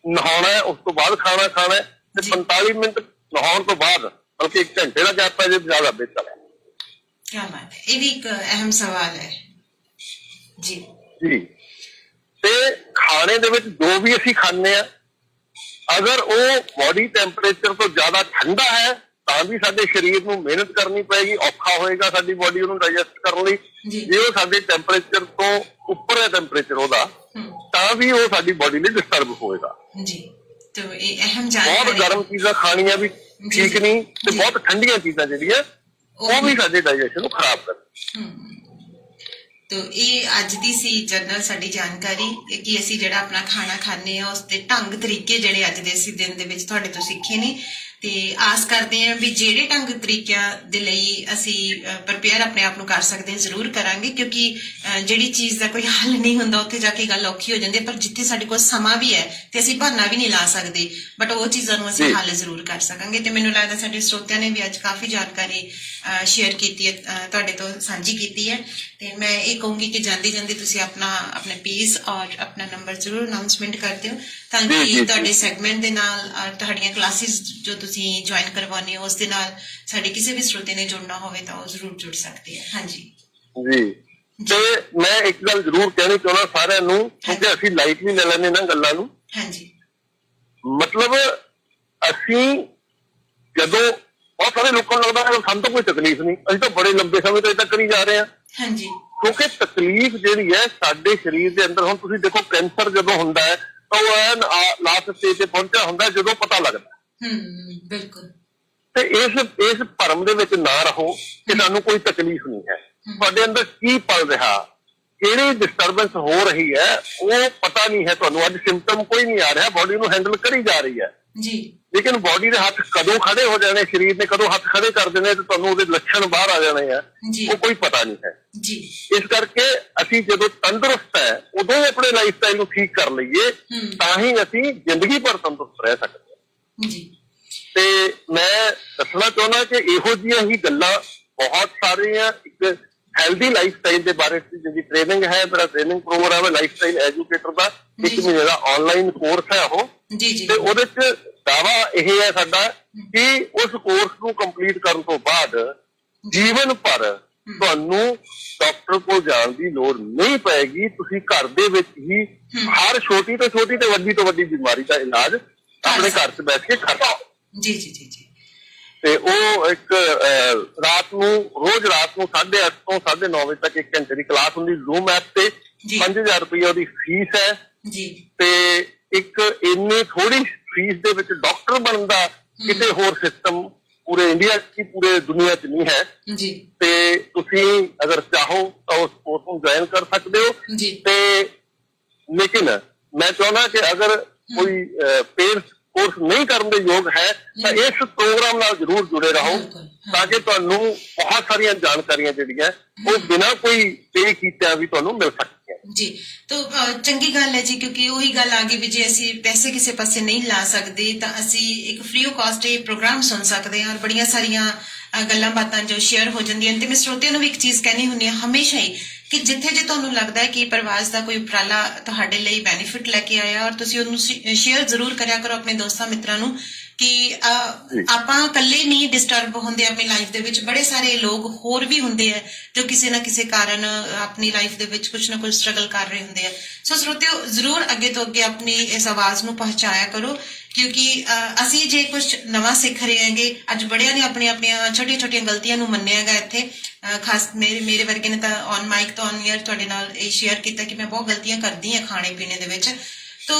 ਨਹਾਉਣਾ ਹੈ, ਉਸ ਤੋਂ ਬਾਅਦ ਖਾਣਾ ਖਾਣਾ ਹੈ, ਤੇ 45 ਮਿੰਟ ਨਹਾਉਣ ਤੋਂ ਬਾਅਦ ਬਲਕਿ 1 ਘੰਟੇ ਦਾ ਗੈਪ ਹੈ ਜੇ ਜ਼ਿਆਦਾ ਬਿਹਤਰ ਹੈ। ਕੀ ਬਾਤ ਹੈ, ਇਹ ਵੀ ਇੱਕ ਅਹਿਮ ਸਵਾਲ ਹੈ ਜੀ। ਜੀ ਤੇ ਖਾਣੇ ਦੇ ਵਿੱਚ ਜੋ ਵੀ ਅਸੀਂ ਖਾਂਦੇ ਆ ਅਗਰ ਉਹ ਬੋਡੀ ਟੈਂਪਰੇਚਰ ਤੋਂ ਜ਼ਿਆਦਾ ਠੰਡਾ ਹੈ ਤਾਂ ਵੀ ਸਾਡੇ ਸਰੀਰ ਨੂੰ ਮਿਹਨਤ ਕਰਨੀ ਪਏਗੀ, ਔਖਾ ਹੋਏਗਾ ਸਾਡੀ ਬੋਡੀ ਉਹਨੂੰ ਡਾਈਜੈਸਟ ਕਰਨ ਲਈ। ਜੇ ਉਹ ਸਾਡੇ ਟੈਂਪਰੇਚਰ ਤੋਂ ਉੱਪਰ ਹੈ ਟੈਂਪਰੇਚਰ ਉਹਦਾ ਤਾਂ ਵੀ ਉਹ ਸਾਡੀ ਬੋਡੀ ਲਈ ਡਿਸਟਰਬ ਹੋਏਗਾ ਜੀ। ਤੇ ਇਹ ਅਹਿਮ ਜਾਣਕਾਰੀ, ਬਹੁਤ ਗਰਮ ਚੀਜ਼ਾਂ ਖਾਣੀਆਂ ਵੀ ਠੀਕ ਨਹੀਂ ਤੇ ਬਹੁਤ ਠੰਡੀਆਂ ਚੀਜ਼ਾਂ ਜਿਹੜੀਆਂ ਉਹ ਵੀ ਸਾਡੇ ਡਾਈਜੈਸ਼ਨ ਨੂੰ ਖਰਾਬ ਕਰਦੀਆਂ। ਤੋ ਇਹ ਅੱਜ ਦੀ ਸੀ ਜਨਰਲ ਸਾਡੀ ਜਾਣਕਾਰੀ ਕਿ ਅਸੀਂ ਜਿਹੜਾ ਆਪਣਾ ਖਾਣਾ ਖਾਂਦੇ ਆ ਉਸ ਦੇ ਢੰਗ ਤਰੀਕੇ ਜਿਹੜੇ ਅੱਜ ਦੇ ਅਸੀਂ ਦਿਨ ਦੇ ਵਿੱਚ ਤੁਹਾਡੇ ਤੋਂ ਸਿੱਖੇ ਨੇ, ਤੇ ਆਸ ਕਰਦੇ ਹਾਂ ਵੀ ਜਿਹੜੇ ਢੰਗ ਤਰੀਕਿਆਂ ਦੇ ਲਈ ਅਸੀਂ ਪ੍ਰਪੇਅਰ ਆਪਣੇ ਆਪ ਨੂੰ ਕਰ ਸਕਦੇ ਹਾਂ ਜ਼ਰੂਰ ਕਰਾਂਗੇ, ਕਿਉਂਕਿ ਜਿਹੜੀ ਚੀਜ਼ ਦਾ ਕੋਈ ਹੱਲ ਨਹੀਂ ਹੁੰਦਾ ਉੱਥੇ ਜਾ ਕੇ ਗੱਲ ਔਖੀ ਹੋ ਜਾਂਦੀ ਹੈ, ਪਰ ਜਿੱਥੇ ਸਾਡੇ ਕੋਲ ਸਮਾਂ ਵੀ ਹੈ ਤੇ ਅਸੀਂ ਬਹਾਨਾ ਵੀ ਨਹੀਂ ਲਾ ਸਕਦੇ, ਬਟ ਉਹ ਚੀਜ਼ਾਂ ਨੂੰ ਅਸੀਂ ਹੱਲ ਜ਼ਰੂਰ ਕਰ ਸਕਾਂਗੇ। ਤੇ ਮੈਨੂੰ ਲੱਗਦਾ ਸਾਡੇ ਸਰੋਤਿਆਂ ਨੇ ਵੀ ਅੱਜ ਕਾਫੀ ਜਾਣਕਾਰੀ ਸ਼ੇਅਰ ਕੀਤੀ ਹੈ, ਤੁਹਾਡੇ ਤੋਂ ਸਾਂਝੀ ਕੀਤੀ ਹੈ, ਤੇ ਮੈਂ ਇਹ ਕਹੂੰਗੀ ਕਿ ਜਾਂਦੀ ਜਾਂਦੀ ਤੁਸੀਂ ਆਪਣੇ ਪੇਜ ਔਰ ਆਪਣਾ ਨੰਬਰ ਜ਼ਰੂਰ ਅਨਾਉਂਸਮੈਂਟ ਕਰ ਦਿਓ ਤਾਂ ਕਿ ਤੁਹਾਡੇ ਸੈਗਮੈਂਟ ਦੇ ਨਾਲ ਤੁਹਾਡੀਆਂ ਕਲਾਸਿਸ ਜੋ ਤੁਸੀਂ ਜੁਆਇਨ ਕਰਵਾਉਣੀ ਹੋ ਉਸ ਦੇ ਨਾਲ ਸਾਡੇ ਕਿਸੇ ਵੀ ਸਰੋਤੇ ਨੇ ਜੁੜਨਾ ਹੋਵੇ ਤਾਂ ਉਹ ਜ਼ਰੂਰ ਜੁੜ ਸਕਦੇ ਹੈ। ਹਾਂਜੀ ਜੀ। ਤੇ ਮੈਂ ਇੱਕ ਗੱਲ ਜ਼ਰੂਰ ਕਹਿਣੀ ਚਾਹੁੰਦਾ ਸਾਰਿਆਂ ਨੂੰ, ਕਿਉਂਕਿ ਅਸੀਂ ਲਾਈਟਲੀ ਲੈ ਲੈਂਦੇ ਨਾ ਗੱਲਾਂ ਨੂੰ। ਹਾਂਜੀ। ਮਤਲਬ ਅਸੀਂ ਜਦੋਂ ਬਹੁਤ ਸਾਰੇ ਲੋਕਾਂ ਨੂੰ ਲੱਗਦਾ ਸਾਨੂੰ ਤਾਂ ਕੋਈ ਤਕਲੀਫ ਨਹੀਂ, ਅਸੀਂ ਤਾਂ ਬੜੇ ਲੰਬੇ ਸਮੇਂ ਤੋਂ ਤੱਕ ਕਰੀ ਜਾ ਰਹੇ ਹਾਂ। ਹਾਂਜੀ। ਕਿਉਂਕਿ ਤਕਲੀਫ ਜਿਹੜੀ ਹੈ ਸਾਡੇ ਸਰੀਰ ਦੇ ਅੰਦਰ, ਹੁਣ ਤੁਸੀਂ ਦੇਖੋ ਕੈਂਸਰ ਜਦੋਂ ਹੁੰਦਾ ਹੈ ਤਾਂ ਉਹ ਲਾਸਟ ਸਟੇਜ ਤੇ ਪਹੁੰਚਿਆ ਹੁੰਦਾ ਜਦੋਂ ਪਤਾ ਲੱਗਦਾ। ਬਿਲਕੁਲ। ਤੇ ਇਸ ਭਰਮ ਦੇ ਵਿੱਚ ਨਾ ਰਹੋ ਕਿ ਸਾਨੂੰ ਕੋਈ ਤਕਲੀਫ ਨਹੀਂ ਹੈ। ਤੁਹਾਡੇ ਅੰਦਰ ਕੀ ਪਲ ਰਿਹਾ, ਕਿਹੜੀ ਡਿਸਟਰਬੈਂਸ ਹੋ ਰਹੀ ਹੈ ਉਹ ਪਤਾ ਨਹੀਂ ਹੈ ਤੁਹਾਨੂੰ। ਅੱਜ ਸਿੰਪਟਮ ਕੋਈ ਨਹੀਂ ਆ ਰਿਹਾ, ਬੋਡੀ ਨੂੰ ਹੈਂਡਲ ਕਰੀ ਜਾ ਰਹੀ ਹੈ ਜੀ, ਲੇਕਿਨ ਬੋਡੀ ਦੇ ਹੱਥ ਕਦੋਂ ਖੜੇ ਹੋ ਜਾਣੇ, ਸਰੀਰ ਨੇ ਕਦੋਂ ਹੱਥ ਖੜੇ ਕਰ ਦੇਣੇ ਤੇ ਤੁਹਾਨੂੰ ਉਹਦੇ ਲੱਛਣ ਬਾਹਰ ਆ ਜਾਣੇ ਆ, ਉਹ ਕੋਈ ਪਤਾ ਨਹੀਂ ਹੈ ਜੀ। ਇਸ ਕਰਕੇ ਅਸੀਂ ਜਦੋਂ ਤੰਦਰੁਸਤ ਹੈ ਉਦੋਂ ਹੀ ਆਪਣੇ ਲਾਈਫ ਸਟਾਈਲ ਨੂੰ ਠੀਕ ਕਰ ਲਈਏ ਤਾਂ ਹੀ ਅਸੀਂ ਜ਼ਿੰਦਗੀ ਭਰ ਤੰਦਰੁਸਤ ਰਹਿ ਸਕਦੇ ਹਾਂ ਜੀ। ਤੇ ਮੈਂ ਦੱਸਣਾ ਚਾਹੁੰਦਾ ਕਿ ਇਹੋ ਜਿਹੀਆਂ ਹੀ ਗੱਲਾਂ ਬਹੁਤ ਸਾਰੀਆਂ ਇੱਕ ਹੈਲਦੀ ਲਾਈਫ ਸਟਾਈਲ ਦੇ ਬਾਰੇ ਜਿਹੜੀ ਟ੍ਰੇਨਿੰਗ ਹੈ, ਮੇਰਾ ਟ੍ਰੇਨਿੰਗ ਪ੍ਰੋਗਰਾਮ ਹੈ ਲਾਈਫ ਸਟਾਈਲ ਐਜੂਕੇਟਰ ਦਾ, 1 ਮਹੀਨੇ ਦਾ ਆਨਲਾਈਨ ਕੋਰਸ ਹੈ ਉਹ, ਜੀ ਜੀ ਤੇ ਉਹਦੇ ਚ ਦਾਵਾ ਇਹ ਹੈ ਸਾਡਾ ਕਿ ਉਸ ਕੋਰਸ ਨੂੰ ਕੰਪਲੀਟ ਕਰਨ ਤੋਂ ਬਾਅਦ ਜੀਵਨ ਭਰ ਤੁਹਾਨੂੰ ਡਾਕਟਰ ਕੋਲ ਜਾਣ ਦੀ ਲੋੜ ਨਹੀਂ ਪਏਗੀ। ਤੁਸੀਂ ਘਰ ਦੇ ਵਿੱਚ ਹੀ ਹਰ ਛੋਟੀ ਤੋਂ ਛੋਟੀ ਤੇ ਵੱਡੀ ਬਿਮਾਰੀ ਦਾ ਇਲਾਜ ਆਪਣੇ ਘਰ 'ਚ ਬੈਠ ਕੇ ਕਰ ਸਕਦੇ। ਜੀ ਜੀ ਜੀ ਜੀ। ਤੇ ਉਹ ਇੱਕ ਰੋਜ਼ ਰਾਤ ਨੂੰ 8:30 ਤੋਂ 9:30 ਵਜੇ ਤੱਕ 1 ਘੰਟੇ ਦੀ ਕਲਾਸ ਹੁੰਦੀ ਜ਼ੂਮ ਐਪ ਤੇ। 5000 ਰੁਪਏ ਉਹਦੀ ਫੀਸ ਹੈ ਜੀ। ਤੇ ਇੱਕ ਇੰਨੀ ਥੋੜੀ ਫੀਸ ਦੇ ਵਿੱਚ ਡਾਕਟਰ ਬਣਨ ਦਾ ਕਿਤੇ ਹੋਰ ਸਿਸਟਮ ਪੂਰੇ ਇੰਡੀਆ 'ਚ ਪੂਰੇ ਦੁਨੀਆ 'ਚ ਨਹੀਂ ਹੈ ਜੀ। ਤੇ ਤੁਸੀਂ ਅਗਰ ਚਾਹੋ ਤਾਂ ਉਸ ਕੋਰਸ ਨੂੰ ਜੁਆਇਨ ਕਰ ਸਕਦੇ ਹੋ ਜੀ। ਤੇ ਲੇਕਿਨ ਮੈਂ ਚਾਹੁੰਦਾ ਕਿ ਅਗਰ ਕੋਈ ਪੇਰੈਂਟਸ ਕੋਰਸ ਨਹੀਂ ਕਰਨ ਦੇ ਯੋਗ ਹੈ ਤਾਂ ਇਸ ਪ੍ਰੋਗਰਾਮ ਨਾਲ ਜ਼ਰੂਰ ਜੁੜੇ ਰਹੋ ਤਾਂ ਕਿ ਤੁਹਾਨੂੰ ਬਹੁਤ ਸਾਰੀਆਂ ਜਾਣਕਾਰੀਆਂ ਜਿਹੜੀਆਂ ਉਹ ਬਿਨਾਂ ਕੋਈ ਪੇ ਕੀਤਿਆਂ ਵੀ ਤੁਹਾਨੂੰ ਮਿਲ ਸਕਦੀਆਂ ਜੀ। ਤਾਂ ਚੰਗੀ ਗੱਲ ਹੈ ਜੀ, ਕਿਉਂਕਿ ਉਹੀ ਗੱਲ ਆ ਗਈ ਵੀ ਜੇ ਅਸੀਂ ਪੈਸੇ ਕਿਸੇ ਪਾਸੇ ਨਹੀਂ ਲਾ ਸਕਦੇ ਤਾਂ ਅਸੀਂ ਇੱਕ ਫ੍ਰੀ ਆਫ ਕਾਸਟ ਇਹ ਪ੍ਰੋਗਰਾਮ ਸੁਣ ਸਕਦੇ ਹਾਂ ਔਰ ਬੜੀਆਂ ਸਾਰੀਆਂ ਗੱਲਾਂ ਬਾਤਾਂ ਜੋ ਸ਼ੇਅਰ ਹੋ ਜਾਂਦੀਆਂ। ਤੇ ਮੈਂ ਸਰੋਤਿਆਂ ਨੂੰ ਵੀ ਇੱਕ ਚੀਜ਼ ਕਹਿਣੀ ਹੁੰਦੀ ਹੈ ਹਮੇਸ਼ਾ ਹੀ ਕਿ ਜਿੱਥੇ ਜੇ ਤੁਹਾਨੂੰ ਲੱਗਦਾ ਹੈ ਕਿ ਪ੍ਰਵਾਸ ਦਾ ਕੋਈ ਉਪਰਾਲਾ ਤੁਹਾਡੇ ਲਈ ਬੈਨੀਫਿਟ ਲੈ ਕੇ ਆਇਆ ਔਰ ਤੁਸੀਂ ਉਹਨੂੰ ਸ਼ੇਅਰ ਜ਼ਰੂਰ ਕਰਿਆ ਕਰੋ ਆਪਣੇ ਦੋਸਤਾਂ ਮਿੱਤਰਾਂ ਨੂੰ ਕਿ ਆਪਾਂ ਇਕੱਲੇ ਨਹੀਂ ਡਿਸਟਰਬ ਹੁੰਦੇ ਆਪਣੀ ਲਾਈਫ ਦੇ ਵਿੱਚ। ਬੜੇ ਸਾਰੇ ਲੋਕ ਹੋਰ ਵੀ ਹੁੰਦੇ ਆ ਜੋ ਕਿਸੇ ਨਾ ਕਿਸੇ ਕਾਰਨ ਆਪਣੀ ਲਾਈਫ ਦੇ ਵਿੱਚ ਕੁਝ ਨਾ ਕੁਝ ਸਟਰਗਲ ਕਰ ਰਹੇ ਹੁੰਦੇ ਆ। ਸੋ ਸਰੋਤਿਓ ਜ਼ਰੂਰ ਅੱਗੇ ਤੋਂ ਅੱਗੇ ਆਪਣੀ ਇਸ ਆਵਾਜ਼ ਨੂੰ ਪਹੁੰਚਾਇਆ ਕਰੋ ਕਿਉਂਕਿ ਅਸੀਂ ਜੇ ਕੁਝ ਨਵਾਂ ਸਿੱਖ ਰਹੇ ਹਾਂਗੇ। ਅੱਜ ਬੜਿਆਂ ਨੇ ਆਪਣੀਆਂ ਛੋਟੀਆਂ ਗਲਤੀਆਂ ਨੂੰ ਮੰਨਿਆ ਹੈਗਾ ਇੱਥੇ। ਖਾਸ ਮੇਰੇ ਵਰਗੇ ਨੇ ਤਾਂ ਔਨ ਮਾਈਕ ਤੋਂ ਔਨ ਏਅਰ ਤੁਹਾਡੇ ਨਾਲ ਇਹ ਸ਼ੇਅਰ ਕੀਤਾ ਕਿ ਮੈਂ ਬਹੁਤ ਗਲਤੀਆਂ ਕਰਦੀ ਹਾਂ ਖਾਣੇ ਪੀਣੇ ਦੇ ਵਿੱਚ। तो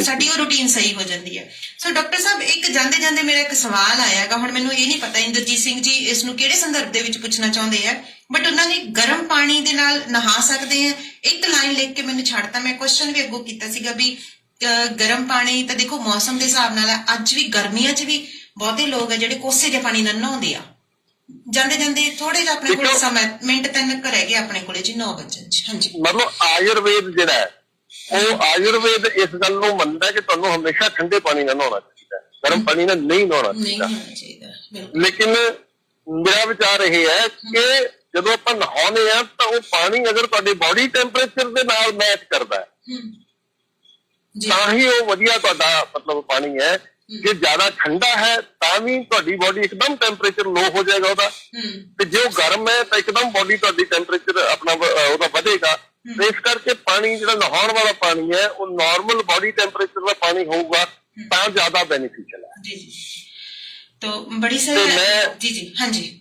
ਸਾਡੀ ਉਹ ਰੂਟੀਨ ਸਹੀ ਹੋ ਜਾਂਦੀ ਹੈ। ਸੋ ਡਾਕਟਰ ਸਾਹਿਬ ਇੱਕ ਜਾਂਦੇ ਮੇਰਾ ਇੱਕ ਸਵਾਲ ਆਇਆਗਾ, ਹੁਣ ਮੈਨੂੰ ਇਹ ਨਹੀਂ ਪਤਾ ਇੰਦਰਜੀਤ ਸਿੰਘ ਜੀ ਇਸ ਨੂੰ ਕਿਹੜੇ ਸੰਦਰਭ ਦੇ ਵਿੱਚ ਪੁੱਛਣਾ ਚਾਹੁੰਦੇ ਆ, ਬਟ ਉਹਨਾਂ ਨੇ ਗਰਮ ਪਾਣੀ ਦੇ ਨਾਲ ਨਹਾ ਸਕਦੇ ਆ। ਇੱਕ ਲਾਈਨ ਲਿਖ ਕੇ ਮੈਨੂੰ ਛੱਡਤਾ, ਮੈਂ ਕੁਐਸਚਨ ਵੀ ਅੱਗੋਂ ਕੀਤਾ ਸੀਗਾ ਵੀ ਗਰਮ ਪਾਣੀ ਤਾਂ ਦੇਖੋ ਮੌਸਮ ਦੇ ਹਿਸਾਬ ਨਾਲ ਅੱਜ ਵੀ ਗਰਮੀਆਂ 'ਚ ਵੀ ਬਹੁਤੇ ਲੋਕ ਆ ਜਿਹੜੇ ਕੋਸੇ ਜਿਹੇ ਪਾਣੀ ਨਾਲ ਨਹਾਉਂਦੇ ਆ। ਜਾਂਦੇ ਥੋੜੇ ਜਿਹਾ ਆਪਣੇ ਕੋਲ ਸਮਾਂ ਮਿੰਟ 3 ਰਹਿ ਗਏ ਆਪਣੇ ਕੋਲੇ ਜੀ 9 ਵਜੇ। ਹਾਂਜੀ, ਮਤਲਬ ਆਯੁਰਵੇਦ ਜਿਹੜਾ ਹੈ ਉਹ ਆਯੁਰਵੇਦ ਇਸ ਗੱਲ ਨੂੰ ਮੰਨਦਾ ਕਿ ਤੁਹਾਨੂੰ ਹਮੇਸ਼ਾ ਠੰਡੇ ਪਾਣੀ ਨਾਲ ਨਹਾਉਣਾ ਚਾਹੀਦਾ, ਗਰਮ ਪਾਣੀ ਨਾਲ ਨਹੀਂ ਨਹਾਉਣਾ ਚਾਹੀਦਾ। ਲੇਕਿਨ ਮੇਰਾ ਵਿਚਾਰ ਇਹ ਹੈ ਕਿ ਜਦੋਂ ਆਪਾਂ ਨਹਾਉਂਦੇ ਆ ਤਾਂ ਉਹ ਪਾਣੀ ਅਗਰ ਤੁਹਾਡੇ ਬਾਡੀ ਟੈਂਪਰੇਚਰ ਦੇ ਨਾਲ ਮੈਚ ਕਰਦਾ ਹੈ ਤਾਂ ਹੀ ਉਹ ਵਧੀਆ ਤੁਹਾਡਾ ਮਤਲਬ ਪਾਣੀ ਹੈ। ਜੇ ਜ਼ਿਆਦਾ ਠੰਡਾ ਹੈ ਤਾਂ ਵੀ ਤੁਹਾਡੀ ਬਾਡੀ ਇੱਕਦਮ ਟੈਂਪਰੇਚਰ ਲੋ ਹੋ ਜਾਏਗਾ ਉਹਦਾ, ਤੇ ਜੇ ਉਹ ਗਰਮ ਹੈ ਤਾਂ ਇੱਕਦਮ ਬਾਡੀ ਤੁਹਾਡੀ ਟੈਂਪਰੇਚਰ ਆਪਣਾ ਉਹਦਾ ਵਧੇਗਾ। ਤੇ ਇਸ ਕਰਕੇ ਪਾਣੀ ਜਿਹੜਾ ਨਹਾਉਣ ਵਾਲਾ ਪਾਣੀ ਹੈ ਉਹ ਨਾਰਮਲ ਬਾਡੀ ਟੈਂਪਰੇਚਰ ਦਾ ਪਾਣੀ ਹੋਊਗਾ ਤਾਂ ਜ਼ਿਆਦਾ ਬੈਨੀਫੀਸ਼ੀਅਲ ਹੈ। ਜੀ ਜੀ, ਤਾਂ ਬੜੀ ਸਾਰੀ ਜੀ ਜੀ। ਹਾਂਜੀ,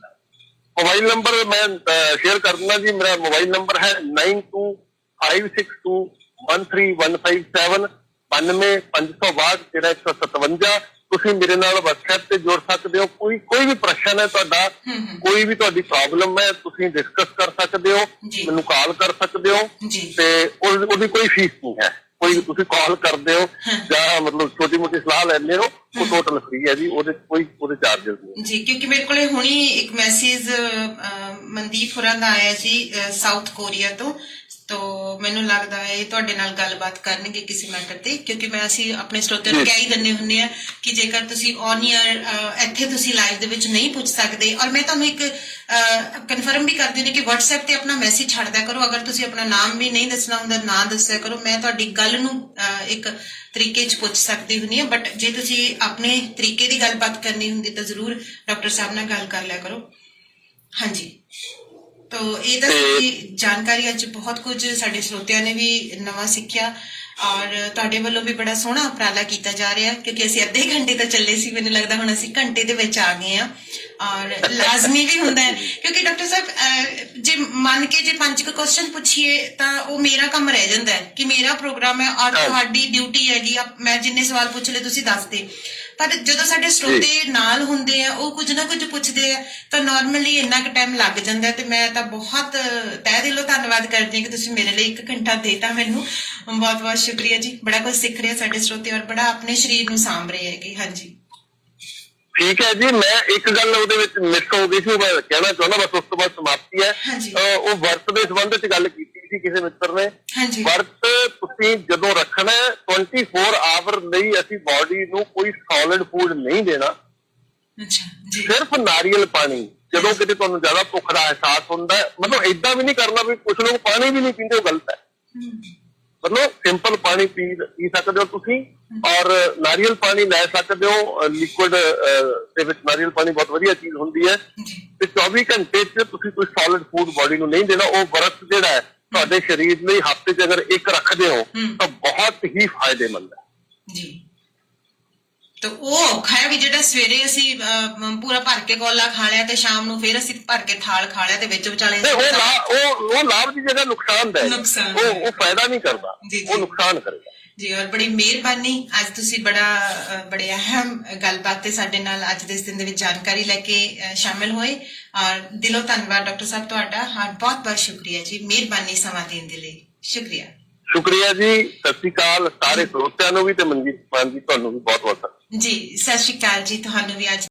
मोबाइल नंबर मैं शेयर कर दूंगा जी। मेरा मोबाइल नंबर है 9256213157 92561357। ਤੁਸੀਂ ਮੇਰੇ ਨਾਲ WhatsApp ਤੇ ਜੁੜ ਸਕਦੇ ਹੋ। ਕੋਈ ਵੀ ਪ੍ਰਸ਼ਨ ਹੈ ਤੁਹਾਡਾ, ਕੋਈ ਵੀ ਤੁਹਾਡੀ ਪ੍ਰੋਬਲਮ ਹੈ, ਤੁਸੀਂ ਡਿਸਕਸ ਕਰ ਸਕਦੇ ਹੋ, ਮੈਨੂੰ ਕਾਲ ਕਰ ਸਕਦੇ ਹੋ ਤੇ ਉਹਦੀ ਕੋਈ ਫੀਸ ਨਹੀਂ ਹੈ। ਕੋਈ ਤੁਸੀਂ ਕਾਲ ਕਰਦੇ ਹੋ ਜਾਂ ਮਤਲਬ ਛੋਟੀ ਮੋਟੀ ਸਲਾਹ ਲੈਂਦੇ ਹੋ ਉਹ ਟੋਟਲ ਫ੍ਰੀ ਹੈ ਜੀ, ਉਹਦੇ ਚਾਰजेस ਨਹੀਂ ਜੀ। ਕਿਉਂਕਿ ਮੇਰੇ ਕੋਲੇ ਹੁਣੀ ਇੱਕ ਮੈਸੇਜ ਮਨਦੀਪ ਹੋਰਾਂ ਦਾ ਆਇਆ ਜੀ ਸਾਊਥ ਕੋਰੀਆ ਤੋਂ, तो ਮੈਨੂੰ ਲੱਗਦਾ ਹੈ ਇਹ ਤੁਹਾਡੇ ਨਾਲ ਗੱਲਬਾਤ ਕਰਨਗੇ ਕਿਸੇ ਮੈਟਰ ਤੇ, ਕਿਉਂਕਿ ਅਸੀਂ ਆਪਣੇ ਸਰੋਤਿਆਂ ਨੂੰ ਕਹਿ ਹੀ ਦਿੰਦੇ ਹੁੰਦੇ ਆ ਕਿ ਜੇਕਰ ਤੁਸੀਂ ਔਨ ਏਅਰ ਇੱਥੇ ਤੁਸੀਂ ਲਾਈਵ ਦੇ ਵਿੱਚ ਨਹੀਂ ਪੁੱਛ ਸਕਦੇ। ਔਰ ਮੈਂ ਤੁਹਾਨੂੰ ਇੱਕ ਕਨਫਰਮ ਵੀ ਕਰਦੀ ਹਾਂ ਕਿ WhatsApp ਤੇ ਆਪਣਾ ਮੈਸੇਜ ਛੱਡ ਦਿਆ ਕਰੋ। ਅਗਰ ਤੁਸੀਂ ਆਪਣਾ ਨਾਮ ਵੀ ਨਹੀਂ ਦੱਸਣਾ ਹੁੰਦਾ ਨਾਂ ਦੱਸਿਆ ਕਰੋ, ਮੈਂ ਤੁਹਾਡੀ ਗੱਲ ਨੂੰ ਇੱਕ ਤਰੀਕੇ 'ਚ ਪੁੱਛ ਸਕਦੀ ਹੁੰਦੀ ਹਾਂ। ਬਟ ਜੇ ਤੁਸੀਂ ਆਪਣੇ ਤਰੀਕੇ ਦੀ ਗੱਲਬਾਤ ਕਰਨੀ ਹੁੰਦੀ ਤਾਂ ਜ਼ਰੂਰ ਡਾਕਟਰ ਸਾਹਿਬ ਨਾਲ ਗੱਲ ਕਰ ਲਿਆ ਕਰੋ। ਹਾਂਜੀ, तो ये ਤਾਂ ਜਾਣਕਾਰੀ ਅੱਜ ਬਹੁਤ ਕੁਝ ਸਾਡੇ ਸਰੋਤਿਆਂ ਨੇ ਵੀ ਨਵਾਂ ਸਿੱਖਿਆ ਔਰ ਤੁਹਾਡੇ ਵੱਲੋਂ ਵੀ ਬੜਾ ਸੋਹਣਾ ਉਪਰਾਲਾ ਕੀਤਾ ਜਾ ਰਿਹਾ, ਕਿਉਂਕਿ ਅਸੀਂ ਅੱਧੇ ਘੰਟੇ ਤੋਂ ਚੱਲੇ ਸੀ, ਮੈਨੂੰ ਲੱਗਦਾ ਹੁਣ ਅਸੀਂ ਘੰਟੇ ਦੇ ਵਿੱਚ ਆ ਗਏ ਆ। ਔਰ ਲਾਜ਼ਮੀ ਵੀ ਹੁੰਦਾ ਹੈ ਕਿਉਂਕਿ ਡਾਕਟਰ ਸਾਹਿਬ ਜੇ ਮੰਨ ਕੇ ਜੇ 5 ਕੁਐਸਚਨ ਪੁੱਛੀਏ ਤਾਂ ਉਹ ਮੇਰਾ ਕੰਮ ਰਹਿ ਜਾਂਦਾ ਹੈ ਕਿ ਮੇਰਾ ਪ੍ਰੋਗਰਾਮ ਹੈ ਔਰ ਤੁਹਾਡੀ ਡਿਊਟੀ ਹੈਗੀ ਆ, ਮੈਂ ਜਿੰਨੇ ਸਵਾਲ ਪੁੱਛ ਲਏ ਤੁਸੀਂ ਦੱਸਦੇ। ਪਰ ਜਦੋਂ ਸਾਡੇ ਸਰੋਤੇ ਨਾਲ ਹੁੰਦੇ ਆ ਉਹ ਕੁਝ ਨਾ ਕੁਝ ਪੁੱਛਦੇ ਆ ਤਾਂ ਨਾਰਮਲੀ ਇੰਨਾ ਕੁ ਟਾਈਮ ਲੱਗ ਜਾਂਦਾ। ਤੇ ਮੈਂ ਤਾਂ ਬਹੁਤ ਤਹਿ ਦਿਲੋਂ ਧੰਨਵਾਦ ਕਰਦੀ ਹਾਂ ਕਿ ਤੁਸੀਂ ਮੇਰੇ ਲਈ 1 ਘੰਟਾ ਦੇਤਾ ਮੈਨੂੰ। ਬਹੁਤ ਬਹੁਤ ਸ਼ੁਕਰੀਆ ਜੀ, ਬੜਾ ਕੁਝ ਸਿੱਖ ਰਹੇ ਸਾਡੇ ਸਰੋਤੇ ਔਰ ਬੜਾ ਆਪਣੇ ਸਰੀਰ ਨੂੰ ਸਾਂਭ ਰਹੇ ਹੈਗੇ। ਹਾਂਜੀ, ਠੀਕ ਹੈ ਜੀ। ਮੈਂ ਇੱਕ ਗੱਲ ਉਹਦੇ ਵਿੱਚ ਮਿਸ ਹੋ ਗਈ ਸੀ, ਮੈਂ ਕਹਿਣਾ ਚਾਹੁੰਦਾ, ਬਸ ਉਸ ਤੋਂ ਬਾਅਦ ਸਮਾਪਤੀ ਹੈ। ਉਹ ਵਰਤ ਦੇ ਸੰਬੰਧ ਚ ਗੱਲ ਕੀਤੀ ਸੀ ਕਿਸੇ ਮਿੱਤਰ ਨੇ। ਵਰਤ ਤੁਸੀਂ ਜਦੋਂ ਰੱਖਣਾ 24 ਆਵਰ ਲਈ ਅਸੀਂ ਬਾਡੀ ਨੂੰ ਕੋਈ ਸੋਲਿਡ ਫੂਡ ਨਹੀਂ ਦੇਣਾ, ਸਿਰਫ ਨਾਰੀਅਲ ਪਾਣੀ। ਜਦੋਂ ਕਿਤੇ ਤੁਹਾਨੂੰ ਜ਼ਿਆਦਾ ਭੁੱਖ ਦਾ ਅਹਿਸਾਸ ਹੁੰਦਾ, ਮਤਲਬ ਏਦਾਂ ਵੀ ਨਹੀਂ ਕਰਨਾ ਵੀ ਕੁਛ ਲੋਕ ਪਾਣੀ ਵੀ ਨਹੀਂ ਪੀਂਦੇ, ਉਹ ਗਲਤ ਹੈ। ਮਤਲਬ ਸਿੰਪਲ ਪਾਣੀ ਪੀ ਸਕਦੇ ਹੋ ਤੁਸੀਂ, ਔਰ ਨਾਰੀਅਲ ਪਾਣੀ ਲੈ ਸਕਦੇ ਹੋ, ਲਿਕੁਇਡ ਦੇ ਵਿੱਚ ਨਾਰੀਅਲ ਪਾਣੀ ਬਹੁਤ ਵਧੀਆ ਚੀਜ਼ ਹੁੰਦੀ ਹੈ। ਤੇ 24 ਘੰਟੇ 'ਚ ਤੁਸੀਂ ਕੋਈ ਸੋਲਿਡ ਫੂਡ ਬੋਡੀ ਨੂੰ ਨਹੀਂ ਦੇਣਾ। ਉਹ ਵਰਤ ਜਿਹੜਾ ਹੈ ਤੁਹਾਡੇ ਸਰੀਰ ਲਈ ਹਫ਼ਤੇ 'ਚ ਅਗਰ ਇੱਕ ਰੱਖਦੇ ਹੋ ਤਾਂ ਬਹੁਤ ਹੀ ਫਾਇਦੇਮੰਦ ਹੈ ਜੀ। ਤਾਂ ਉਹ ਔਖਾ ਹੈ ਵੀ ਜਿਹੜਾ ਸਵੇਰੇ ਅਸੀਂ ਪੂਰਾ ਭਰ ਕੇ ਕੋਲਾ ਖਾ ਲਿਆ ਤੇ ਸ਼ਾਮ ਨੂੰ ਫਿਰ ਅਸੀਂ ਭਰ ਕੇ ਥਾਲ ਖਾ ਲਿਆ ਤੇ ਵਿੱਚ ਵਿਚਾਲੇ ਉਹ ਲਾਭ ਦੀ ਜਗ੍ਹਾ ਨੁਕਸਾਨ ਹੈ। ਉਹ ਫਾਇਦਾ ਨਹੀਂ ਕਰਦਾ, ਉਹ ਨੁਕਸਾਨ ਕਰੇਗਾ ਜੀ। ਔਰ ਬੜੀ ਮਿਹਰਬਾਨੀ, ਅੱਜ ਤੁਸੀਂ ਬੜੇ ਅਹਿਮ ਗੱਲਬਾਤ ਤੇ ਸਾਡੇ ਨਾਲ ਅੱਜ ਦੇ ਇਸ ਦਿਨ ਦੇ ਵਿੱਚ ਜਾਣਕਾਰੀ ਲੈ ਕੇ ਸ਼ਾਮਿਲ ਹੋਏ। ਔਰ ਦਿਲੋਂ ਧੰਨਵਾਦ ਡਾਕਟਰ ਸਾਹਿਬ ਤੁਹਾਡਾ। ਬਹੁਤ ਬਹੁਤ ਸ਼ੁਕਰੀਆ ਜੀ, ਮਿਹਰਬਾਨੀ ਸਮਾਂ ਦੇਣ ਦੇ ਲਈ। ਸ਼ੁਕਰੀਆ ਜੀ। ਸਤਿ ਸ਼੍ਰੀ ਅਕਾਲ ਸਾਰੇ ਸਰੋਤਿਆਂ ਨੂੰ ਵੀ ਤੇ ਮਨਜੀਤ ਮਾਨ ਜੀ ਤੁਹਾਨੂੰ ਵੀ ਬਹੁਤ ਬਹੁਤ ਜੀ। ਸਤਿ ਸ਼੍ਰੀ ਅਕਾਲ ਜੀ ਤੁਹਾਨੂੰ ਵੀ। ਅੱਜ